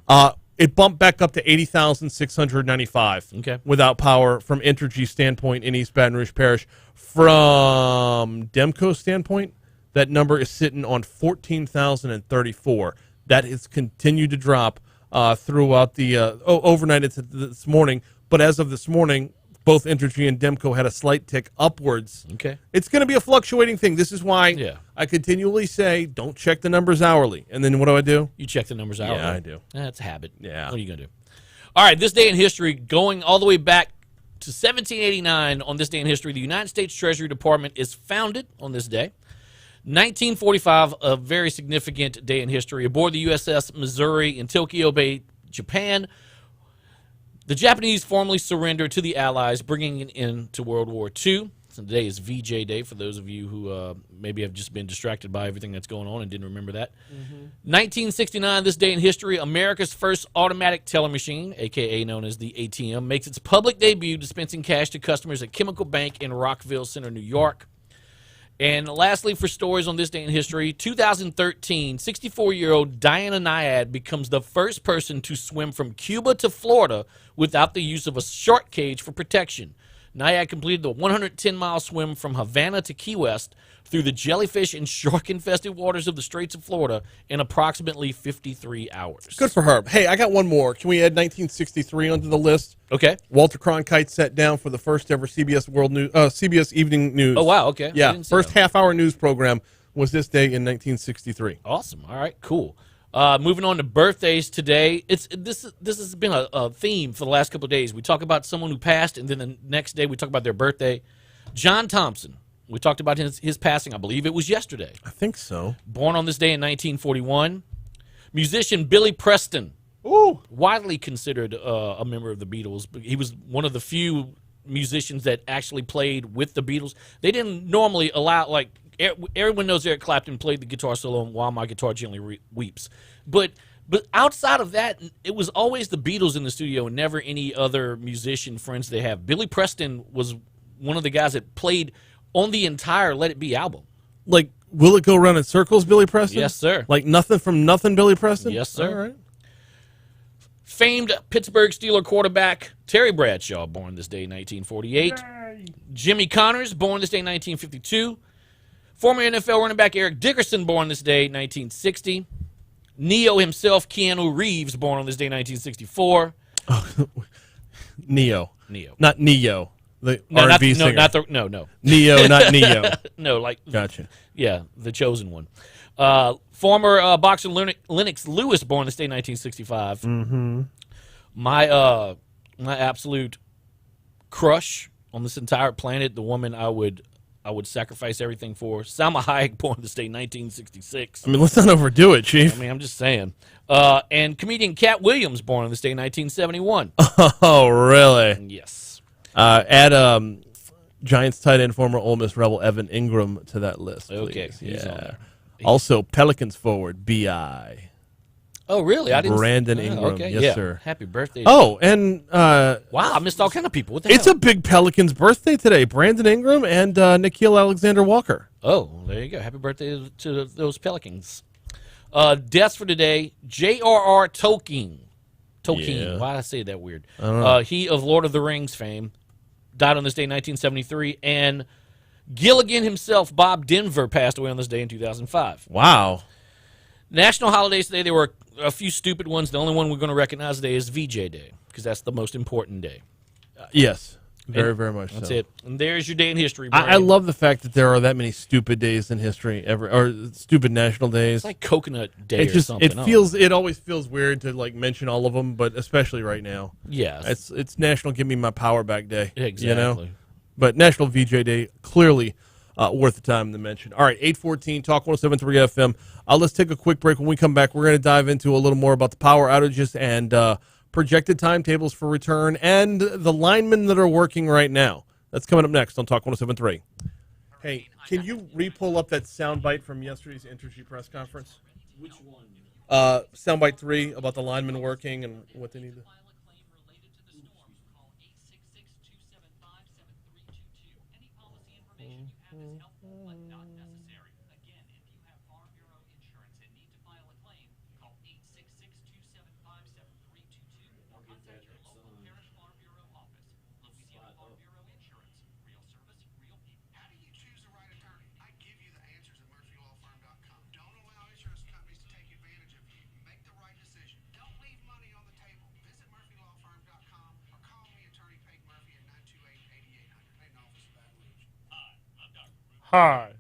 It bumped back up to 80,695 without power from Entergy standpoint in East Baton Rouge Parish. From Demco standpoint, that number is sitting on 14,034. That has continued to drop throughout the overnight. It's this morning, but as of this morning, both Entergy and Demco had a slight tick upwards. Okay. It's going to be a fluctuating thing. This is why I continually say don't check the numbers hourly. And then what do? You check the numbers hourly. Yeah, I do. That's a habit. Yeah. What are you going to do? All right, this day in history, going all the way back to 1789. On this day in history, the United States Treasury Department is founded on this day. 1945, a very significant day in history. Aboard the USS Missouri in Tokyo Bay, Japan, the Japanese formally surrendered to the Allies, bringing an end to World War II. So today is VJ Day for those of you who maybe have just been distracted by everything that's going on and didn't remember that. 1969, this day in history, America's first automatic teller machine, a.k.a. known as the ATM, makes its public debut dispensing cash to customers at Chemical Bank in Rockville Center, New York. And lastly, for stories on this day in history, 2013, 64-year-old Diana Nyad becomes the first person to swim from Cuba to Florida without the use of a shark cage for protection. Nyad completed the 110-mile swim from Havana to Key West through the jellyfish and shark-infested waters of the Straits of Florida in approximately 53 hours. Good for her. Hey, I got one more. Can we add 1963 onto the list? Okay. Walter Cronkite sat down for the first ever CBS CBS Evening News. Oh, wow, okay. Yeah, I didn't see first that. half-hour news program was this day in 1963. Awesome. All right, cool. Moving on to birthdays today. This has been a theme for the last couple of days. We talk about someone who passed, and then the next day we talk about their birthday. John Thompson. We talked about his passing. I believe it was yesterday. I think so. Born on this day in 1941. Musician Billy Preston. Ooh. Widely considered a member of the Beatles. But he was one of the few musicians that actually played with the Beatles. They didn't normally allow, like, everyone knows Eric Clapton played the guitar solo on While My Guitar Gently Weeps. But outside of that, it was always the Beatles in the studio and never any other musician friends they have. Billy Preston was one of the guys that played on the entire Let It Be album. Like, will it go around in circles, Billy Preston? Yes, sir. Like nothing from nothing, Billy Preston? Yes, sir. All right. Famed Pittsburgh Steeler quarterback Terry Bradshaw, born this day in 1948. Jimmy Connors, born this day in 1952. Former NFL running back Eric Dickerson, born this day in 1960. Neo himself, Keanu Reeves, born on this day in 1964. Neo. Neo. Not Neo. The No, R&B singer. no. Neo, not Neo. No, like. Gotcha. Yeah, the chosen one. Former boxer Lennox Lewis, born this day in 1965. Mm-hmm. My absolute crush on this entire planet, the woman I would sacrifice everything for, Salma Hayek, born this day in 1966. I mean, let's not overdo it, Chief. I mean, I'm just saying. And comedian Cat Williams, born on this day in 1971. Oh, really? Yes. Add Giants tight end, former Ole Miss Rebel Evan Ingram to that list, please. Okay, he's on there. Also, Pelicans forward, B.I. Oh, really? I didn't. Brandon Oh, Ingram. okay. Yes, Yeah. sir. Happy birthday. Oh, and wow, I missed all kind of people. What the it's hell? a big Pelicans birthday today. Brandon Ingram and Nikhil Alexander-Walker. Oh, there you go. Happy birthday to those Pelicans. Deaths for today, J.R.R. Tolkien. Yeah. Why did I say that weird? I don't know. He of Lord of the Rings fame died on this day in 1973. And Gilligan himself, Bob Denver, passed away on this day in 2005. Wow. National holidays today, there were a few stupid ones. The only one we're going to recognize today is VJ Day, because that's the most important day. Yes. Very, And very much That's so. it. And there's your day in history, I Brian. love the fact that there are that many stupid days in history, or stupid national days. It's like Coconut Day It or just something. it always feels weird to like mention all of them, but especially right now. Yeah. It's National Give Me My Power Back Day. Exactly. You know? But National VJ Day, clearly worth the time to mention. All right, 814 Talk 107.3 FM. Let's take a quick break. When we come back, we're going to dive into a little more about the power outages and projected timetables for return and the linemen that are working right now. That's coming up next on Talk 107.3. Hey, can you re-pull up that soundbite from yesterday's Entergy press conference? Which one? Soundbite 3 about the linemen working and what they need to... How do you choose the right attorney? I give you the answers at MurphyLawFirm.com. Don't allow insurance companies to take advantage of you. Make the right decision. Don't leave money on the table. Visit MurphyLawFirm.com or call me, Attorney Peyton Murphy, at 928-8800. Main office of Baton Rouge. Hi.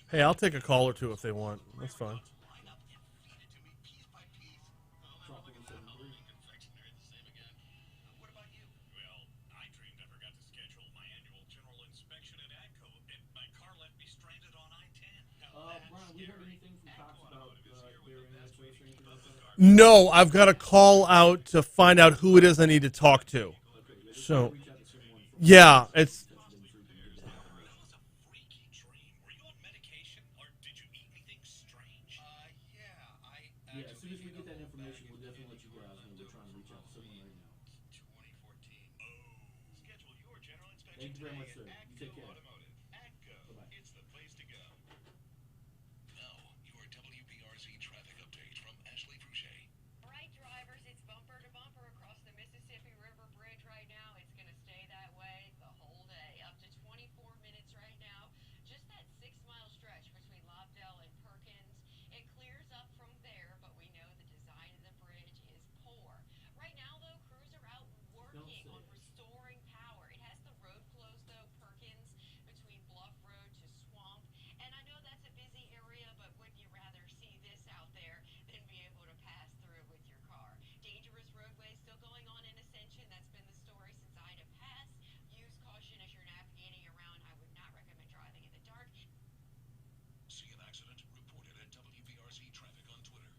Hey, I'll take a call or two if they want. That's fine. What about you? Well, I dreamed I forgot to schedule my annual general inspection at AGCO, and my car left me stranded on I-10. Brian, we heard anything from Cox about their internet service or anything like that? No, I've got to call out to find out who it is I need to talk to. So, yeah, it's. Yeah, as soon as we get that information, we'll definitely let you guys know. We're trying to reach out to someone right now. 2014. Schedule your general inspection. Thank you very much, sir. today at You take care. Automotive. AGCO. Bye-bye. It's the place to go. Now, your WBRZ traffic update from Ashley Fouché. Bright drivers, it's bumper to bumper across the Mississippi River Bridge right now. It's going to stay that way the whole day, up to 24 minutes right now. Just that 6-mile stretch between Lobdell and Perkins. It clears up from there, but we know the design of the bridge is poor. Right now, though, crews are out working on restoring power. It has the road closed, though, Perkins, between Bluff Road to Swamp. And I know that's a busy area, but wouldn't you rather see this out there than be able to pass through with your car? Dangerous roadways still going on in Ascension. That's been the story since Ida passed. Use caution as you're navigating around. I would not recommend driving in the dark. See an accident? Report it at WBRZ Traffic on Twitter.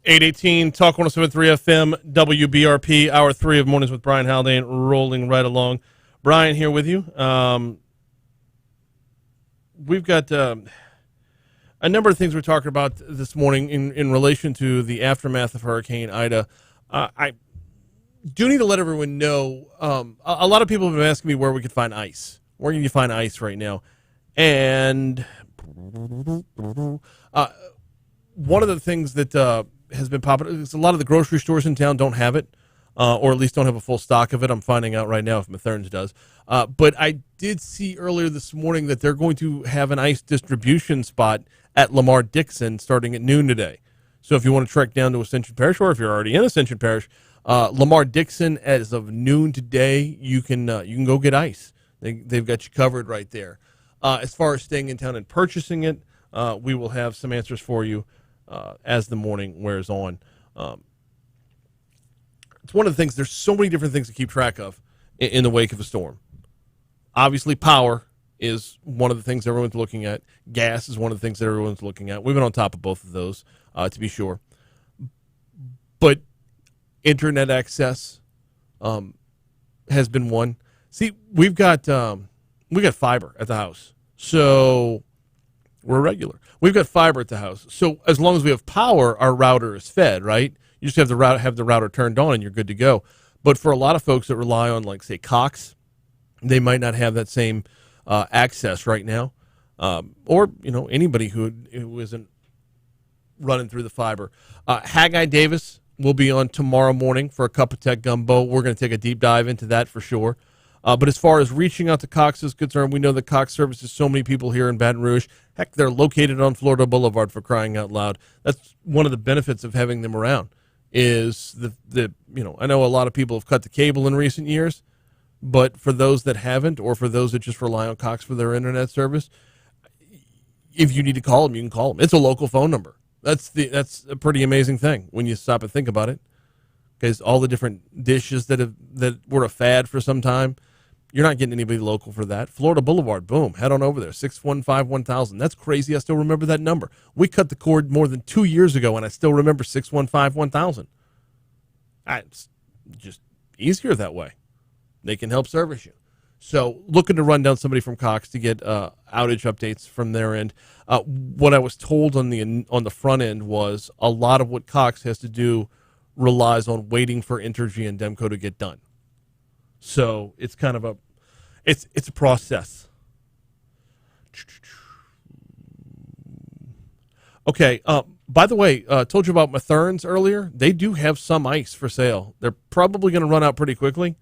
.818 Talk 107.3 FM WBRP Hour 3 of Mornings with Brian Haldane rolling right along. Brian here with you. We've got a number of things we're talking about this morning in relation to the aftermath of Hurricane Ida. I do need to let everyone know, a lot of people have been asking me where we could find ice. Where can you find ice right now? And one of the things that has been popular is a lot of the grocery stores in town don't have it, or at least don't have a full stock of it. I'm finding out right now if Matherns does. But I did see earlier this morning that they're going to have an ice distribution spot at Lamar Dixon starting at noon today. So if you want to trek down to Ascension Parish, or if you're already in Ascension Parish, Lamar Dixon, as of noon today, you can go get ice. They've got you covered right there. As far as staying in town and purchasing it, we will have some answers for you as the morning wears on. It's one of the things, there's so many different things to keep track of in the wake of a storm. Obviously, power is one of the things everyone's looking at. Gas is one of the things that everyone's looking at. We've been on top of both of those, to be sure. But internet access has been one. See, we've got fiber at the house, so we're regular. We've got fiber at the house, so as long as we have power, our router is fed, right? You just have the router turned on, and you're good to go. But for a lot of folks that rely on, like, say, Cox, they might not have that same access right now, or anybody who isn't running through the fiber. Haggai Davis will be on tomorrow morning for a Cup of Tech Gumbo. We're going to take a deep dive into that for sure. But as far as reaching out to Cox is concerned, we know that Cox services so many people here in Baton Rouge. Heck, they're located on Florida Boulevard, for crying out loud. That's one of the benefits of having them around. Is I know a lot of people have cut the cable in recent years, but for those that haven't, or for those that just rely on Cox for their internet service, if you need to call them, you can call them. It's a local phone number. That's a pretty amazing thing when you stop and think about it. Because all the different dishes that were a fad for some time, you're not getting anybody local for that. Florida Boulevard, boom, head on over there, 615-1000. That's crazy. I still remember that number. We cut the cord more than 2 years ago, and I still remember 615-1000. It's just easier that way. They can help service you. So looking to run down somebody from Cox to get outage updates from their end. What I was told on the front end was a lot of what Cox has to do relies on waiting for Entergy and Demco to get done. So it's kind of it's a process. Okay, By the way, told you about Matherns earlier. They do have some ice for sale. They're probably going to run out pretty quickly,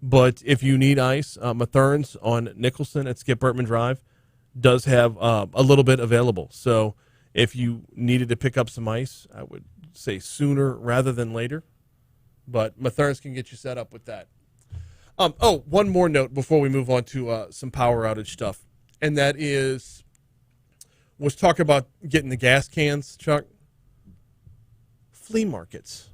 but if you need ice, Matherns on Nicholson at Skip Burtman Drive does have a little bit available. So if you needed to pick up some ice, I would say sooner rather than later. But Matherns can get you set up with that. One more note before we move on to some power outage stuff, and that is, was talking about getting the gas cans, Chuck. Flea markets.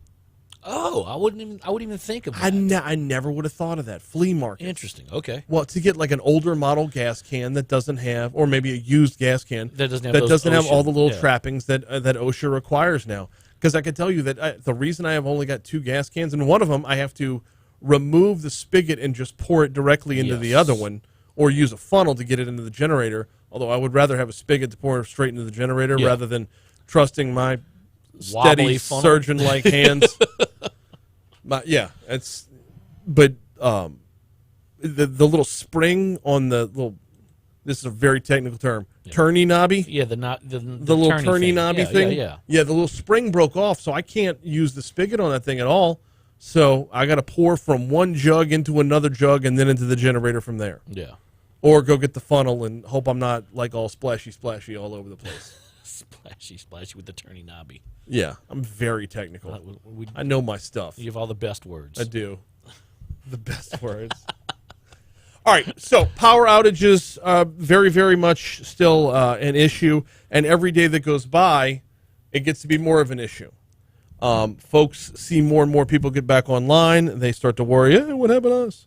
Oh, I wouldn't even think of that. I never would have thought of that. Flea markets. Interesting. Okay. Well, to get like an older model gas can that doesn't have, or maybe a used gas can that doesn't have all the little trappings that OSHA requires now. Because I can tell you that the reason I have only got 2 gas cans, and one of them I have to remove the spigot and just pour it directly into the other one, or use a funnel to get it into the generator. Although I would rather have a spigot to pour straight into the generator rather than trusting my steady surgeon-like hands. The little spring on the little, this is a very technical term, turny knobby. Yeah, the little turny knobby thing. Yeah. The little spring broke off, so I can't use the spigot on that thing at all. So I got to pour from one jug into another jug and then into the generator from there. Yeah. Or go get the funnel and hope I'm not like all splashy all over the place. Splashy with the turny knobby. Yeah, I'm very technical. I know my stuff. You have all the best words. I do. The best words. All right, so power outages, very, very much still an issue. And every day that goes by, it gets to be more of an issue. Folks see more and more people get back online. They start to worry, what happened to us?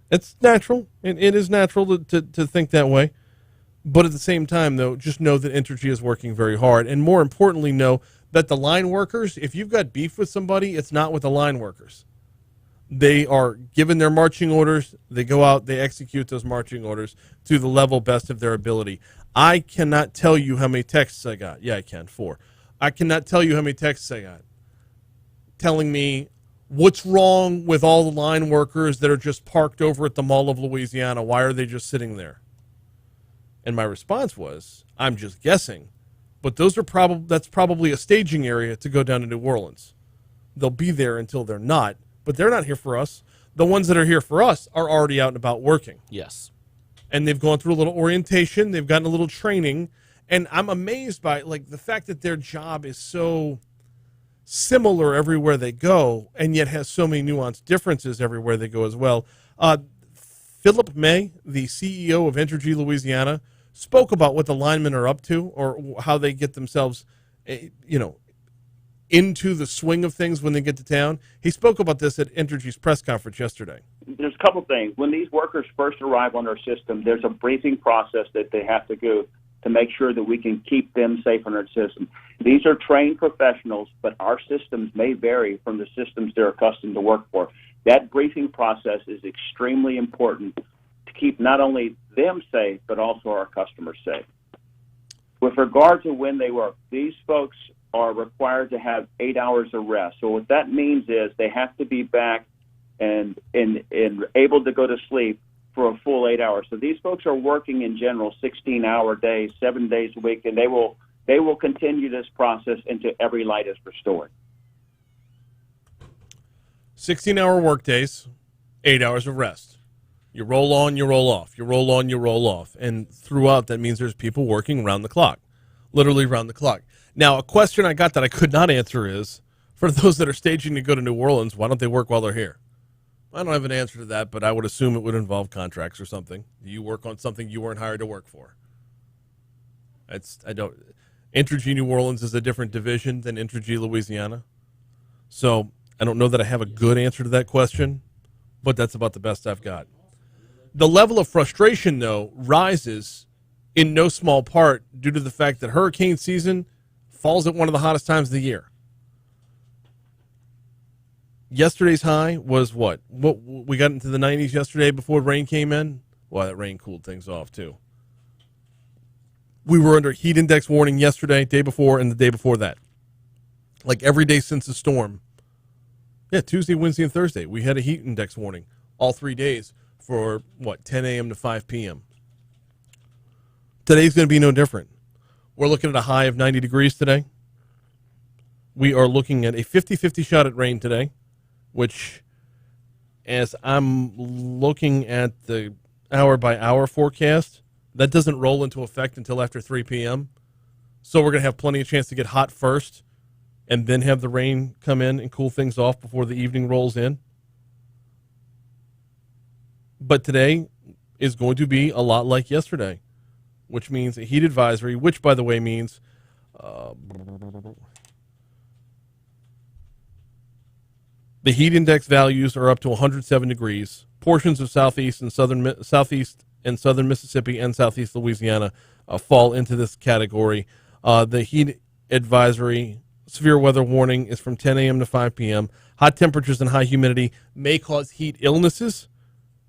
It's natural. It is natural to think that way. But at the same time, though, just know that Entergy is working very hard. And more importantly, know that the line workers, if you've got beef with somebody, it's not with the line workers. They are given their marching orders. They go out, they execute those marching orders to the level best of their ability. I cannot tell you how many texts I got. Yeah, I can, 4. I cannot tell you how many texts I got telling me what's wrong with all the line workers that are just parked over at the Mall of Louisiana. Why are they just sitting there? And my response was, I'm just guessing, but that's probably a staging area to go down to New Orleans. They'll be there until they're not, but they're not here for us. The ones that are here for us are already out and about working. Yes. And they've gone through a little orientation, they've gotten a little training, and I'm amazed by the fact that their job is so similar everywhere they go, and yet has so many nuanced differences everywhere they go as well. Philip May, the CEO of Entergy Louisiana, spoke about what the linemen are up to, or how they get themselves, into the swing of things when they get to town. He spoke about this at Entergy's press conference yesterday. There's a couple things. When these workers first arrive on our system, there's a briefing process that they have to go to make sure that we can keep them safe on our system. These are trained professionals, but our systems may vary from the systems they're accustomed to work for. That briefing process is extremely important to keep not only them safe, but also our customers safe. With regard to when they work, these folks are required to have 8 hours of rest. So what that means is they have to be back and able to go to sleep for a full 8 hours. So these folks are working in general 16-hour days, 7 days a week, and they will continue this process until every light is restored. 16-hour work days, 8 hours of rest. You roll on, you roll off. You roll on, you roll off. And throughout, that means there's people working round the clock, literally round the clock. Now, a question I got that I could not answer is, for those that are staging to go to New Orleans, why don't they work while they're here? I don't have an answer to that, but I would assume it would involve contracts or something. You work on something you weren't hired to work for. Entergy New Orleans is a different division than Entergy Louisiana. So I don't know that I have a good answer to that question, but that's about the best I've got. The level of frustration, though, rises in no small part due to the fact that hurricane season falls at one of the hottest times of the year. Yesterday's high was what? We got into the 90s yesterday before rain came in. Well, that rain cooled things off, too. We were under heat index warning yesterday, day before, and the day before that. Like every day since the storm. Yeah, Tuesday, Wednesday, and Thursday, we had a heat index warning all 3 days for, 10 a.m. to 5 p.m. Today's going to be no different. We're looking at a high of 90 degrees today. we are looking at a 50-50 shot at rain today, which, as I'm looking at the hour-by-hour forecast, that doesn't roll into effect until after 3 p.m., so we're going to have plenty of chance to get hot first and then have the rain come in and cool things off before the evening rolls in. But today is going to be a lot like yesterday, which means a heat advisory, which, by the way, means the heat index values are up to 107 degrees. Portions of southeast and southern Mississippi and southeast Louisiana fall into this category. The heat advisory, severe weather warning, is from 10 a.m. to 5 p.m. Hot temperatures and high humidity may cause heat illnesses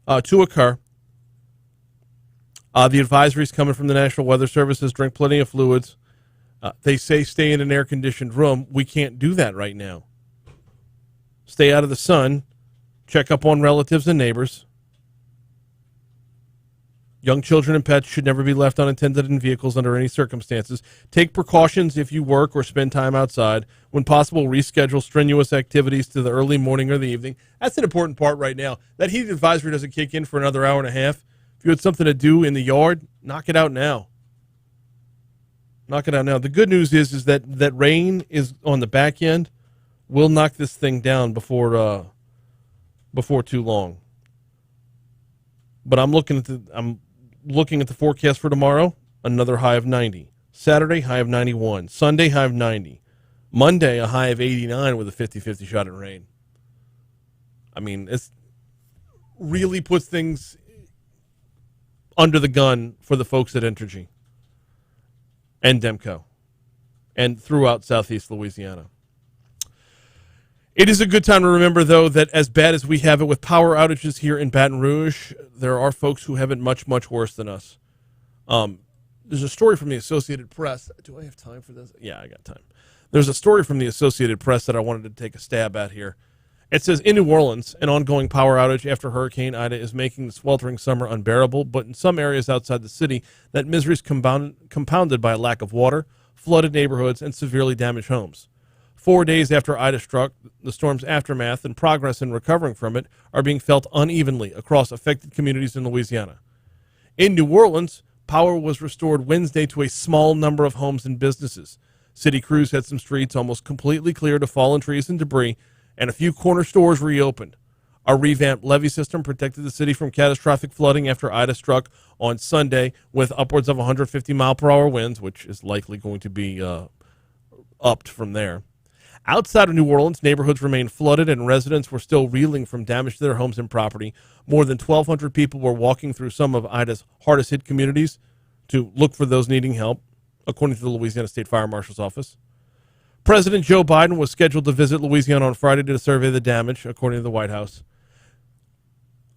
to occur. The advisory is coming from the National Weather Services. Drink plenty of fluids. They say stay in an air-conditioned room. We can't do that right now. Stay out of the sun. Check up on relatives and neighbors. Young children and pets should never be left unattended in vehicles under any circumstances. Take precautions if you work or spend time outside. When possible, reschedule strenuous activities to the early morning or the evening. That's an important part right now. That heat advisory doesn't kick in for another hour and a half. If you had something to do in the yard, knock it out now. Knock it out now. The good news is that rain is on the back end. We'll knock this thing down before too long. But I'm looking at the forecast for tomorrow. Another high of 90. Saturday, high of 91. Sunday, high of 90. Monday, a high of 89 with a 50-50 shot at rain. I mean, it really puts things under the gun for the folks at Entergy and Demco and throughout southeast Louisiana. It is a good time to remember, though, that as bad as we have it with power outages here in Baton Rouge, there are folks who have it much, much worse than us. There's a story from the Associated Press. Do I have time for this? Yeah, I got time. There's a story from the Associated Press that I wanted to take a stab at here. It says, in New Orleans, an ongoing power outage after Hurricane Ida is making the sweltering summer unbearable, but in some areas outside the city, that misery is compounded by a lack of water, flooded neighborhoods, and severely damaged homes. 4 days after Ida struck, the storm's aftermath and progress in recovering from it are being felt unevenly across affected communities in Louisiana. In New Orleans, power was restored Wednesday to a small number of homes and businesses. City crews had some streets almost completely cleared of fallen trees and debris, and a few corner stores reopened. A revamped levee system protected the city from catastrophic flooding after Ida struck on Sunday with upwards of 150-mile-per-hour winds, which is likely going to be upped from there. Outside of New Orleans, neighborhoods remained flooded and residents were still reeling from damage to their homes and property. More than 1,200 people were walking through some of Ida's hardest-hit communities to look for those needing help, according to the Louisiana State Fire Marshal's office. President Joe Biden was scheduled to visit Louisiana on Friday to survey the damage, according to the White House.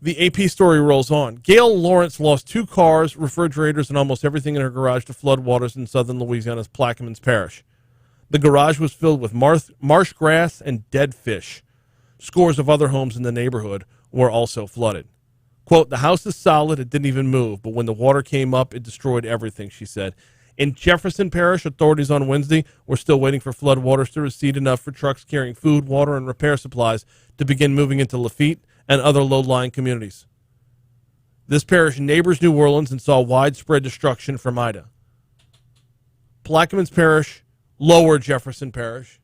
The AP story rolls on. Gail Lawrence lost 2 cars, refrigerators, and almost everything in her garage to flood waters in southern Louisiana's Plaquemines Parish. The garage was filled with marsh grass and dead fish. Scores of other homes in the neighborhood were also flooded. Quote, the house is solid, it didn't even move, but when the water came up, it destroyed everything, she said. In Jefferson Parish, authorities on Wednesday were still waiting for flood waters to recede enough for trucks carrying food, water, and repair supplies to begin moving into Lafitte and other low-lying communities. This parish neighbors New Orleans and saw widespread destruction from Ida. Plaquemines Parish, Lower Jefferson Parish.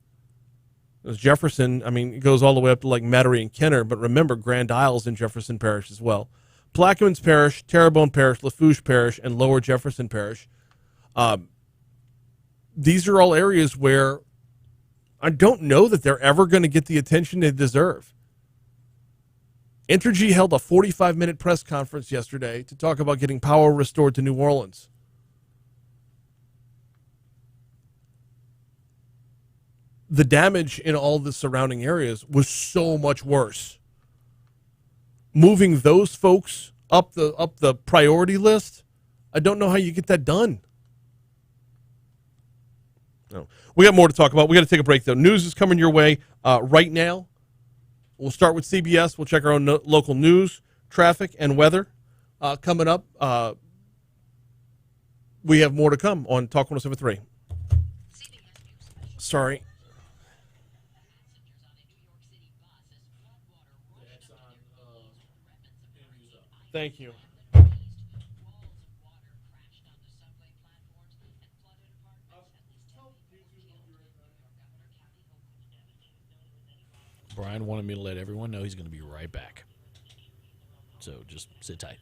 As Jefferson, I mean, it goes all the way up to like Metairie and Kenner, but remember, Grand Isle's in Jefferson Parish as well. Plaquemines Parish, Terrebonne Parish, Lafourche Parish, and Lower Jefferson Parish. These are all areas where I don't know that they're ever going to get the attention they deserve. Entergy held a 45-minute press conference yesterday to talk about getting power restored to New Orleans. The damage in all the surrounding areas was so much worse. Moving those folks up the priority list, I don't know how you get that done. No. We got more to talk about. We got to take a break, though. News is coming your way right now. We'll start with CBS. We'll check our own local news, traffic, and weather. Coming up, we have more to come on Talk 107.3. Sorry. Thank you. Brian wanted me to let everyone know he's going to be right back. So just sit tight.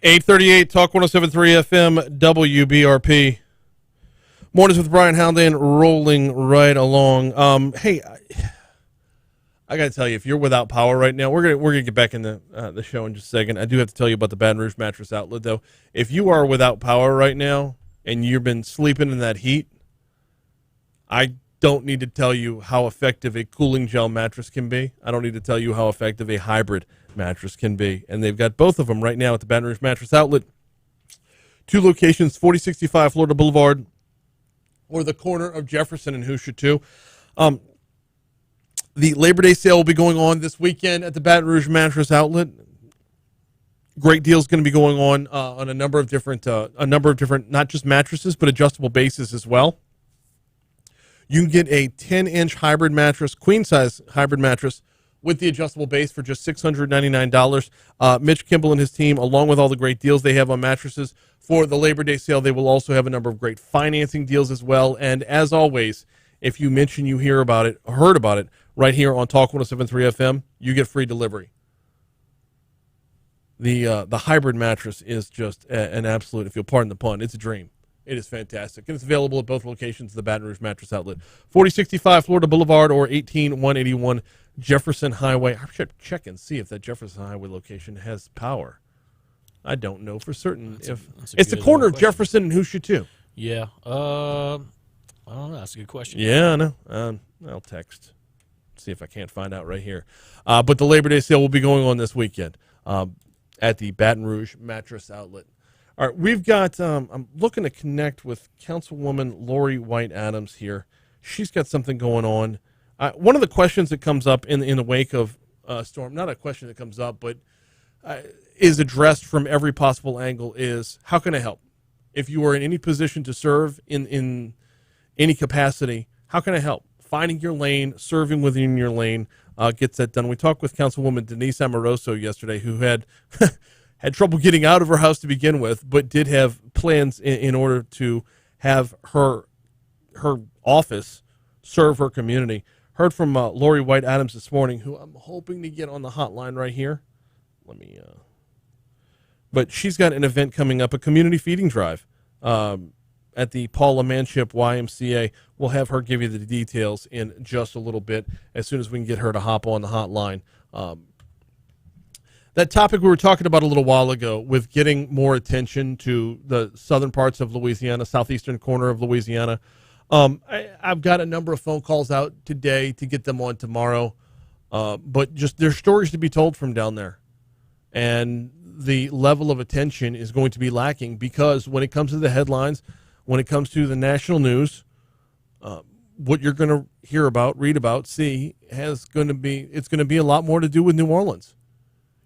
838 Talk 107.3 FM WBRP. Mornings with Brian Haldane rolling right along. Hey, I got to tell you, if you're without power right now, we're gonna get back in the show in just a second. I do have to tell you about the Baton Rouge mattress outlet, though. If you are without power right now and you've been sleeping in that heat, I don't need to tell you how effective a cooling gel mattress can be. I don't need to tell you how effective a hybrid mattress can be. And they've got both of them right now at the Baton Rouge Mattress Outlet. 2 locations, 4065 Florida Boulevard or the corner of Jefferson and Hoosier 2. The Labor Day sale will be going on this weekend at the Baton Rouge Mattress Outlet. Great deals going to be going on a number of different, not just mattresses, but adjustable bases as well. You can get a 10-inch hybrid mattress, queen-size hybrid mattress, with the adjustable base for just $699. Mitch Kimball and his team, along with all the great deals they have on mattresses for the Labor Day sale, they will also have a number of great financing deals as well. And as always, if you mention you heard about it right here on Talk 107.3 FM, you get free delivery. The hybrid mattress is just an absolute, if you'll pardon the pun, it's a dream. It is fantastic. And it's available at both locations of the Baton Rouge Mattress Outlet. 4065 Florida Boulevard or 18181 Jefferson Highway. I should check and see if that Jefferson Highway location has power. I don't know for certain. It's the corner of Jefferson and Hoosier 2. Yeah. I don't know. That's a good question. Yeah, I know. I'll text. See if I can't find out right here. But the Labor Day sale will be going on this weekend at the Baton Rouge Mattress Outlet. All right, we've got, I'm looking to connect with Councilwoman Lori White Adams here. She's got something going on. One of the questions that comes up in the wake of Storm, not a question that comes up, but is addressed from every possible angle is, how can I help? If you are in any position to serve in any capacity, how can I help? Finding your lane, serving within your lane gets that done. We talked with Councilwoman Denise Amoroso yesterday, who had had trouble getting out of her house to begin with, but did have plans in order to have her office serve her community. Heard from Lori White Adams this morning, who I'm hoping to get on the hotline right here. But she's got an event coming up, a community feeding drive at the Paula Manship YMCA. We'll have her give you the details in just a little bit as soon as we can get her to hop on the hotline. That topic we were talking about a little while ago with getting more attention to the southern parts of Louisiana, southeastern corner of Louisiana. I've got a number of phone calls out today to get them on tomorrow, but just there's stories to be told from down there. And the level of attention is going to be lacking because when it comes to the headlines, when it comes to the national news, what you're going to hear about, read about, see, it's going to be a lot more to do with New Orleans.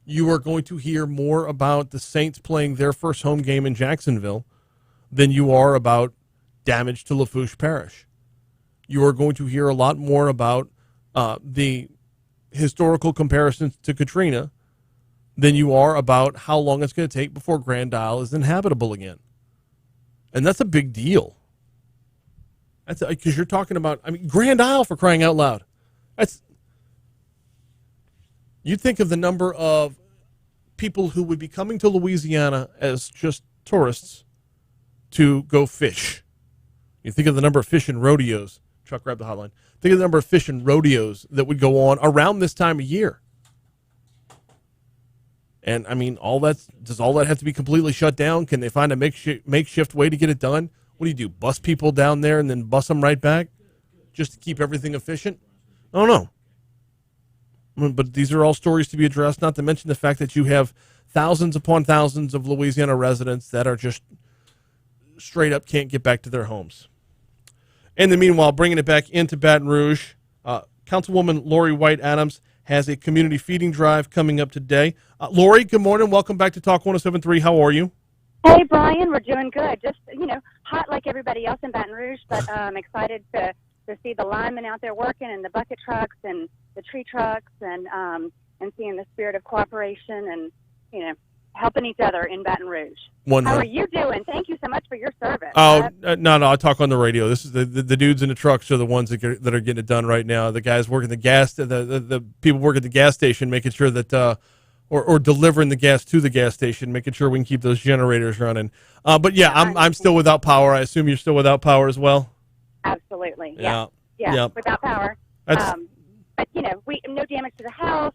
You are going to hear more about the Saints playing their first home game in Jacksonville than you are about damage to Lafourche Parish. You are going to hear a lot more about the historical comparisons to Katrina than you are about how long it's going to take before Grand Isle is inhabitable again. And that's a big deal. That's because you're talking about, Grand Isle, for crying out loud. You think of the number of people who would be coming to Louisiana as just tourists to go fish. You think of the number of fishing rodeos. Chuck, grab the hotline. Think of the number of fishing rodeos that would go on around this time of year. And, does all that have to be completely shut down? Can they find a makeshift way to get it done? What do? Bus people down there and then bus them right back just to keep everything efficient? I don't know. But these are all stories to be addressed, not to mention the fact that you have thousands upon thousands of Louisiana residents that are just straight up can't get back to their homes. In the meanwhile, bringing it back into Baton Rouge, Councilwoman Lori White Adams has a community feeding drive coming up today. Lori, good morning. Welcome back to Talk 107.3. How are you? Hey, Brian. We're doing good. Just, hot like everybody else in Baton Rouge, but excited to see the linemen out there working and the bucket trucks and the tree trucks and seeing the spirit of cooperation and, helping each other in Baton Rouge. How are you doing? Thank you so much for your service. Oh, no, I talk on the radio. This is the dudes in the trucks are the ones that are getting it done right now. The guys working the gas, the people working at the gas station, making sure that or delivering the gas to the gas station, making sure we can keep those generators running. But yeah, I'm still without power. I assume you're still without power as well. Absolutely. Yeah. Yeah. Yep. Without power. That's- But we no damage to the house.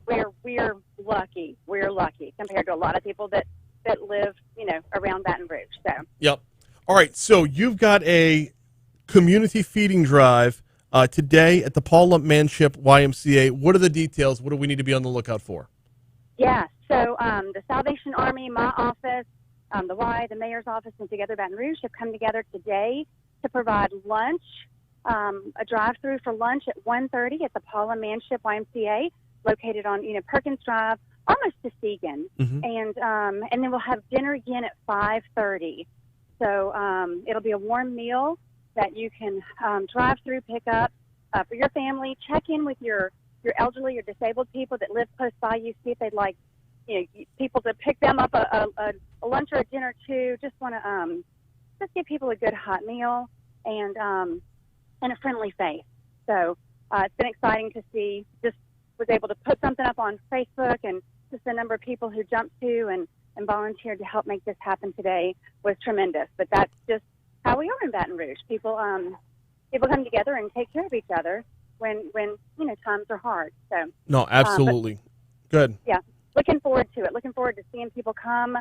We're lucky. We're lucky compared to a lot of people that live around Baton Rouge. So. Yep. All right. So you've got a community feeding drive today at the Paul Manship YMCA. What are the details? What do we need to be on the lookout for? Yeah. So the Salvation Army, my office, the mayor's office, and Together Baton Rouge have come together today to provide lunch, a drive-through for lunch at 1:30 at the Paula Manship YMCA, located on Perkins Drive, almost to Segan, and then we'll have dinner again at 5:30. So it'll be a warm meal that you can drive through, pick up for your family. Check in with your elderly or disabled people that live close by you. See if they'd like people to pick them up a lunch or a dinner too. Just want to just give people a good hot meal and a friendly face. So it's been exciting to see. Just was able to put something up on Facebook, and just the number of people who jumped to and volunteered to help make this happen today was tremendous. But that's just how we are in Baton Rouge. People come together and take care of each other when times are hard. So no, absolutely. Good. Yeah, looking forward to it. Looking forward to seeing people come,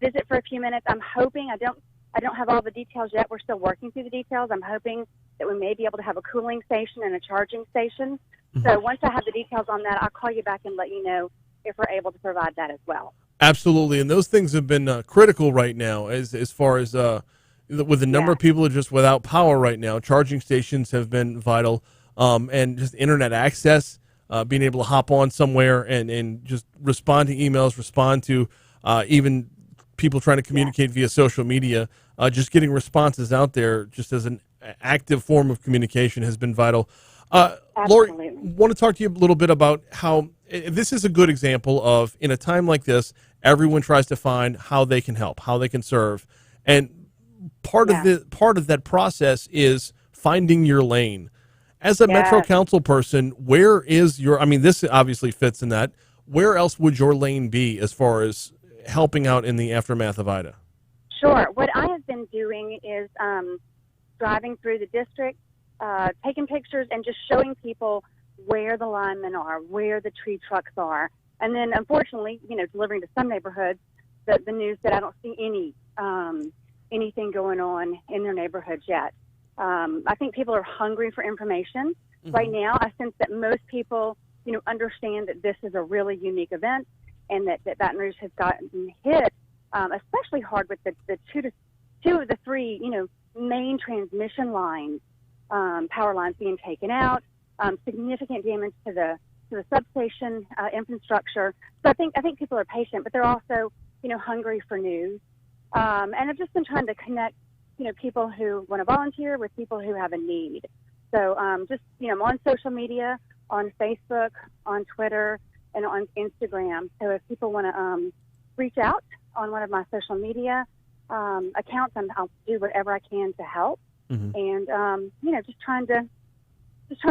visit for a few minutes. I'm hoping I don't have all the details yet. We're still working through the details. I'm hoping that we may be able to have a cooling station and a charging station. So once I have the details on that, I'll call you back and let you know if we're able to provide that as well. Absolutely, and those things have been critical right now as far as with the number of people just without power right now. Charging stations have been vital, and just internet access, being able to hop on somewhere and just respond to emails, respond to even people trying to communicate via social media. Just getting responses out there just as an active form of communication has been vital. Lori, want to talk to you a little bit about how this is a good example of, in a time like this, everyone tries to find how they can help, how they can serve. And part of that process is finding your lane. As a Metro Council person, where is this obviously fits in that. Where else would your lane be as far as helping out in the aftermath of Ida? Sure. What I have been doing is driving through the district, taking pictures and just showing people where the linemen are, where the tree trucks are. And then, unfortunately, delivering to some neighborhoods the news that I don't see anything going on in their neighborhoods yet. I think people are hungry for information. Right now, I sense that most people, understand that this is a really unique event and that Baton Rouge has gotten hit, especially hard with the two of the three, main transmission lines, power lines being taken out, significant damage to the substation infrastructure. So I think people are patient, but they're also, hungry for news. And I've just been trying to connect, people who want to volunteer with people who have a need. So I'm on social media, on Facebook, on Twitter, and on Instagram. So if people want to reach out on one of my social media accounts, I'll do whatever I can to help. And just trying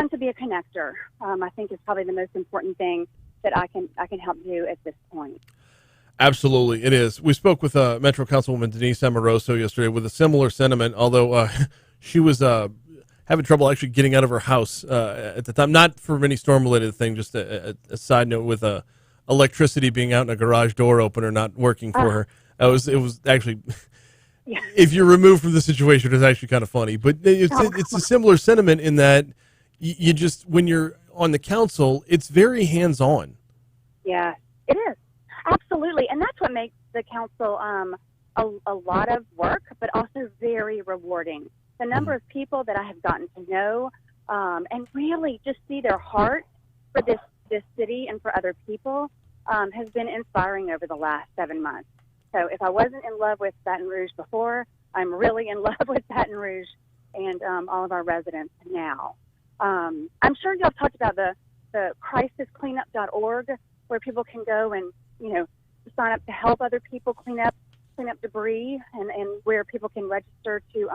to be a connector. I think is probably the most important thing that I can help do at this point. Absolutely, it is. We spoke with Metro Councilwoman Denise Amoroso yesterday with a similar sentiment, although she was having trouble actually getting out of her house at the time. Not for any storm-related thing, just a side note with electricity being out and a garage door opener not working for her. It was actually, if you're removed from the situation, it's actually kind of funny. But it's a similar sentiment in that you just, when you're on the council, it's very hands-on. Yeah, it is. Absolutely. And that's what makes the council a lot of work, but also very rewarding. The number of people that I have gotten to know and really just see their heart for this city and for other people has been inspiring over the last 7 months. So if I wasn't in love with Baton Rouge before, I'm really in love with Baton Rouge and all of our residents now. I'm sure y'all talked about the crisiscleanup.org, where people can go and sign up to help other people clean up debris, and where people can register to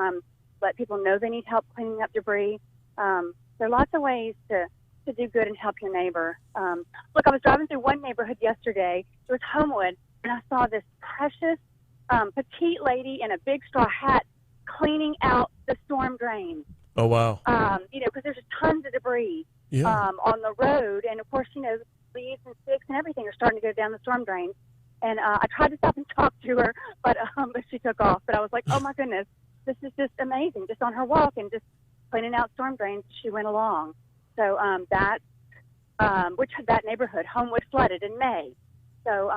let people know they need help cleaning up debris. There are lots of ways to to do good and help your neighbor. Look, I was driving through one neighborhood yesterday. It was Homewood, and I saw this precious petite lady in a big straw hat cleaning out the storm drains. Oh, wow. Because there's just tons of debris on the road. And, of course, leaves and sticks and everything are starting to go down the storm drains. And I tried to stop and talk to her, but she took off. But I was like, oh, my goodness, this is just amazing. Just on her walk and just cleaning out storm drains, she went along. So that neighborhood, Homewood, flooded in May. So,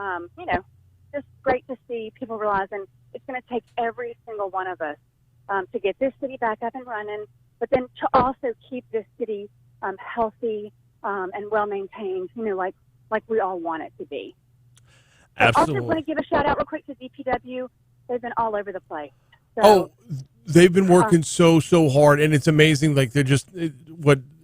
just great to see people realizing it's going to take every single one of us to get this city back up and running, but then to also keep this city healthy and well-maintained, like we all want it to be. Absolutely. I also want to give a shout-out real quick to DPW. They've been all over the place. So, they've been working so hard, and it's amazing. Like, they're just,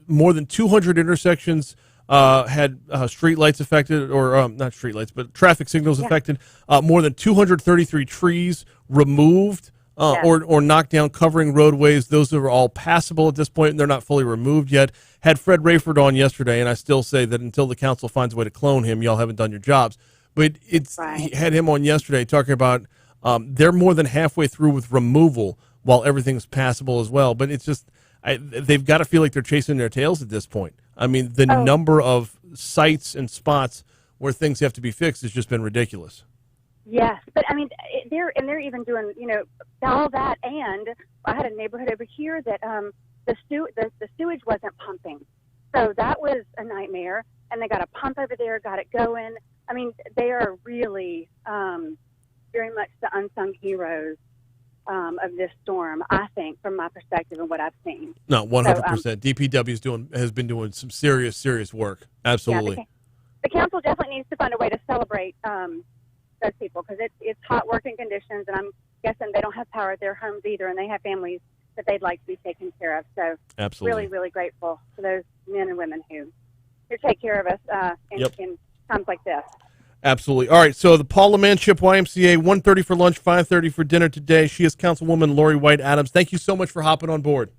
more than 200 intersections had street lights affected, or not street lights, but traffic signals affected. More than 233 trees removed or knocked down, covering roadways. Those are all passable at this point, and they're not fully removed yet. Had Fred Rayford on yesterday, and I still say that until the council finds a way to clone him, y'all haven't done your jobs. But he had him on yesterday talking about they're more than halfway through with removal while everything's passable as well. But it's just they've got to feel like they're chasing their tails at this point. I mean, the number of sites and spots where things have to be fixed has just been ridiculous. Yes, but I mean, they're even doing all that. And I had a neighborhood over here that the sewage wasn't pumping, so that was a nightmare. And they got a pump over there, got it going. I mean, they are really very much the unsung heroes of this storm, I think, from my perspective and what I've seen. No, 100%. DPW has been doing some serious work. Absolutely. Yeah, the council definitely needs to find a way to celebrate those people, because it's hot working conditions, and I'm guessing they don't have power at their homes either, and they have families that they'd like to be taken care of. So absolutely, really grateful for those men and women who take care of us in times like this. Absolutely. All right, so the Paula Manship YMCA, 1:30 for lunch, 5:30 for dinner today. She is Councilwoman Lori White Adams. Thank you so much for hopping on board.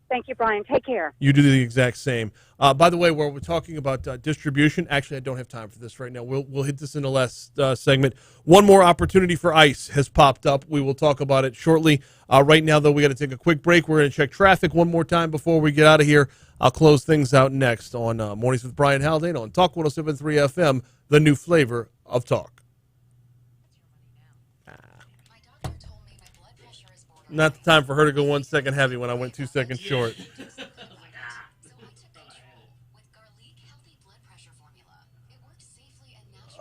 Thank you, Brian. Take care. You do the exact same. By the way, while we're talking about distribution, actually, I don't have time for this right now. We'll hit this in the last segment. One more opportunity for ICE has popped up. We will talk about it shortly. Right now, though, we got to take a quick break. We're going to check traffic one more time before we get out of here. I'll close things out next on Mornings with Brian Haldane on Talk 107.3 FM, the new flavor of talk. Not the time for her to go 1 second heavy when I went 2 seconds short.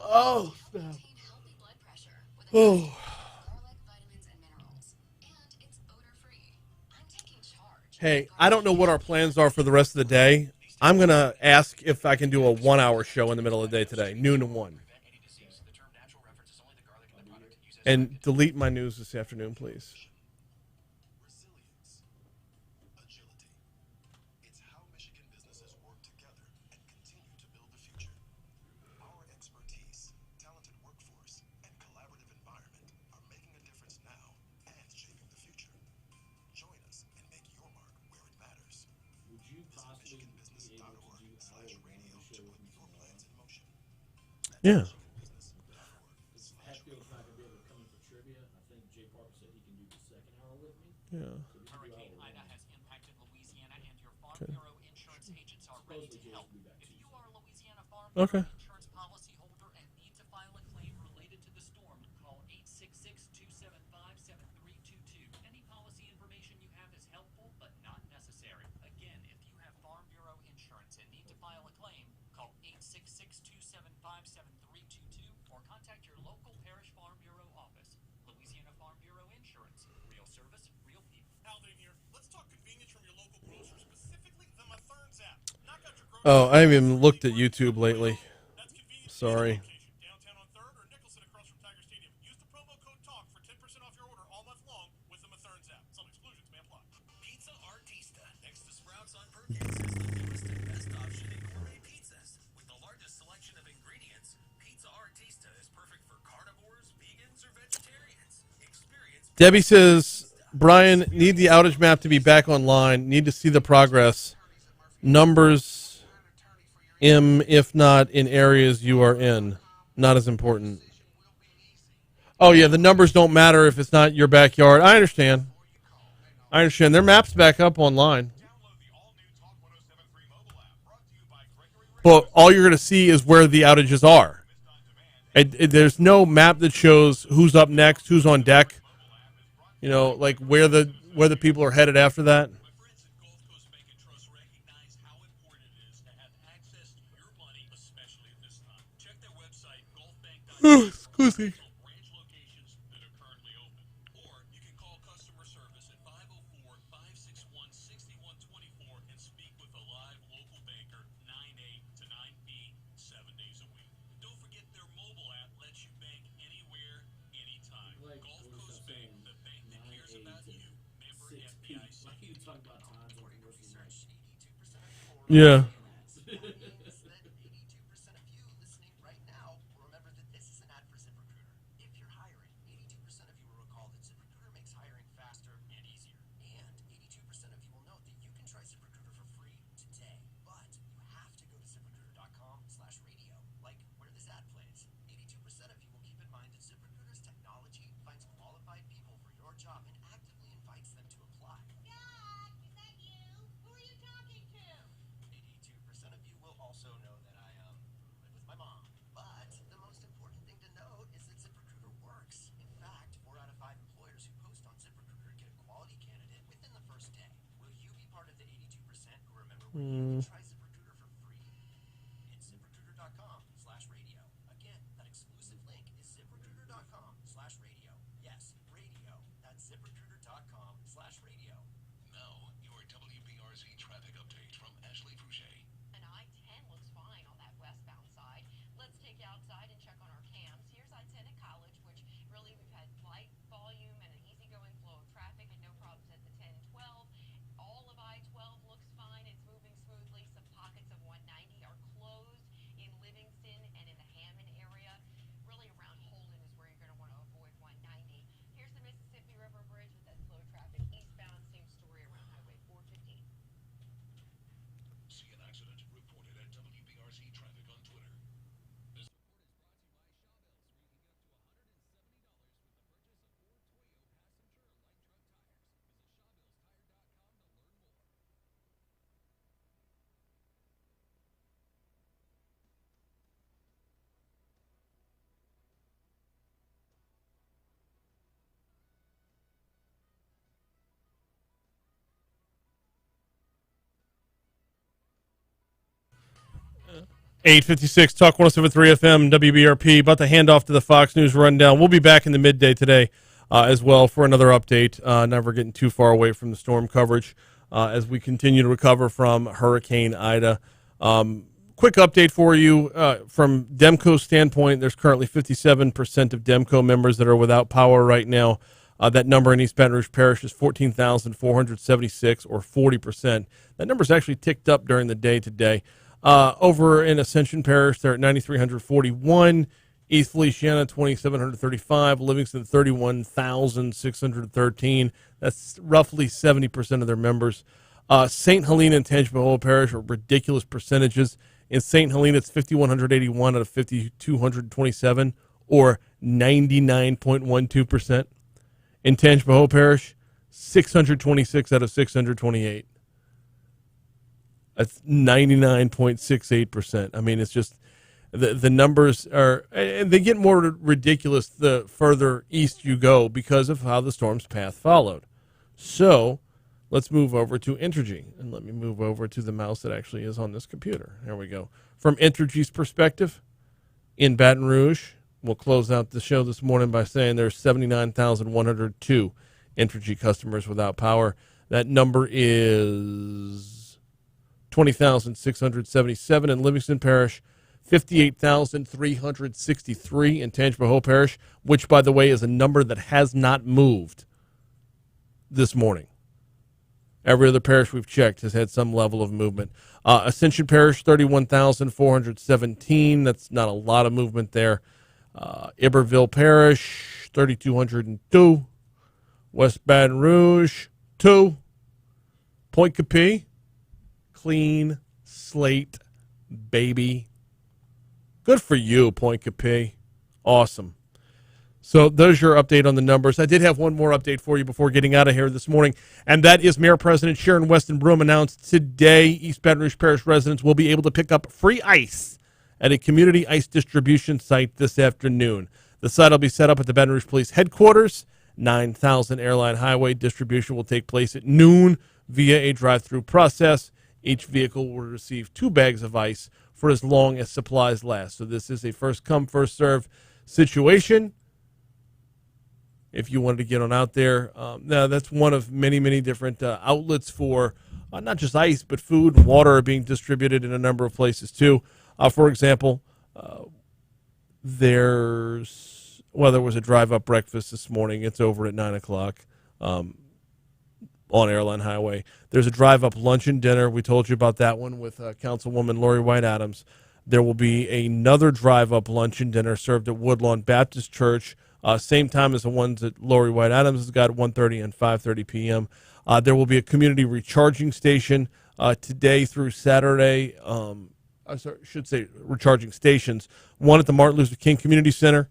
Oh, snap. Oh. Hey, I don't know what our plans are for the rest of the day. I'm going to ask if I can do a 1 hour show in the middle of the day today, noon to 1. And delete my news this afternoon, please. Yeah. Yeah. Hurricane Ida has impacted Louisiana, and your Farm Bureau insurance agents are ready to help. If you are a Louisiana Farm Bureau insurance policyholder and need to file a claim related to the storm, call 866-275-7322. Any policy information you have is helpful, but not necessary. Again, if you have Farm Bureau insurance and need to file a claim, call 866-275-7322 or contact your local Parish Farm Bureau office. Louisiana Farm Bureau Insurance. Real service, real people. Haldane here. Let's talk convenience from your local grocer, specifically the Mathern's app. Knock out your grocery. Oh, I haven't even looked at YouTube lately. Sorry. Downtown on 3rd or Nicholson across from Tiger Stadium. Use the promo code TALK for 10% off your order all month long with the Mathern's app. Some exclusions may apply. Pizza Artista, next to Sprouts on Perkins, is the newest and best option in gourmet pizzas. With the largest selection of ingredients, Pizza Artista is perfect for carnivores, vegans, or vegetarians. Experience. Debbie says, Brian, need the outage map to be back online. Need to see the progress. Numbers if not in areas you are in. Not as important. Oh, yeah, the numbers don't matter if it's not your backyard. I understand. Their map's back up online. But all you're going to see is where the outages are. There's no map that shows who's up next, who's on deck. You know, like where the people are headed after that. Excuse me. Yeah. .856 Talk 107.3 FM WBRP. About to hand off to the Fox News rundown. We'll be back in the midday today as well for another update. Never getting too far away from the storm coverage as we continue to recover from Hurricane Ida. Quick update for you from Demco's standpoint. There's currently 57% of Demco members that are without power right now. That number in East Baton Rouge Parish is 14,476, or 40%. That number's actually ticked up during the day today. Over in Ascension Parish, they're at 9,341. East Feliciana, 2,735. Livingston, 31,613. That's roughly 70% of their members. St. Helena and Tangipahoa Parish are ridiculous percentages. In St. Helena, it's 5,181 out of 5,227, or 99.12%. In Tangipahoa Parish, 626 out of 628. That's 99.68%. I mean, it's just the numbers are, and they get more ridiculous the further east you go because of how the storm's path followed. So let's move over to Entergy, and let me move over to the mouse that actually is on this computer. There we go. From Entergy's perspective, in Baton Rouge, we'll close out the show this morning by saying there's 79,102 Entergy customers without power. That number is 20,677 in Livingston Parish, 58,363 in Tangipahoa Parish, which, by the way, is a number that has not moved this morning. Every other parish we've checked has had some level of movement. Ascension Parish, 31,417. That's not a lot of movement there. Iberville Parish, 3,202. West Baton Rouge, 2. Point Capee, clean slate baby. Good for you, Point Capee. Awesome. So there's your update on the numbers. I did have one more update for you before getting out of here this morning, and that is Mayor President Sharon Weston Broom announced today East Baton Rouge Parish residents will be able to pick up free ice at a community ice distribution site this afternoon. The site will be set up at the Baton Rouge Police Headquarters. 9000 Airline Highway. Distribution will take place at noon via a drive-through process. Each vehicle will receive 2 bags of ice for as long as supplies last. So this is a first-come, first-serve situation. If you wanted to get on out there, now that's one of many, many different outlets for not just ice, but food and water are being distributed in a number of places too. For example, there was a drive-up breakfast this morning. It's over at 9 o'clock on Airline Highway. There's a drive-up lunch and dinner. We told you about that one with Councilwoman Lori White Adams. There will be another drive-up lunch and dinner served at Woodlawn Baptist Church. Same time as the ones that Lori White Adams has got, 1:30 and 5:30 p.m. There will be a community recharging station today through Saturday. Recharging stations. One at the Martin Luther King Community Center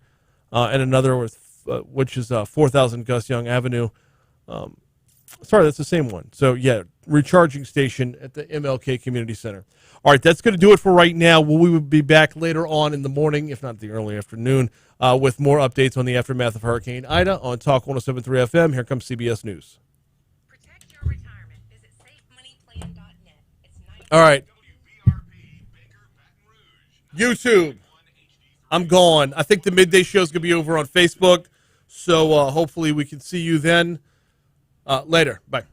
and another which is 4000 Gus Young Avenue. Sorry, that's the same one. So, yeah, recharging station at the MLK Community Center. All right, that's going to do it for right now. We will be back later on in the morning, if not the early afternoon, with more updates on the aftermath of Hurricane Ida on Talk 107.3 FM. Here comes CBS News. Protect your retirement. Visit SafeMoneyPlan.net. All right. YouTube. I'm gone. I think the midday show is going to be over on Facebook, so hopefully we can see you then. Later. Bye.